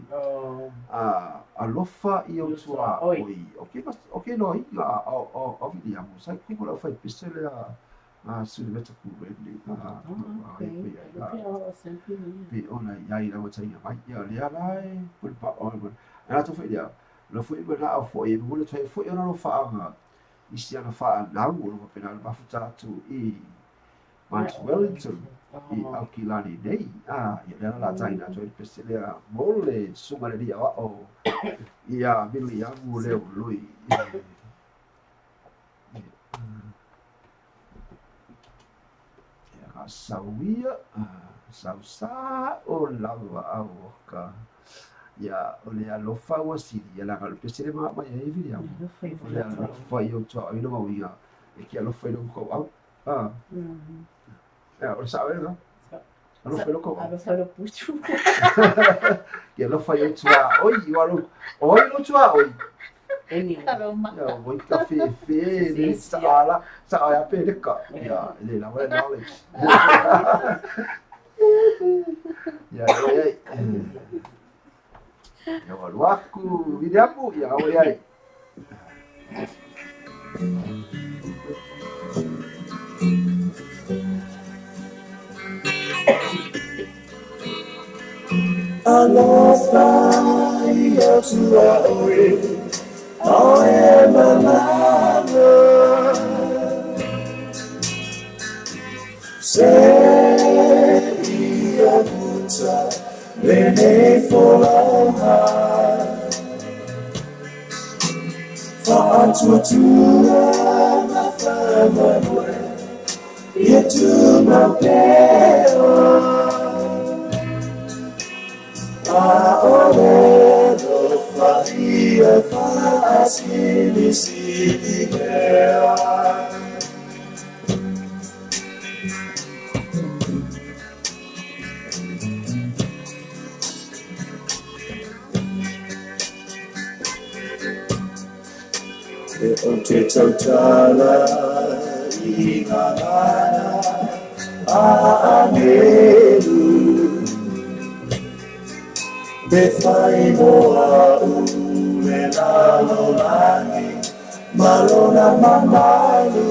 A lofa i o tua oi. Okay no i o Williamu. Sai ku ko la fai pus le a su meta ku rende. Pe ona ia la wata ia mai ia le ai ku pa ona. Ana to foi lo foi ba la foi mo le foi ona no fa nga isi ana fa na mo no pena ba futa tu I Mount Wellington I Aukilani nei ia la taina to pesele mo le suma le dia o ia bili ya mo le lui ia sawia sausa o lava avoka ya ole alofa wa sili ya la gal pesele ma ma e via ole alofa yo to ino ma wia e ki alofa no ko au ya o sabe no alofa no ko alofa lo puchu ki alofa yo to oi yo oi no to oi eni ya voi cafe fe ni sala sa ya pe de ka ya le la wa knowledge ya ya waku Williamu ya oi ai Alofa ia tua oi Oe malana Se ia puta Lene folaha Fa'atua na whamanoe Ia tu maupeo Aole no whaia whaasili sili mea E o te tautala I ngā ngana A anelu Me fai moa ule lalo langi Malona mamalu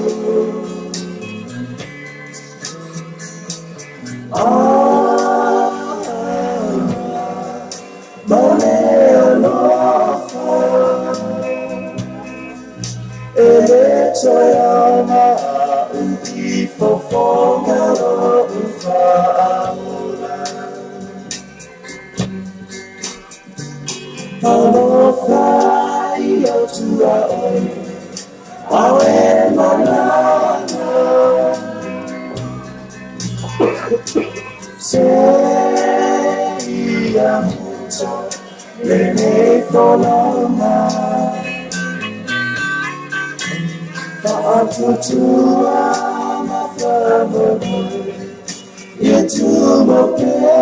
Mone alofa E le toyama Uki fofonga lo ufaula Alofa ia tua oi Awe malana Se ia muta Lene kolama Fa'atutua ma whamanoe Ia tu mokea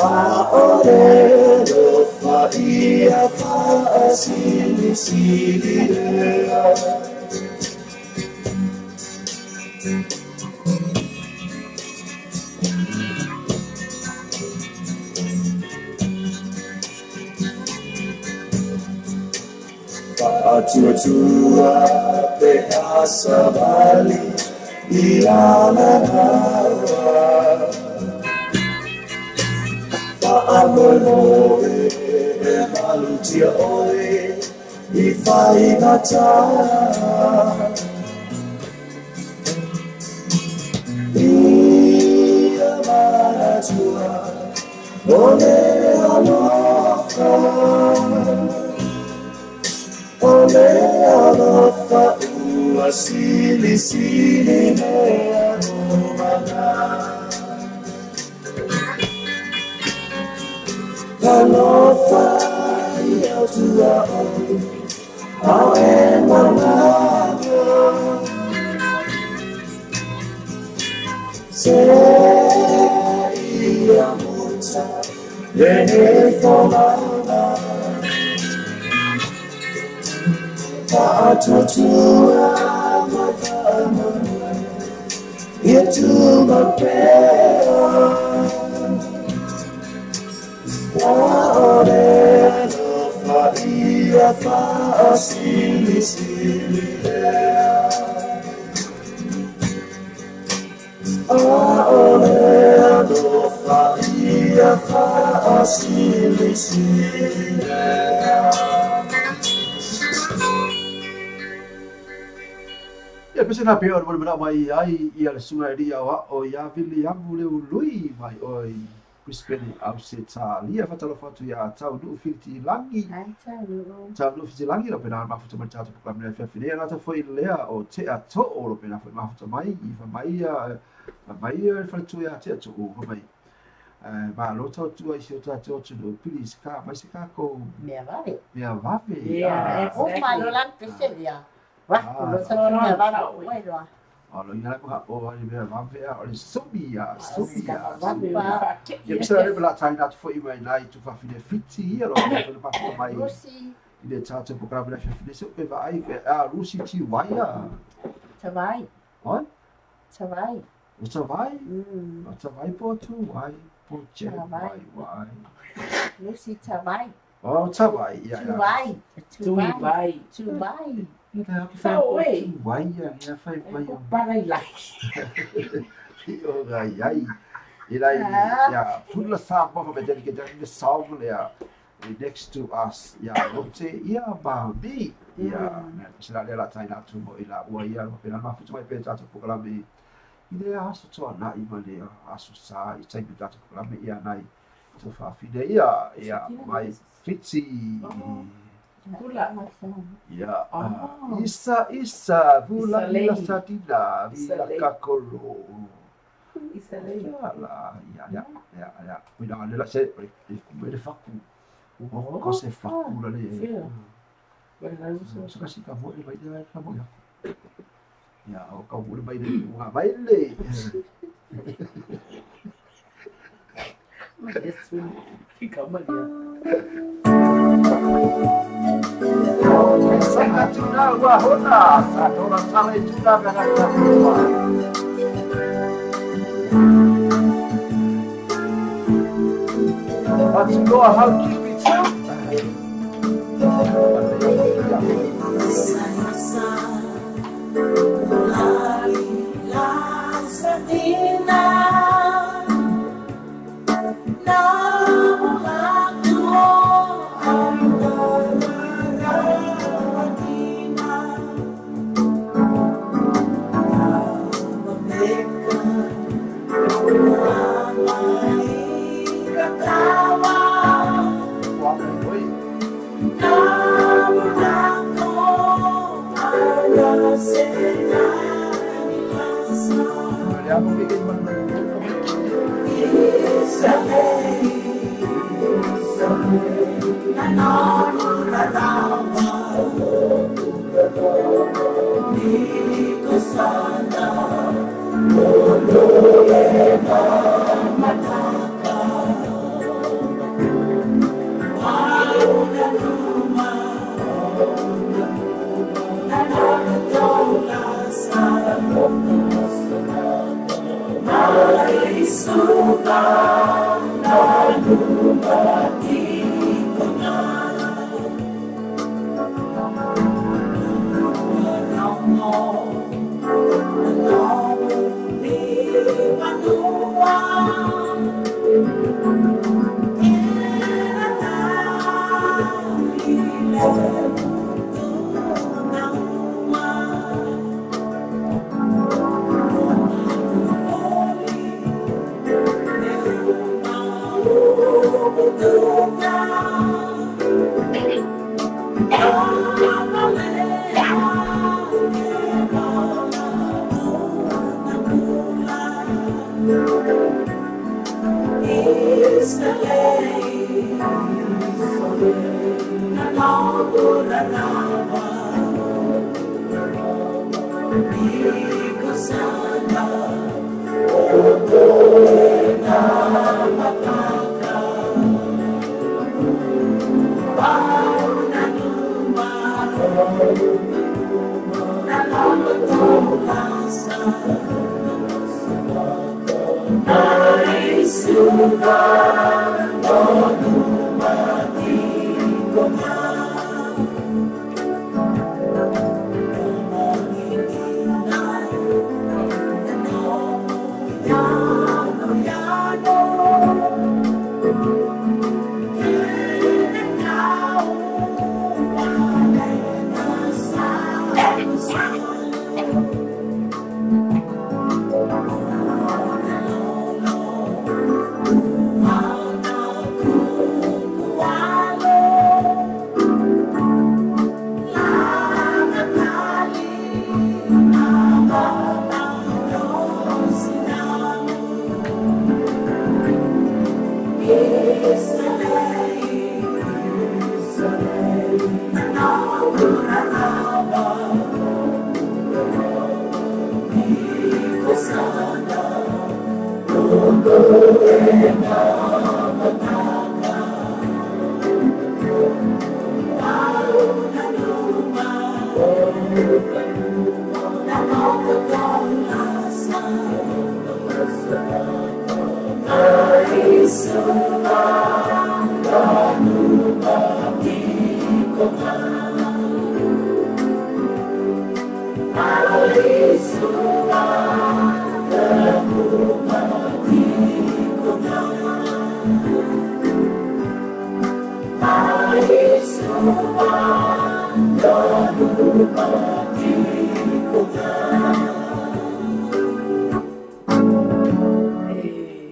Aole no whaia whaasili sili lea Fa'atutua pe asabali I ana hawa Amoe e malutia oe I whai ngata Ia manatua Ole alofa Ole alofa asili sili lea umana Kalofa ia tua au e manago Se ia muta Lene folana Fa'atutua matama Itu mapea Wa'oreno fa'ia fa'asili sili lea Wa'oreno fa'ia fa'asili sili lea Ia pese na peo mo na mai ai ia le sunga ria wa o ia vili amu le ului mai oi Brisbane au se talia fatalo fatu ia tau du fiti langi tau du fiti langi lo pena ma futa mata to program le fia na ta foi lea o te a to o lo pena foi ma futa mai I fa mai fa tu ia te to o mai ma lo tau tu ai se ta to tu please ka mai se ka ko Mea vale. ia O mai lo lan pese ia. Wah, lo sa mea vale o mai loa. Alo ina ko ha o ai mea vavea o le subia. Wapa. Ia pesa le bela tai na foi mai nai tu fa fine fiti ia lo le pa mai. Rusi. Ile tata programa le fine se pe vai a Rusi ti vai a. Tawai. On? Tawai. O tawai? O tawai po tu vai. Po che vai. Rusi tawai. O tawai ia. Tuwai. Ia fa oi. Vai ia fa vai. Parai lai. O gai ai. Ila ia pula sa po me dele ke dele salvo le next to us ia lote ia ba bi ia sila le la taina tu mo ila ua ia lo pena ma futu mai pe tata programa ile aso to na I male aso sa I tai tata programa ia nai to fa fide ia mai fiti Kula. ia isa vula la satina vila kakolo Isalei. Ya. Cuidado, le la se le facu. Ko se facu la le. So kasi ka mo le vai de ka mo ya. Ya, o ka mo le vai de nga vai le. Yes, fica magia. Sa tuna wa hona, sa tora sale tuna ga ka. Let's go how keep it Oh,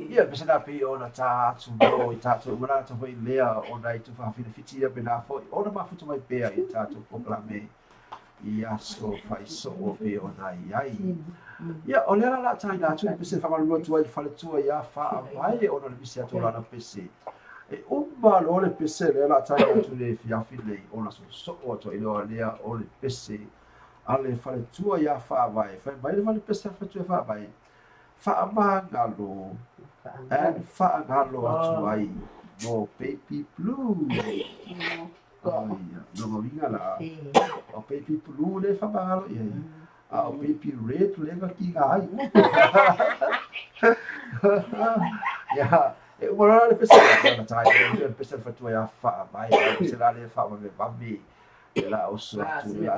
Ia pe sana pe ona ta atu no I tatu mana ta foi lea ona I tu fa fina fitia pe na foi ona ma futu mai pe I tatu proclame I aso fai so o pe ona ai ia o lera la tai na tu pe se fa malu tu ai fale tu ia fa vai ona le bisia tu la na pese e umba lo le pese le la tai na tu le fia file ona so o to I lo lea o le pese ale fale tu ia fa vai fa vai le fale pese fa tu fa vai fa amangalo and fa ngalo atu ai no baby blue oh ia no vinga la o baby blue le fa ngalo ia o baby red le va ki ai ya e mora le pesa na tai le pesa fa tu ia fa vai se la le fa me va vi la o so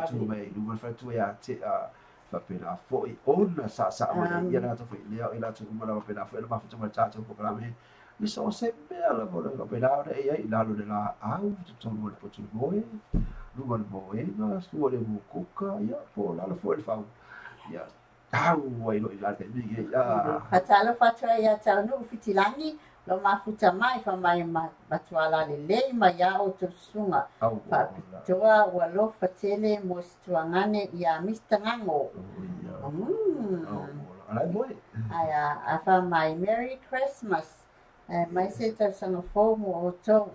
tu mai du fa tu ia te fa pena foi ona sa ma ia na to foi leo ila tu ma la pena foi ma fa ta tu programe mi so se bella vola la pena e ai la lo della au tu mo po tu boy lu mo boy na su le mo kuka ia po la foi fa ia au ai lo ila te mi ia Fatala fatua ia tau no fitilangi lo mafuta mai fa mai matuala le mai ia o tu sunga fa toa wa lo fatele mo stuangane ia mistangango ai boy aya afa mai Merry Christmas mai se tau sanga fo mo o to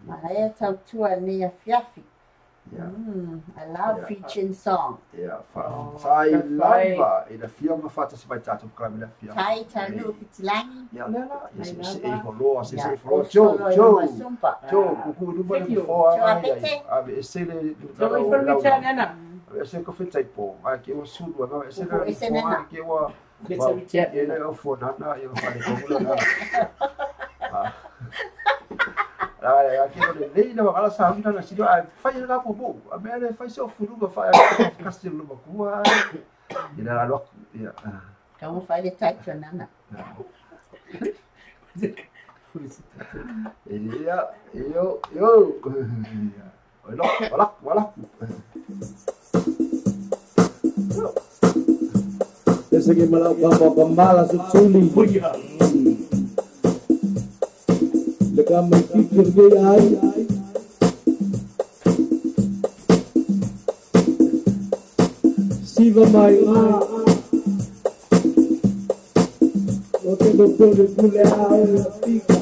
mai tau tua ni a fiafi a loud featuring song. Yeah, sai lava e da firma fatta si vai tato con la firma. Tai tanu fitilangi. Yeah, lela. Se follow, se follow. Jo, kuku du ba ni fo ai. Se le Jo I furniture nana. Se ko fit tipo, ai ke o sudo, no, se nana. Ke o ele o fo nana, eu falei como lá. Aqui no lei na wakala sa huna na silo ai fai na po a me fai so furu ba fai castelo ba kuwa ina la lo ya Kamu fai le taito nana ya yo wala Ese que me la pambala su chuli le kama fikir gay ai siva mai o que doutor de mulher a fica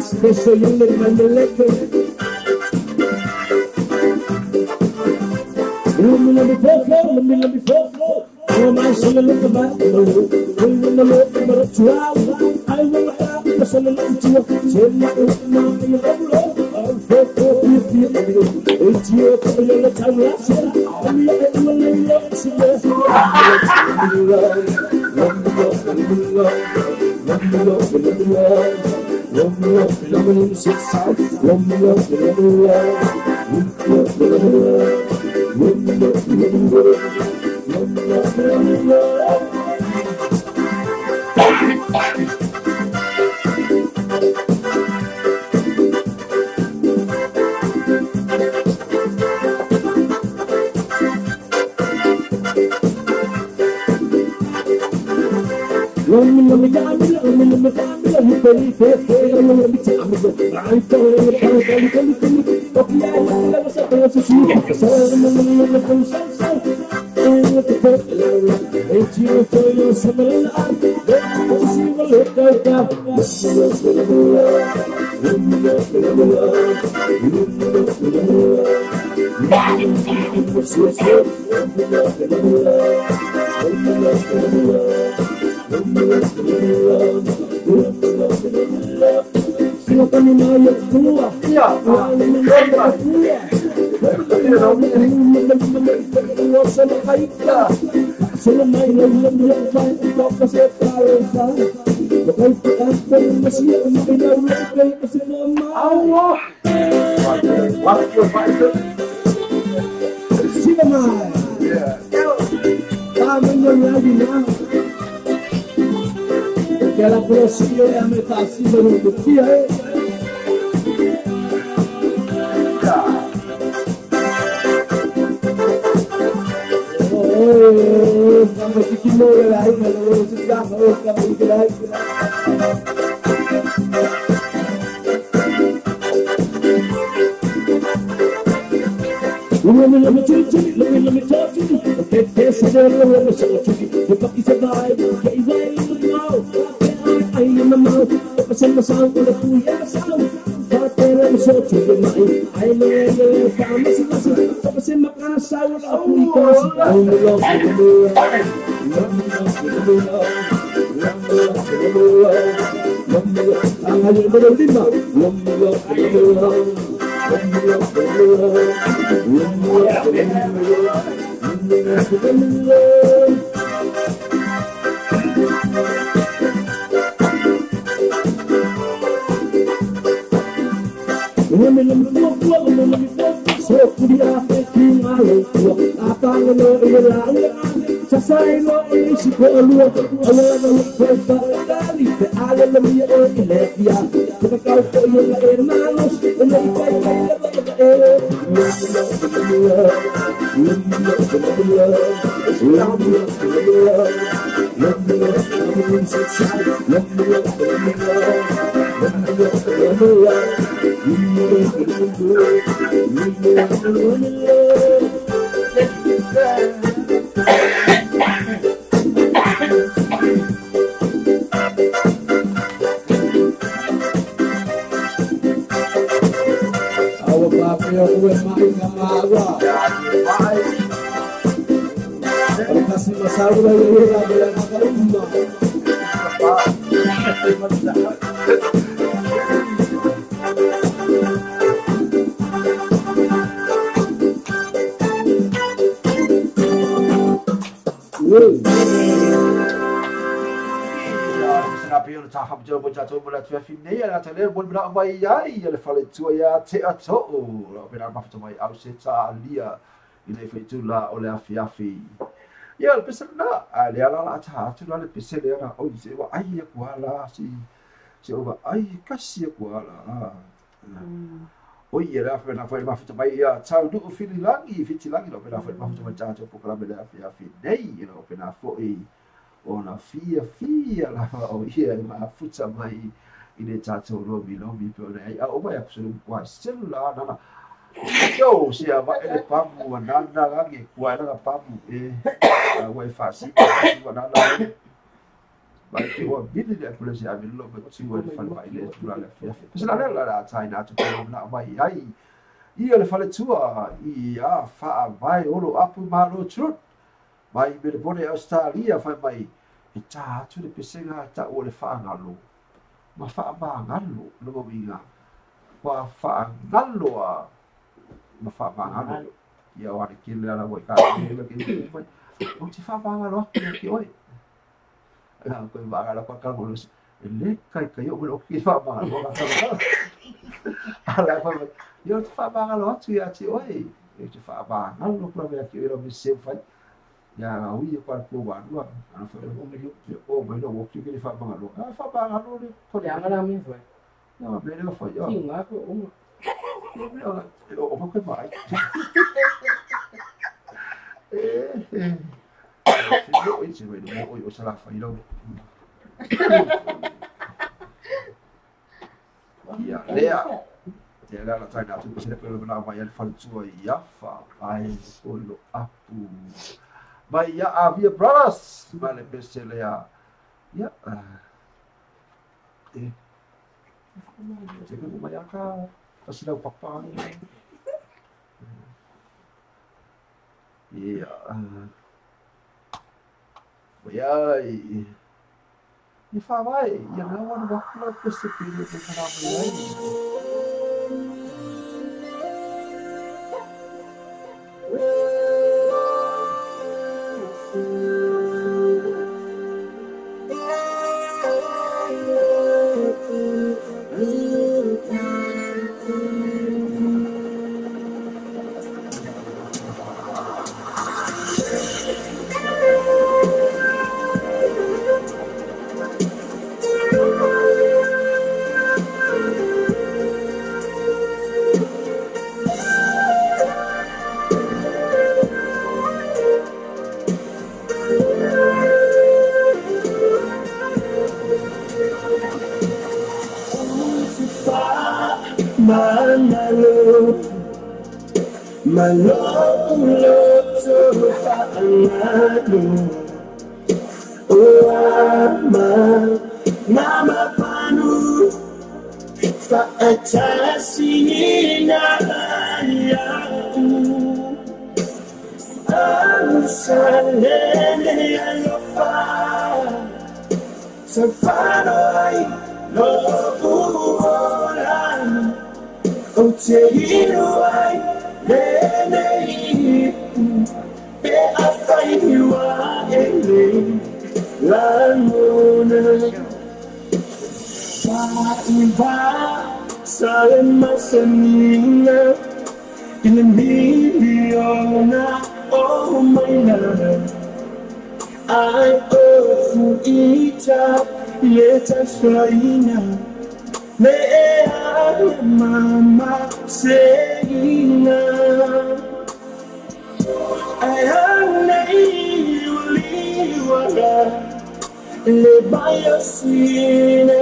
Spesso io le mando lettere let me fall. Oh, my son, look at that. When the Lord but to I will have the son of you. Tell my mom, you love. It's your time. Finei ana tele bon bra mai ai ele fale tua ia te ato lo pena ma mai au se ta alia ile fe tu la ole afi ia le pesa na ale ala la ta tu le pesa le ana o se wa ai ku ala si o ai kasi ku ala o ia la fe na foi ma fita mai ia tau du fili langi lo pena foi ma fita mai ta po kala bela afi nei lo pena foi ona fia la o ia ma futa mai ine tātou lomi pe ona ai o mai absolu kwa stella na yo sia va ele pamu ananda gange kwa na pamu wa fasi wa na vai que o vida de polícia a vilo pe si wa fa vai le tura le fia pesa la tai na tu na mai ai ia le fale tua ia fa vai olo apu malo trut mai me le pone Australia fa mai e ta tu le pesenga ta o le fa ngalo ma fa ba ngalo lo winga wa fa ngalo ma fa ba ngalo ia wa ke le ala wa ka le ke o ti fa ba ngalo ke oi ala ko ba ngalo ka ka mo le kai o lo ki fa ba ngalo ala fa yo ti fa ba ngalo tu ya ti oi e ti fa ba ngalo pro ve ki ro mi se fa ya ui kwa ko ba no ana fa o me o me no ki ke fa ba ngalo fa ba ngalo le ko ya ngala mi fa no me no fa yo tinga ko o ko ba o i se we no o sala fa ilo ya lea ya la tai na tu se le pelo na vai al fa tu ya fa ai solo apu But ya avia brothers, vale pesele ya. Ya. Jadi lumayan ka kasi daw papa. Ya. Bayai. Ni fa vai, ya não wan wakla pesepile de kana bayai. Malolo to fa'angalo Uama Mama panu Fa'atasina Ayahu Alusalene alofa Safaroi Lo'uolan Otehiruai Nenei Be afaiwa ele Lamona Faiva Salema Sanina Ilimiliona Oh my love I ofu ita Leta swaina Lea mama Seina Ayane uliwala Lebaya sina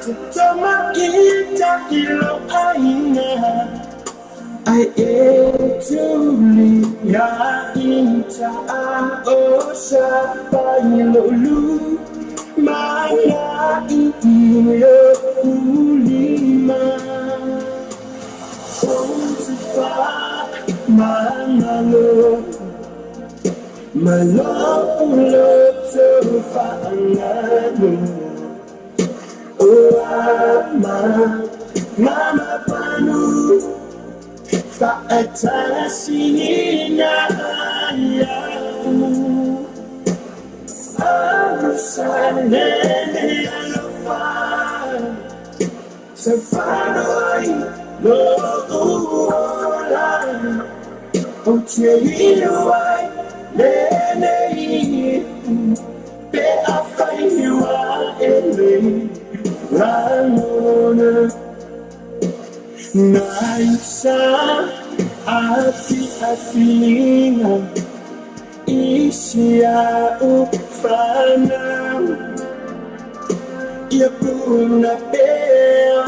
Tutama ita kilo aina Aye tuli ya inta o sabayulu maya iyo ulima ontifa manalo malo tofa angalo mama panu fa'atasina ya arusanene alofa safanoi lo uola otieiwai nenei be afaiwa ele Ramona Naisa Afilinga Isia Ufana Yapuna Bea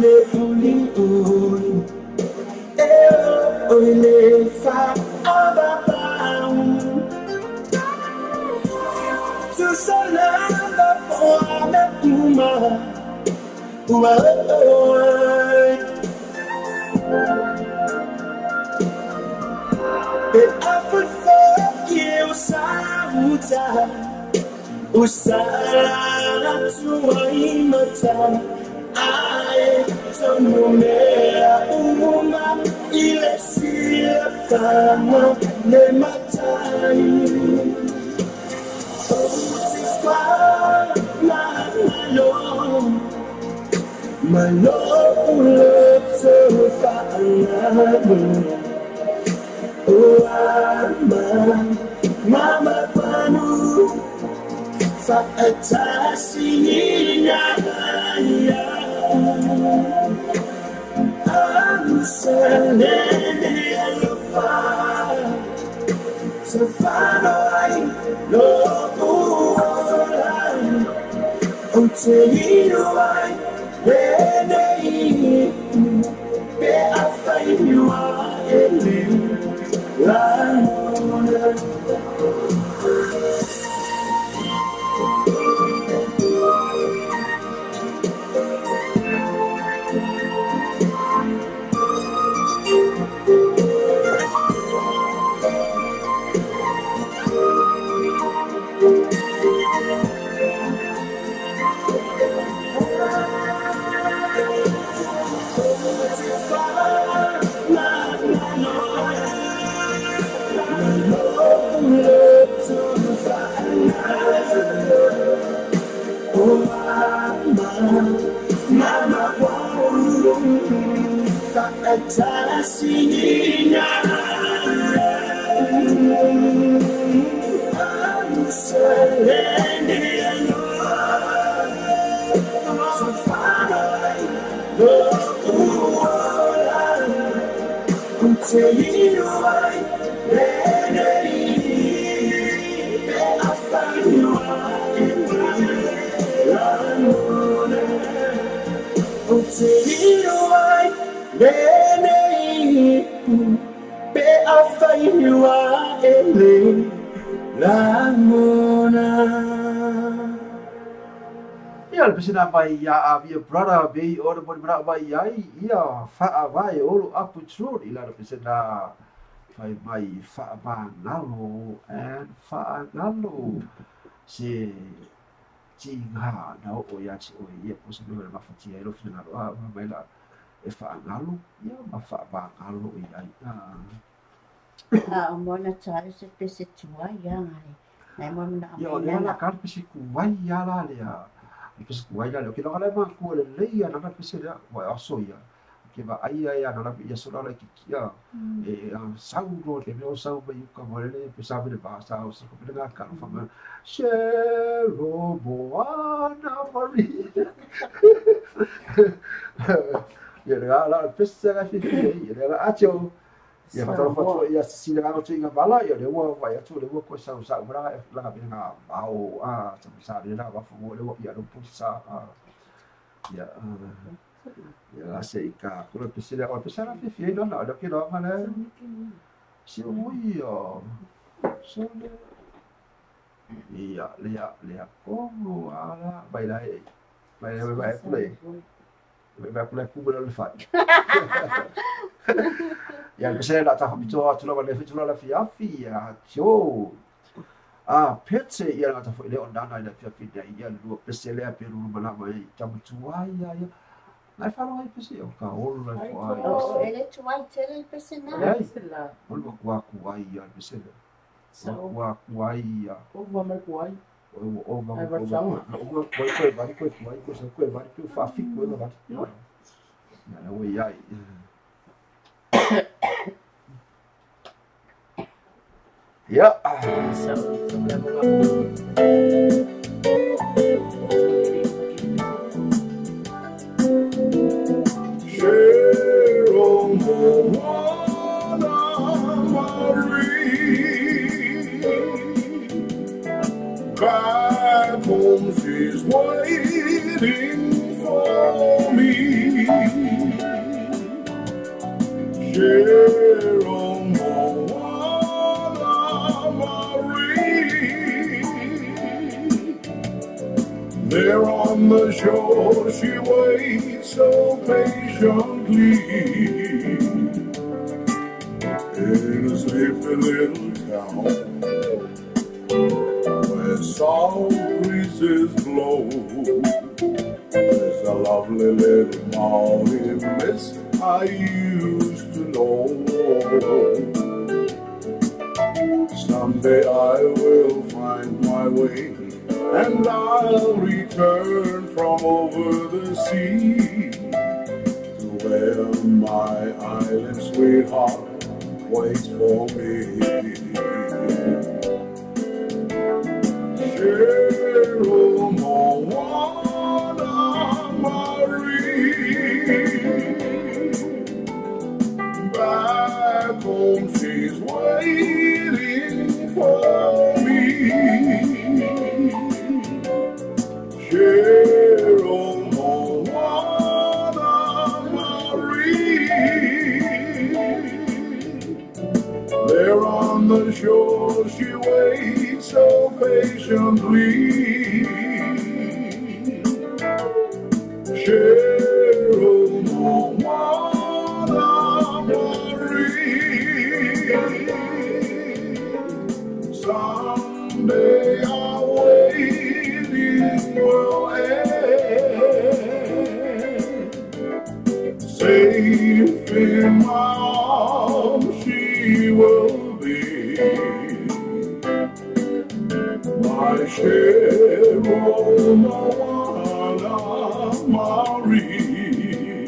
Le Uliun Oile Fa Ababam Tusalanda Poame Uma Usara tuwaimata ae tonumea uma ile sila kama le matai Otifa na malom Malom tofa angalo Mama panu fa'atasina ya arusanene alofa safanoi lo uola oteiwai nenei be afaiwa ele Ramona Mama fa'atasina arusalene safanai lo uola uteiwai nenei be afaiwa Ramona uteiwai nenei be afaiwa ele Ramona Ia le pesina mai ia avia brother bei o le bodi mara mai ai ia fa'a vai o apu true ila le pesina fai mai fa'a ba ngalo and fa'a ngalo se tinga na o ia ti o ia po se no ma fati ai lo fina lo a mai la e fa'a ngalo ia ma fa'a ba ngalo ia o mona tare se pese tua ia ngai nai mo na ia o le la kar pesi ku vai ia la le Pes kuai la ke la ma ku le leia na pese la wa aso ia ke va ai ai na ia so la ki kia e sau ro le me sau ba yu ka mo le pe sa be ba sa o so ko le ka ka fa ma she ro bo ana mari ia la pese la fi ia la acho ia fa tro fa ia si la no tinga bala ia le wa vai atu le wa ko sa bra la ka pinga au a sa le la va fu le wa ia no pu sa ia Ia se ika kula pesile o pesara fi no na ke no mana. Si ui o. So le. Ia le como ala vai play. Vai play kuba le fat. Ia pesile la ta habito tu la le fitu la fiafi ya jo. Petse ia la ta fo le ondana ile fiafi ia lu pesile a peru mana mai tamu tuai ia. Nai whanau ai pese o ka olu nai whaai. O ele tuai tele pese na. Ai, olu kua kuai ia pese le. Kua kuai ia. O vama kuai. O vama kuai. O koe vari koe kuai, koe sa koe vari koe whawhiku e no vari. Nā ue iai. Ia. Back home she's waiting for me. Cheryl Moana Marie. There on the shore she waits so patiently. In a sleepy little town where soft breezes blow, there's a lovely little morning mist I used to know. Someday I will find my way and I'll return from over the sea to where my island sweetheart waits for me. Cheryl Moana Marie. Back home she's waiting for me. Cheryl Moana Marie. There on the shore she waits so patiently. Cheryl Moana Marie. Someday our waiting will end. Safe in my arms she will be. My Cheryl Moana Marie.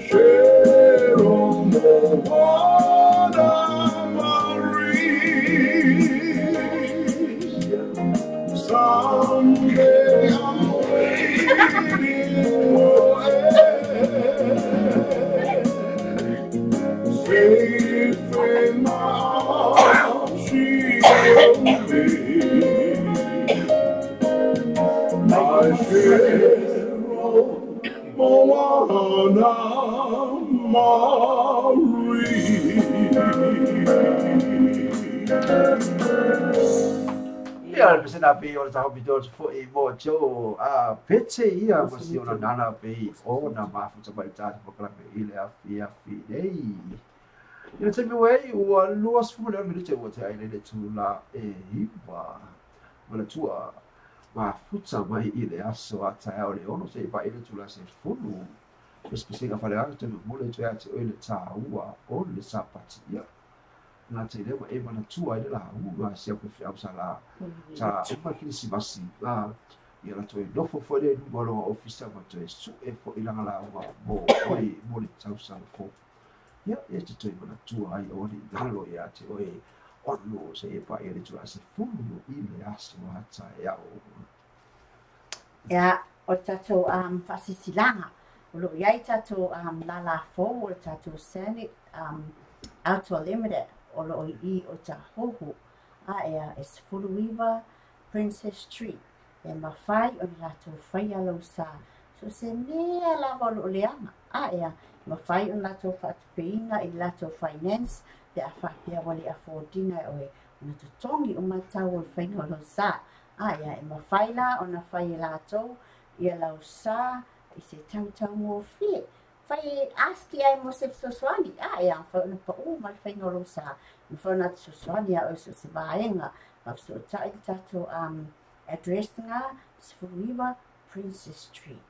Cheryl Moana Marie. Someday I'm waiting for end. Safe in my arms she will be. My Cheryl Moana Ia le pesena pe o le taho pito fo e mo jo petse ia masi ona nana pe o na mafuta mai tata pakala pe ile afi nei. Ina te mi wei ua luas fu le minute ua te aile le tula e hiva. Mana tua mafuta mai ile aso ata e o le ono se pa ile tula se fulu. Pespesinga fale ake te mule te ate o ile ta ua o le sapati ia. Nga te lewa e mana tua ile la ua se apu fi amsa la ta uma kini si masi la ia la toi nofo fo le numero ofisa ma toi su e fo ilanga la ua mo oi mo le tausa la fo ia e te toi mana tua ai o ni galo ia te oi ono se e pa ile tua se fulu ile aso ata e au Ia, o tatou whasisilanga. O lo iai tatou lala fōu o tatou Senate Auto Limited o lo i o ta hohu a ea e sefuluiva Princess Street. E mawhai o ni ratou whai alau sa so se mea lava lo leanga. Ia, mawhai o lato whaatupeina i lato finance, te a whapea wale a fōdina oe, ona tutongi o matau o whainga lo sa. Ia, e mawhai la, ona whai lato, ia lau sa, i se tautau mō whie. Whai aski ai mo se soswani, ia, whai ona pa o mai whainga lo sa. Whai ona soswani a o se vaenga, so tai tato address nga Sfuriva Princess Street.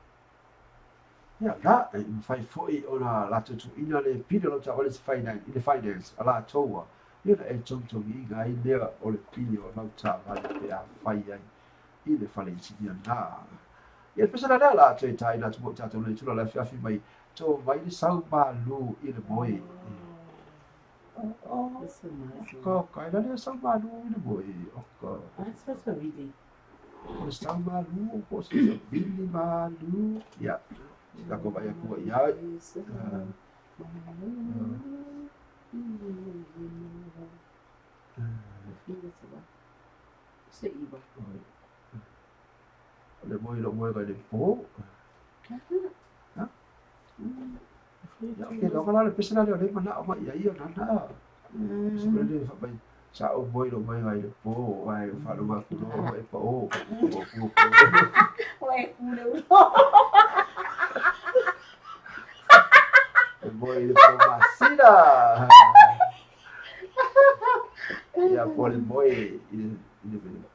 Ya, na, fai foi ona la tu ina le pide lo ta ole finance ala toa. Ia e tonto i ga i le o le pide o la ta va pe a fai ai. I le fale si dia na. Ia pesa la tu tai na tu ta le tu la fi mai to vai le sau ba lu i le moi. Ko kai le sau ba lu i le moi. Ko. That's so really. Ko sau ba lu ko se bili ba lu. Ya. Kita kau bayar kuat ya. Ada boleh kau depo. Ha? Ya, okey. Kalau ada pesanan dia mana awak ya iya nana. Sebenarnya sampai sao boleh kau depo. Wai, falu aku tu wai po. Wai, kudu. Boy diplomasi dah. Ya boleh boy ini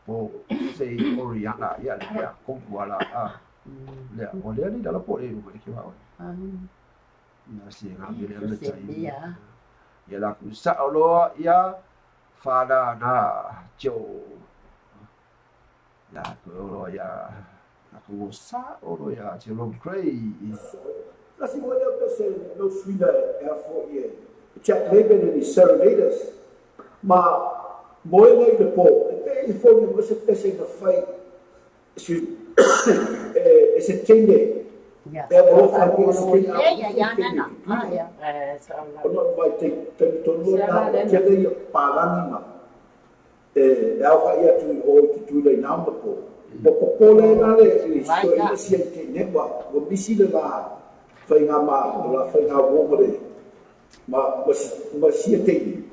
po say Oriana ya ya kong wala ya boleh ni dalam po ni rumah ni kau. Ya si ngambil yang lecai. Ya lah kusa Allah ya fada na jo. Ya Allah ya aku sa Allah ya celom cray. Nasi mo na pese no swina for ye. Chat leben ni serenaders. Ma moe mai de po. E fo ni mo se pese na fai. Ese tende. Ya. E mo fa ni se Ya nana. Ya. Ono vai te to no na te le palani ma. Fa ia tu o tu le na mo po. Po le na le si te network. Wo bisi le ba. Fai ngā mā, fai ngā wōmare, ma sia teini.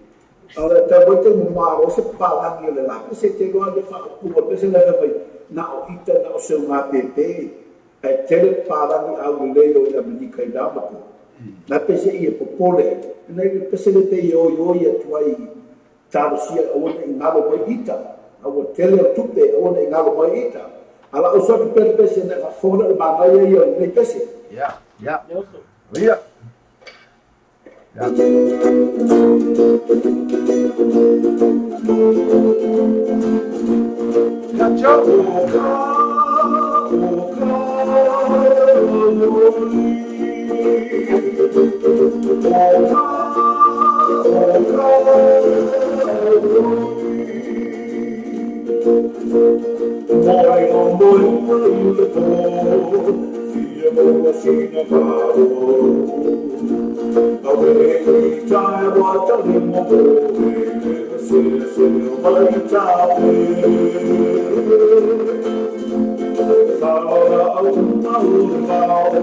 Ora, ta wai te mā o se pālangi o le la, se te roa le whakakua, pese le hawai, na o ita, na o seu ngā pepe, e tele pālangi au le leo i a mani kai nāmako. Na pese i e popole, nei pese le te i oi atuai, tāro sia, awana i ngalo mai ita, awa tele o tupe, awana i ngalo mai ita. Ala o sotu pese, ne whakona i māngai i o nei pese. Ya. Ya. Iya. Ya. Ya Sina caro, away time what a limo, se vai tape. Fala uma urmao,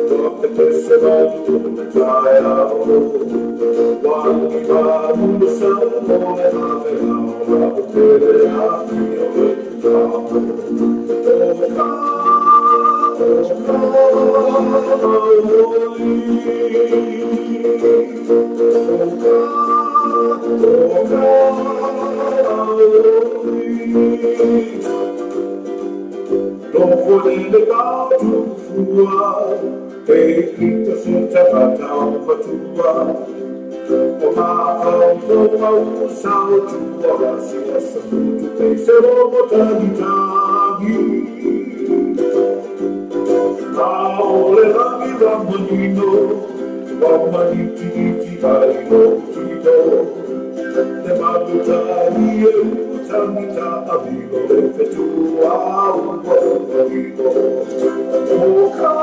toque perseverante come caia. Quando va un salmone a verao, a vedere a non vuole legato fuori che tutto si tratta una tua o ma un salto ora si lascia tutto e se lo modalità Aole rangi rammanino, rammaniti vai lontino, ne malutani e utanita avino, e fetua un buon avino. Oka,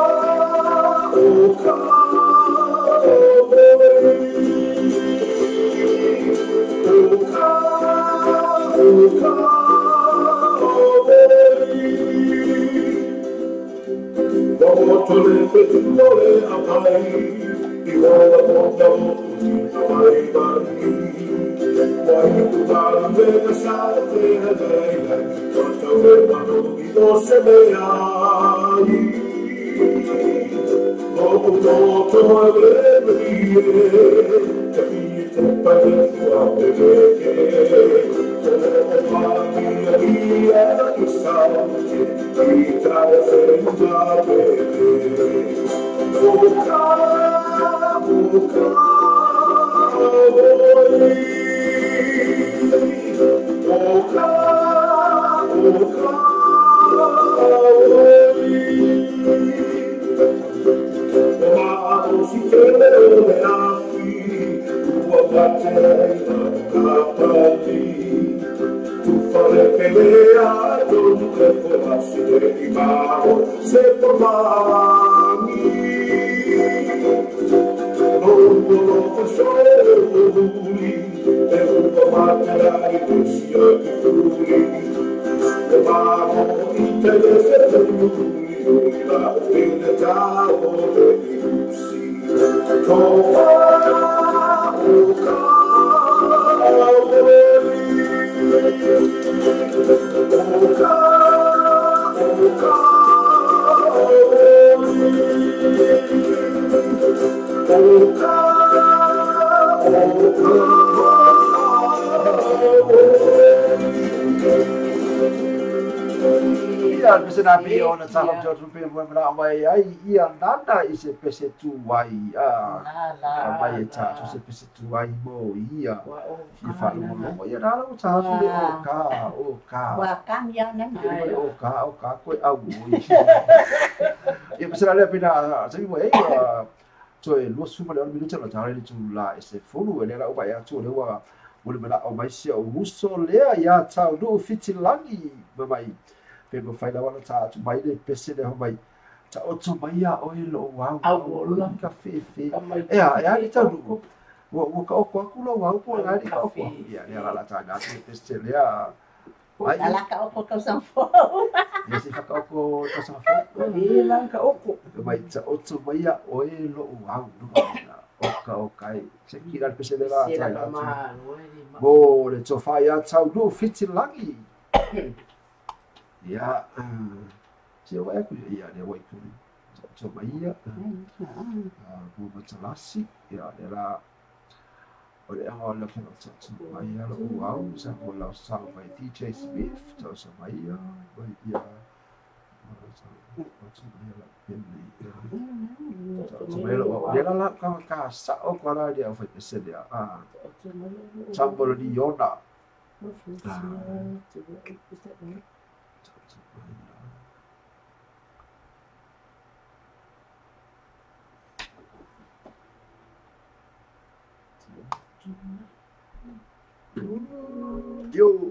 Sina pi ona taho George Rupi mo mala mai ai ia nana I se pese tu ai mai ta se pese tu ai mo ia I fa mo ia dala o ta su o ka wa kam ia na o ka ko au ia pese le pina se mo ai so e lo su ma le mi tsa la tare tu la se fulu e la o ba ya tu le wa o le mala o mai se o uso le ia ta do fitilangi mai pe mo fai lawa ta tu mai le pese le mai ta o tu mai a o lo wa au lo ka fe ya ni ta du wo ka o ko ku lo wa ko ga ni ka o ya ni la ta ga tu pese le a ai ala ka o ko sa fo ya si ka o ko sa fo ni lan ka o ko mai ta o tu mai a o lo wa du o kai se kira pese le la ta ga bo le to fa ya ta du fitilangi ya se wa ku ya le wa ku so mai ya ku ba tsalasi ya le la o le ha le ka so mai ya lo wow sa ko la sa mai DJ Smith so mai ya so mai lo le la ka sa o ko la dia fa se dia tambolo di yona Yo.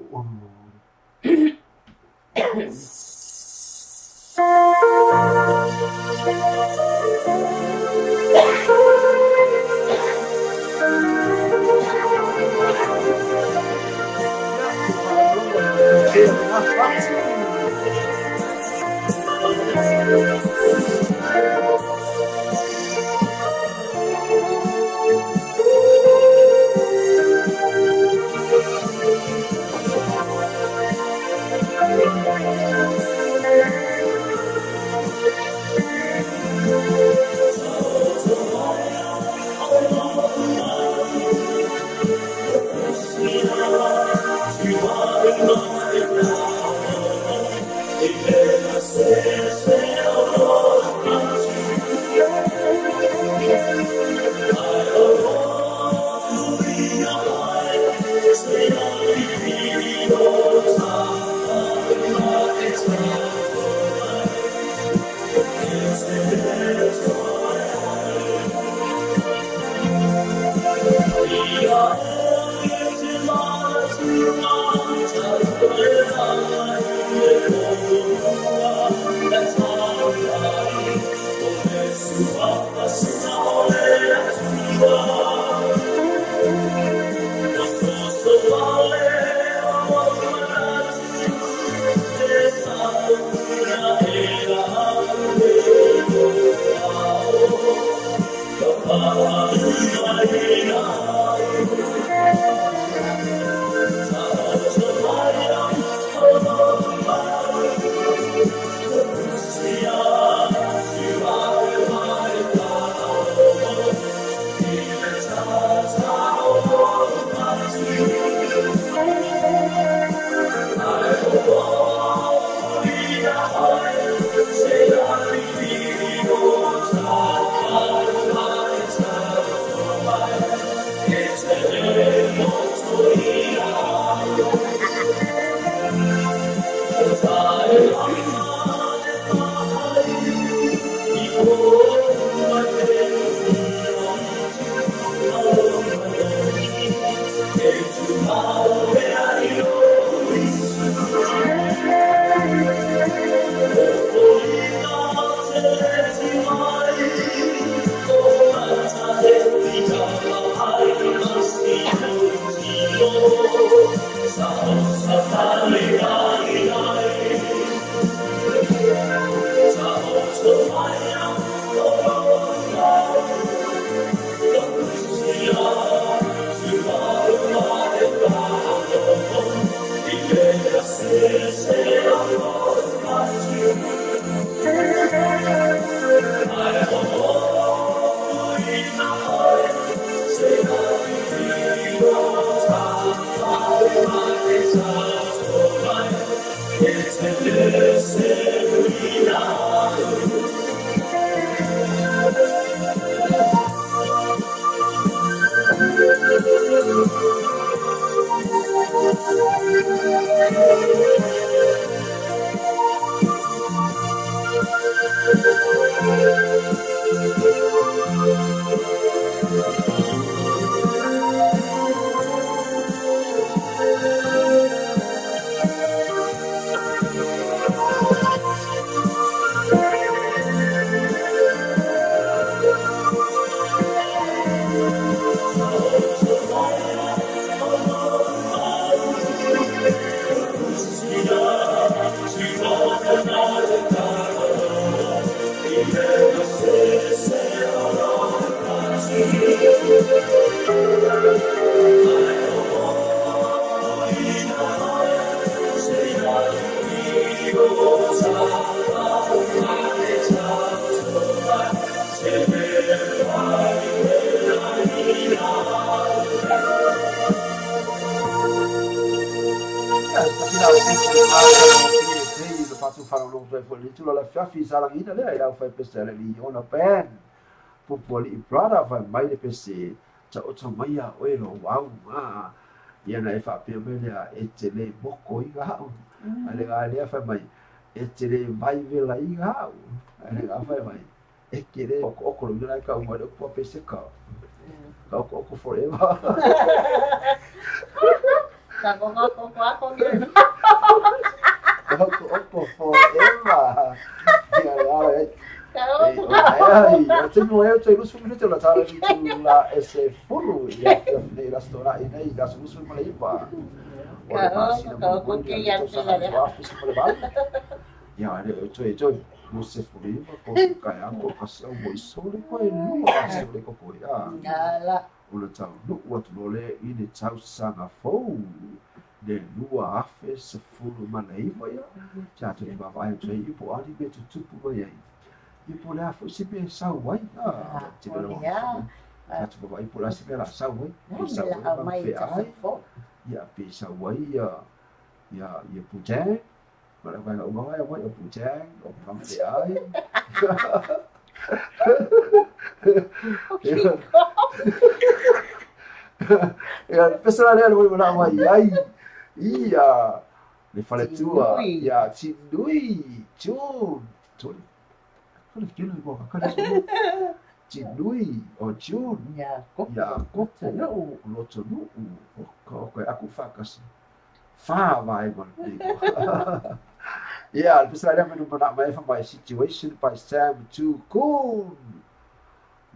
Salangina le ai fai pestele li ona pen popoli brother fai mai de pese cha o mai a oelo wow ma ia na fa pe me le etele boko i ga ale ga le fai mai etele vai vela i ga ale ga fai mai e kere o ko lo na ka mo de po pese ka ko forever ka ko Opo forever. Eu tenho uns minutos lá, tá? Lá esse furo e a história e aí das uns filmes aí pá. Kalau que ia ter lá. Ya, eu você foi para colocar a colocação foi sobre com ele não sobre com foi ah. O tau no outro lole e de tau sanga fou. De lua afe se fulu manai mai cha tu ba vai tu i po ali be tu tu po mai i po la fo se be sa wai ah ti be lo cha tu ba i po la se be la sa wai sa wai mai fe fo ya be sa wai ya pu jang ba la vai o mai o pu jang o pam fe ai ya pessoal ele vai mandar mai ia le fale tua ia Cindui Jun kalau Jun ibu kakak Cindui o Jun ya kopo loto nu kau aku fakas fa vai man ya pessoal ele não mai from my situation by Sam to Kun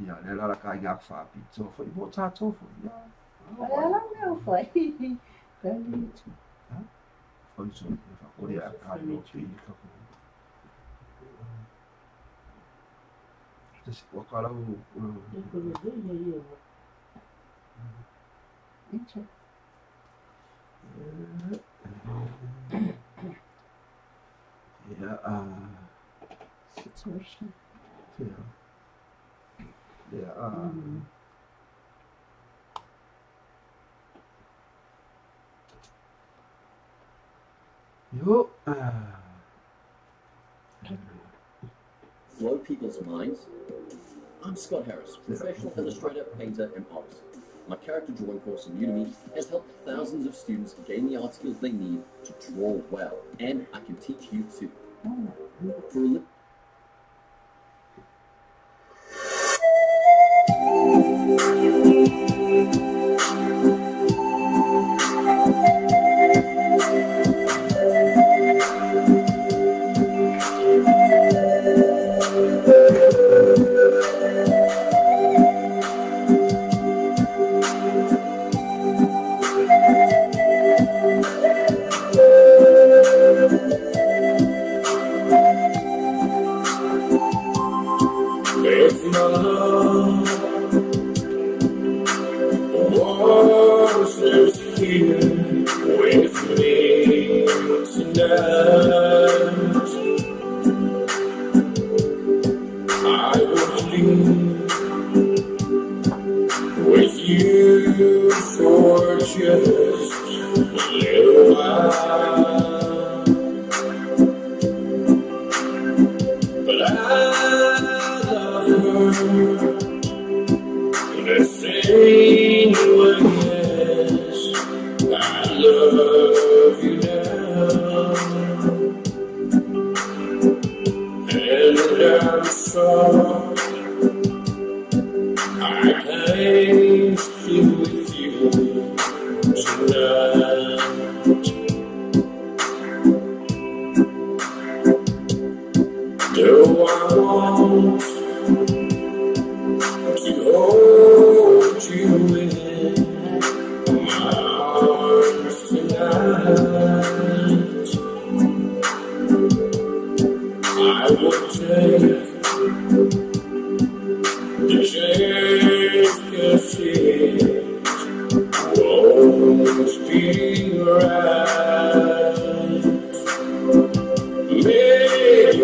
ya ele lá cai ngak fa pizza foi botar tofu ya ela não foi Belito. Foi isso. Olha a cara do filho. Esse cara o situation. Yeah. Blow people's minds. I'm Scott Harris, professional illustrator, painter, and artist. My character drawing course in Udemy has helped thousands of students gain the art skills they need to draw well, and I can teach you too. For a with you for just little while. But I love her the same way as I love you now. And I'm sorry I can't be with you tonight. Though I want to hold you in my arms tonight, I would take the chance, 'cause it won't be right. Maybe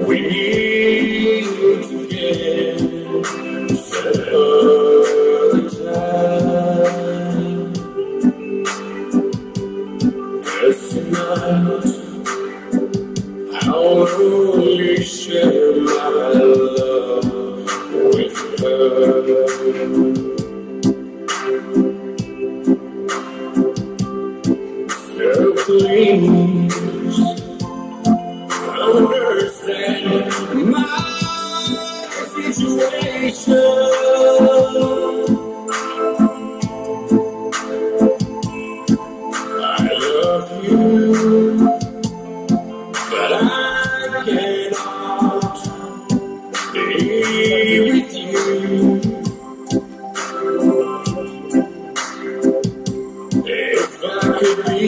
we need to get another time, 'cause tonight I'll only share my love with her. So please understand my situation. I love you, but I cannot be with you. If I could be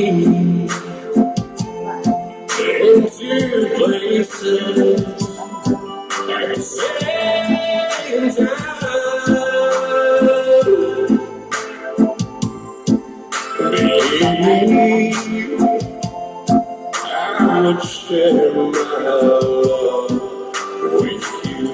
in two places at the same time, baby, I would share my love with you.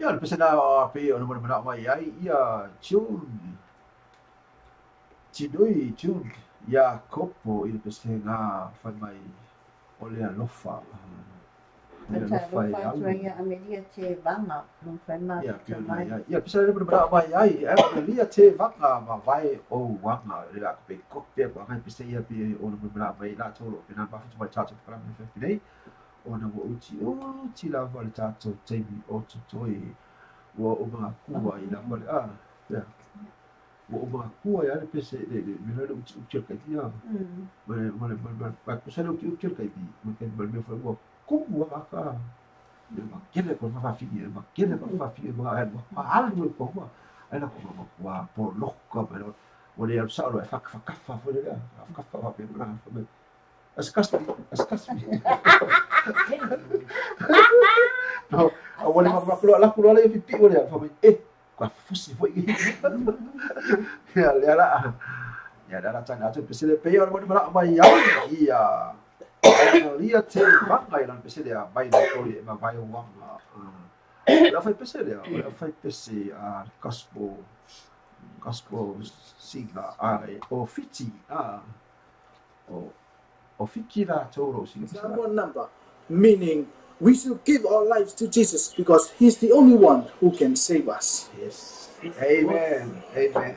Ia, pesana o pe ona mana mai ai ia tune. Tinui tune ia kopo i pesenga fai mai o le alofa. Ia Amelia te vanga, non fai mai. Ia, pesana mana mai ai, Amelia te vanga ma vai o wanga le la pe kope ko ngai pese ia pe ona mana mai la tolo pe na ba fu mai tata para me fe nei. Ona wo uti la vale tato taimi o tutoi wo o mga kua i la vale wo o mga kua ia le pese le le uti ka dia ma kusale uti ka di ma ke ma me fa wo kumu ka ma kele ko fa fi ma kele ko fa fi ma algo ko ma ana ko ma por lokka pero wo le sa lo fa fa fo le fa fa pe ma Askas. No, awal ma keluar la pipi wala fa kwa fusi foi. Ya la. Ya dah cang aja pesile pe orang mana mai ya. Iya. Lihat te bangai lan pesile ya bai na kori ma bai wang. La fai pesile ya. La fai pesi gospel sigla o fiti o fikira toro sigla. One number, meaning we should give our lives to Jesus because He's the only one who can save us. Yes. Amen. Amen.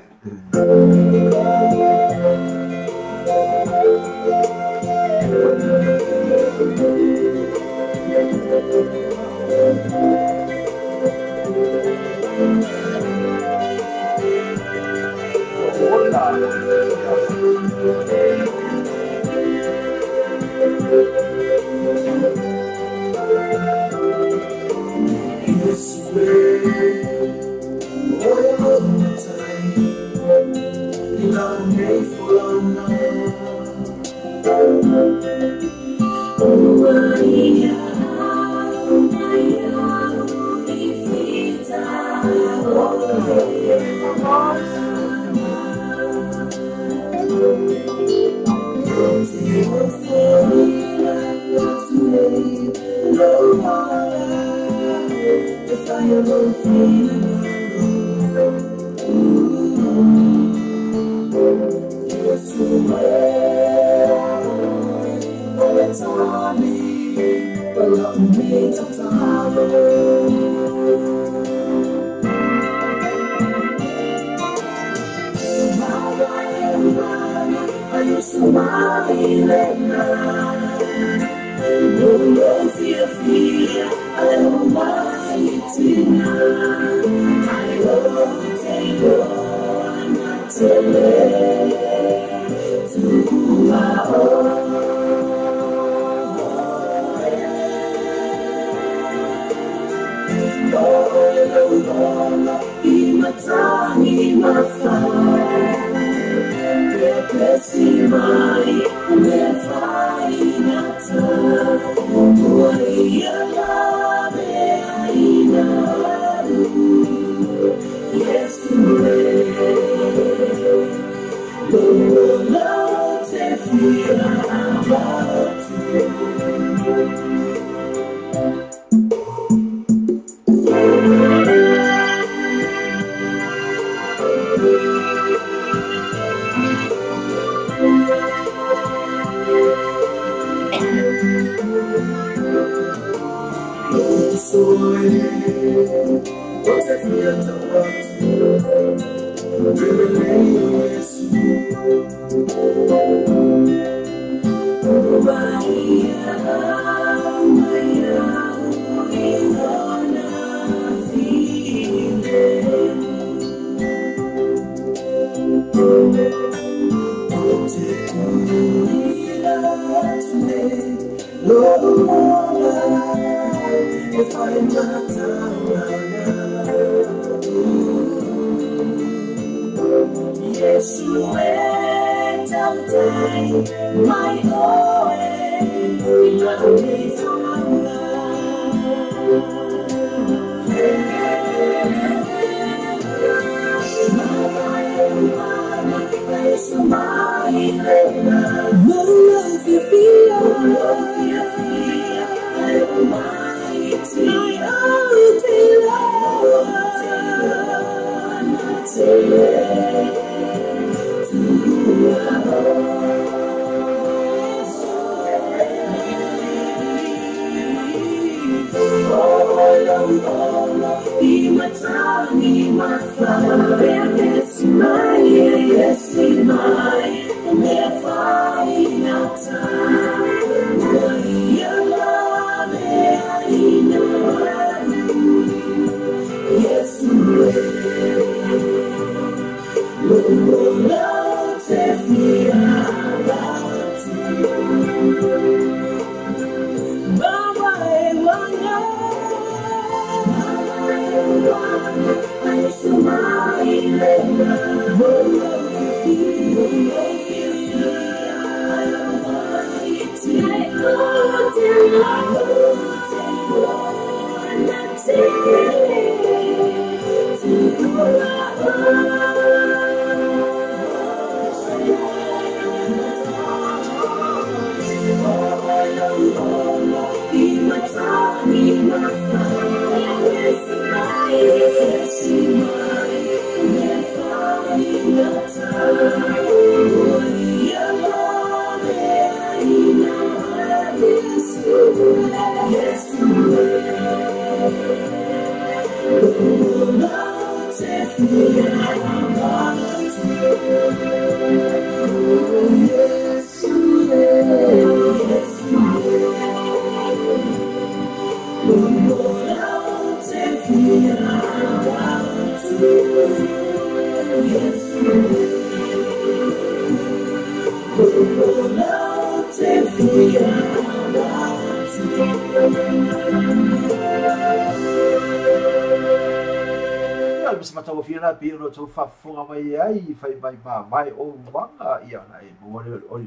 Misy matavafina be anao tao fahafofoagna mai ai fa mai mavai o vanga ia na e mo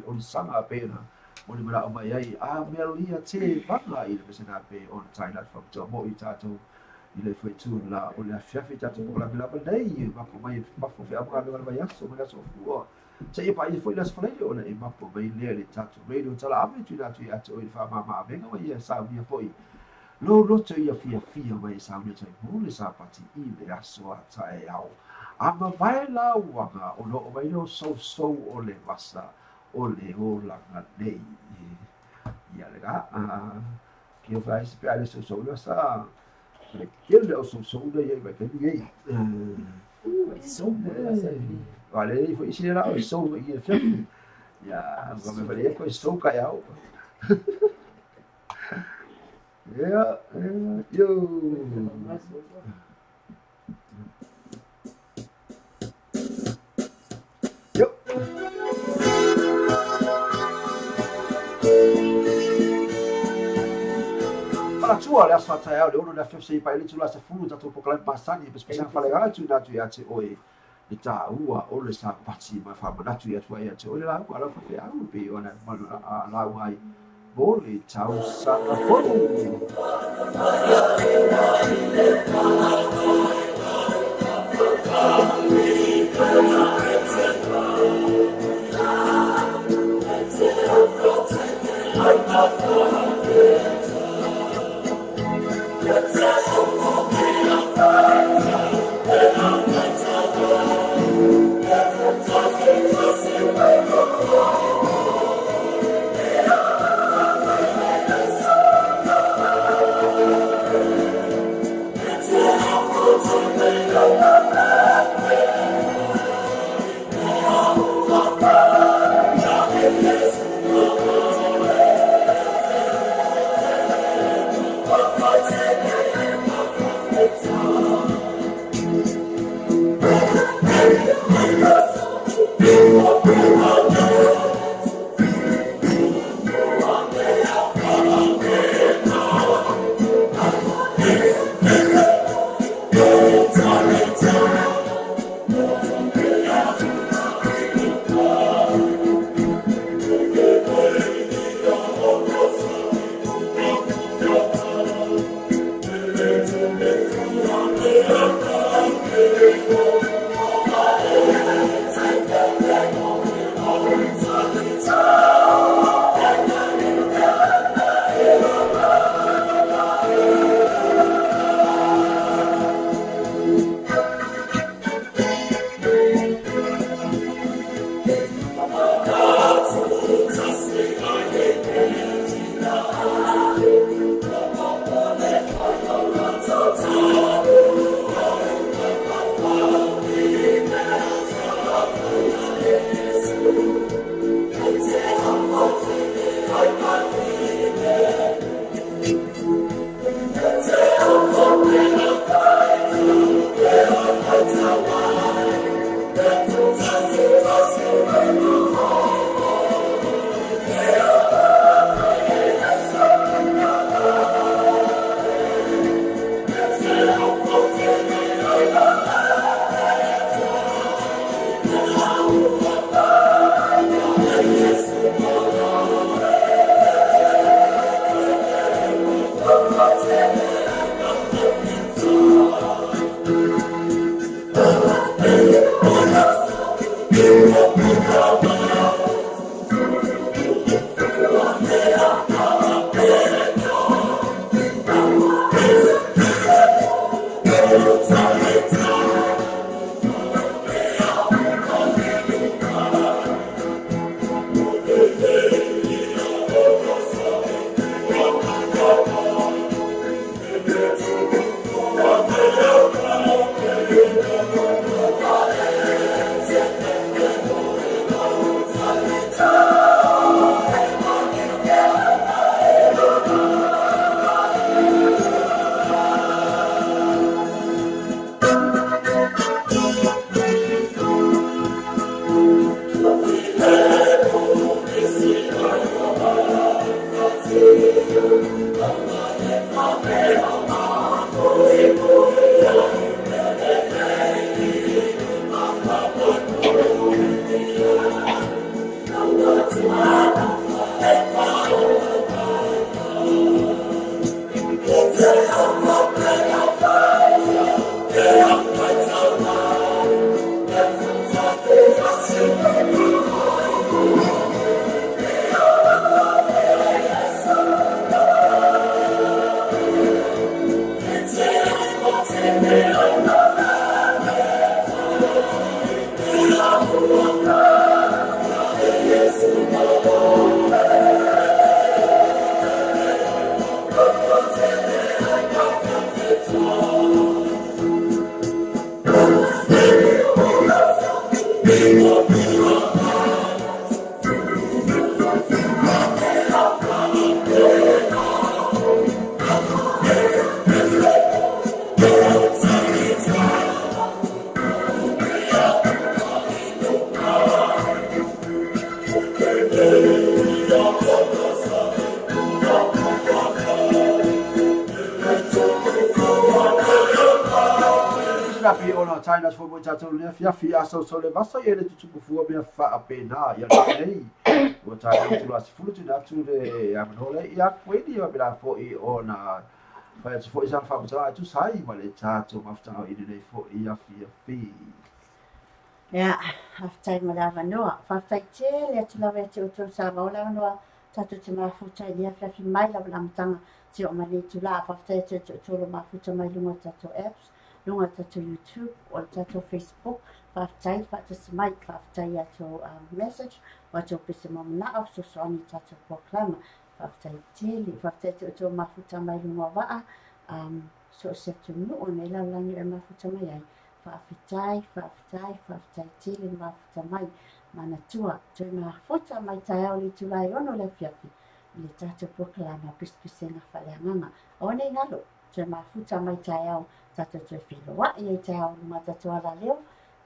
o sanga pena o le mara mai ai a melia te vanga i le mesena pe on China fa to mo i tato i le foi tu la o le afiafi tato ko la bila nei ma po mai ma po fa ma le vai aso ma so fu se ia pa i foi las falei o le ma po mai le tato radio tala ave tu la tu ato i fa ma venga mai sa via foi lo roto ia fia mai sa unia tai mule sa pati i le aso a tae au. Ama mai la uanga o lo mai no so o le wasa o le o langa nei. Ia le ga ki o vai se pia le so le sa le ki le o so le ia vai ke ni. So le vale i foi si la o so ia fia. Ya, me pare ko so ka au. Yeah, yo. Yo. Para tua, le sua taia, le ono le FFC pa ele tula se fulu tatu pokalai pasani, pe spesial fale ga tu na tu ya te oe. Le ta ua o le sa pati ma fa ma tu ya tu ya te oe la ko ala fa pe au pe ona la wai. Boleh tahu sana pun. Rapi ona China fo mo chato le fiafi aso so le vasa ye le tuku fu me fa apena ya nei o China tu la fu tu na tu le amole ya kwedi ya bila fo I ona fa fo isa fa buta tu sai ma le chato mafta I le fo ya fi ya after malava noa fa te le tu la vete o tu sa ma la noa tato te ma fu tai dia fi mai la mtanga ti o mani tu la fa te tu lo ma fu te mai lunga tato apps lunga tato YouTube o tato Facebook whaftai whatasmai whaftai ato message wato pese mamna au so soani tato proklama whaftai tele whaftai to mafuta mai lunga waa so se tu no o ne la langi e mafuta mai ai whaftai tele mafuta mai mana tua to mafuta mai tai au li tulai ono le fiafi le tato proklama pispisena whaleanganga o ne ngalo to mafuta mai tai au tato te filo wa ia te au ma tato ala leo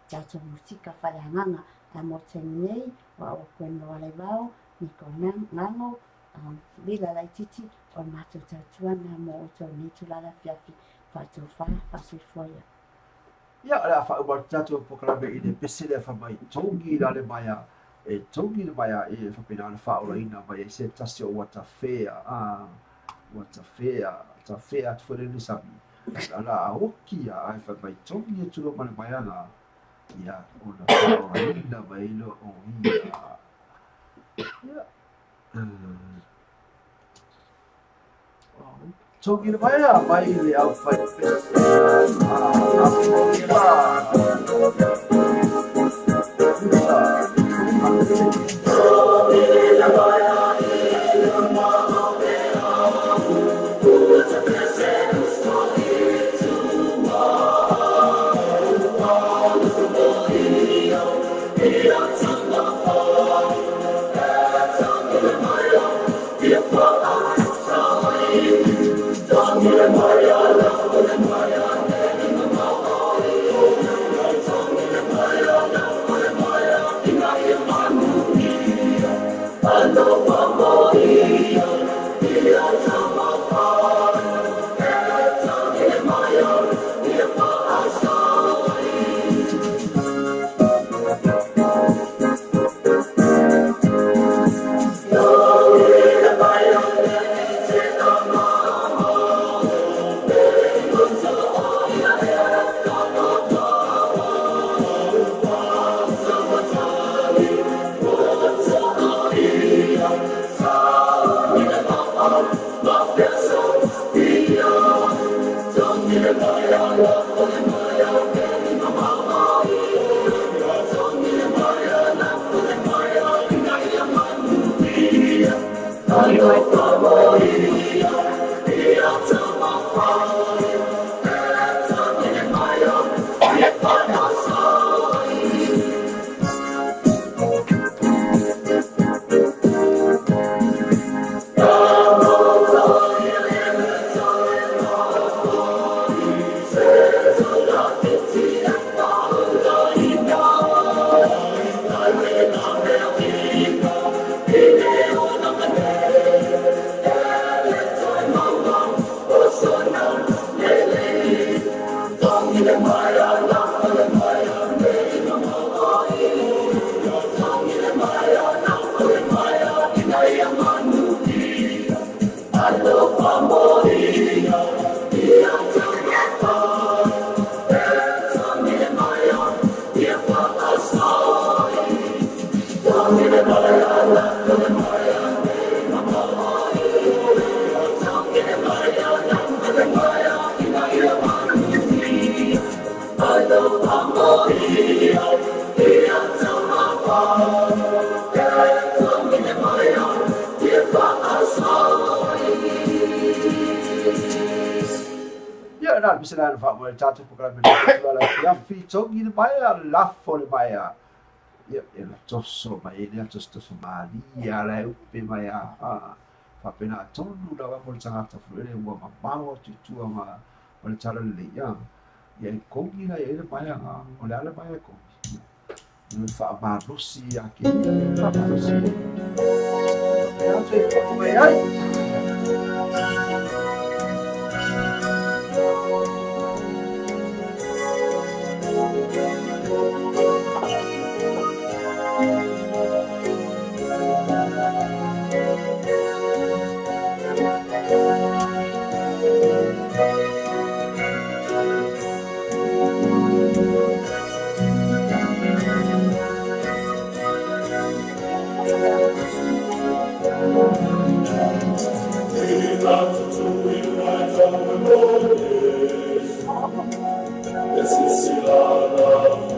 tato musika whaleanganga a mo te nei wa o kweno wale wao niko nango vila lai titi o mato tatua na mo o to ni tulala fiafi whatu whasu foia ya la fa o tato poklame I de pesile fa mai tongi la le maya e tongi le maya e fa pena fa o ina mai se tasio wata fea ta fea tu le sabi ala oki ai fa mai tongi tu lo mana bayana ya ona ainda vai lo oia tongi le baya mai le au fa bisa la fa mo tatu po kala me la ya fi tongi le mai la fo le mai a ia la tosso mai le tosso mali ya la upe mai a fa pena tonu da mo tanga ta fu le mo ma tu tu ma o le tala le ya ia kongi la ia le mai a o le ala mai ko no fa ba rosi a ke fa ba rosi ya te fa mai ai This is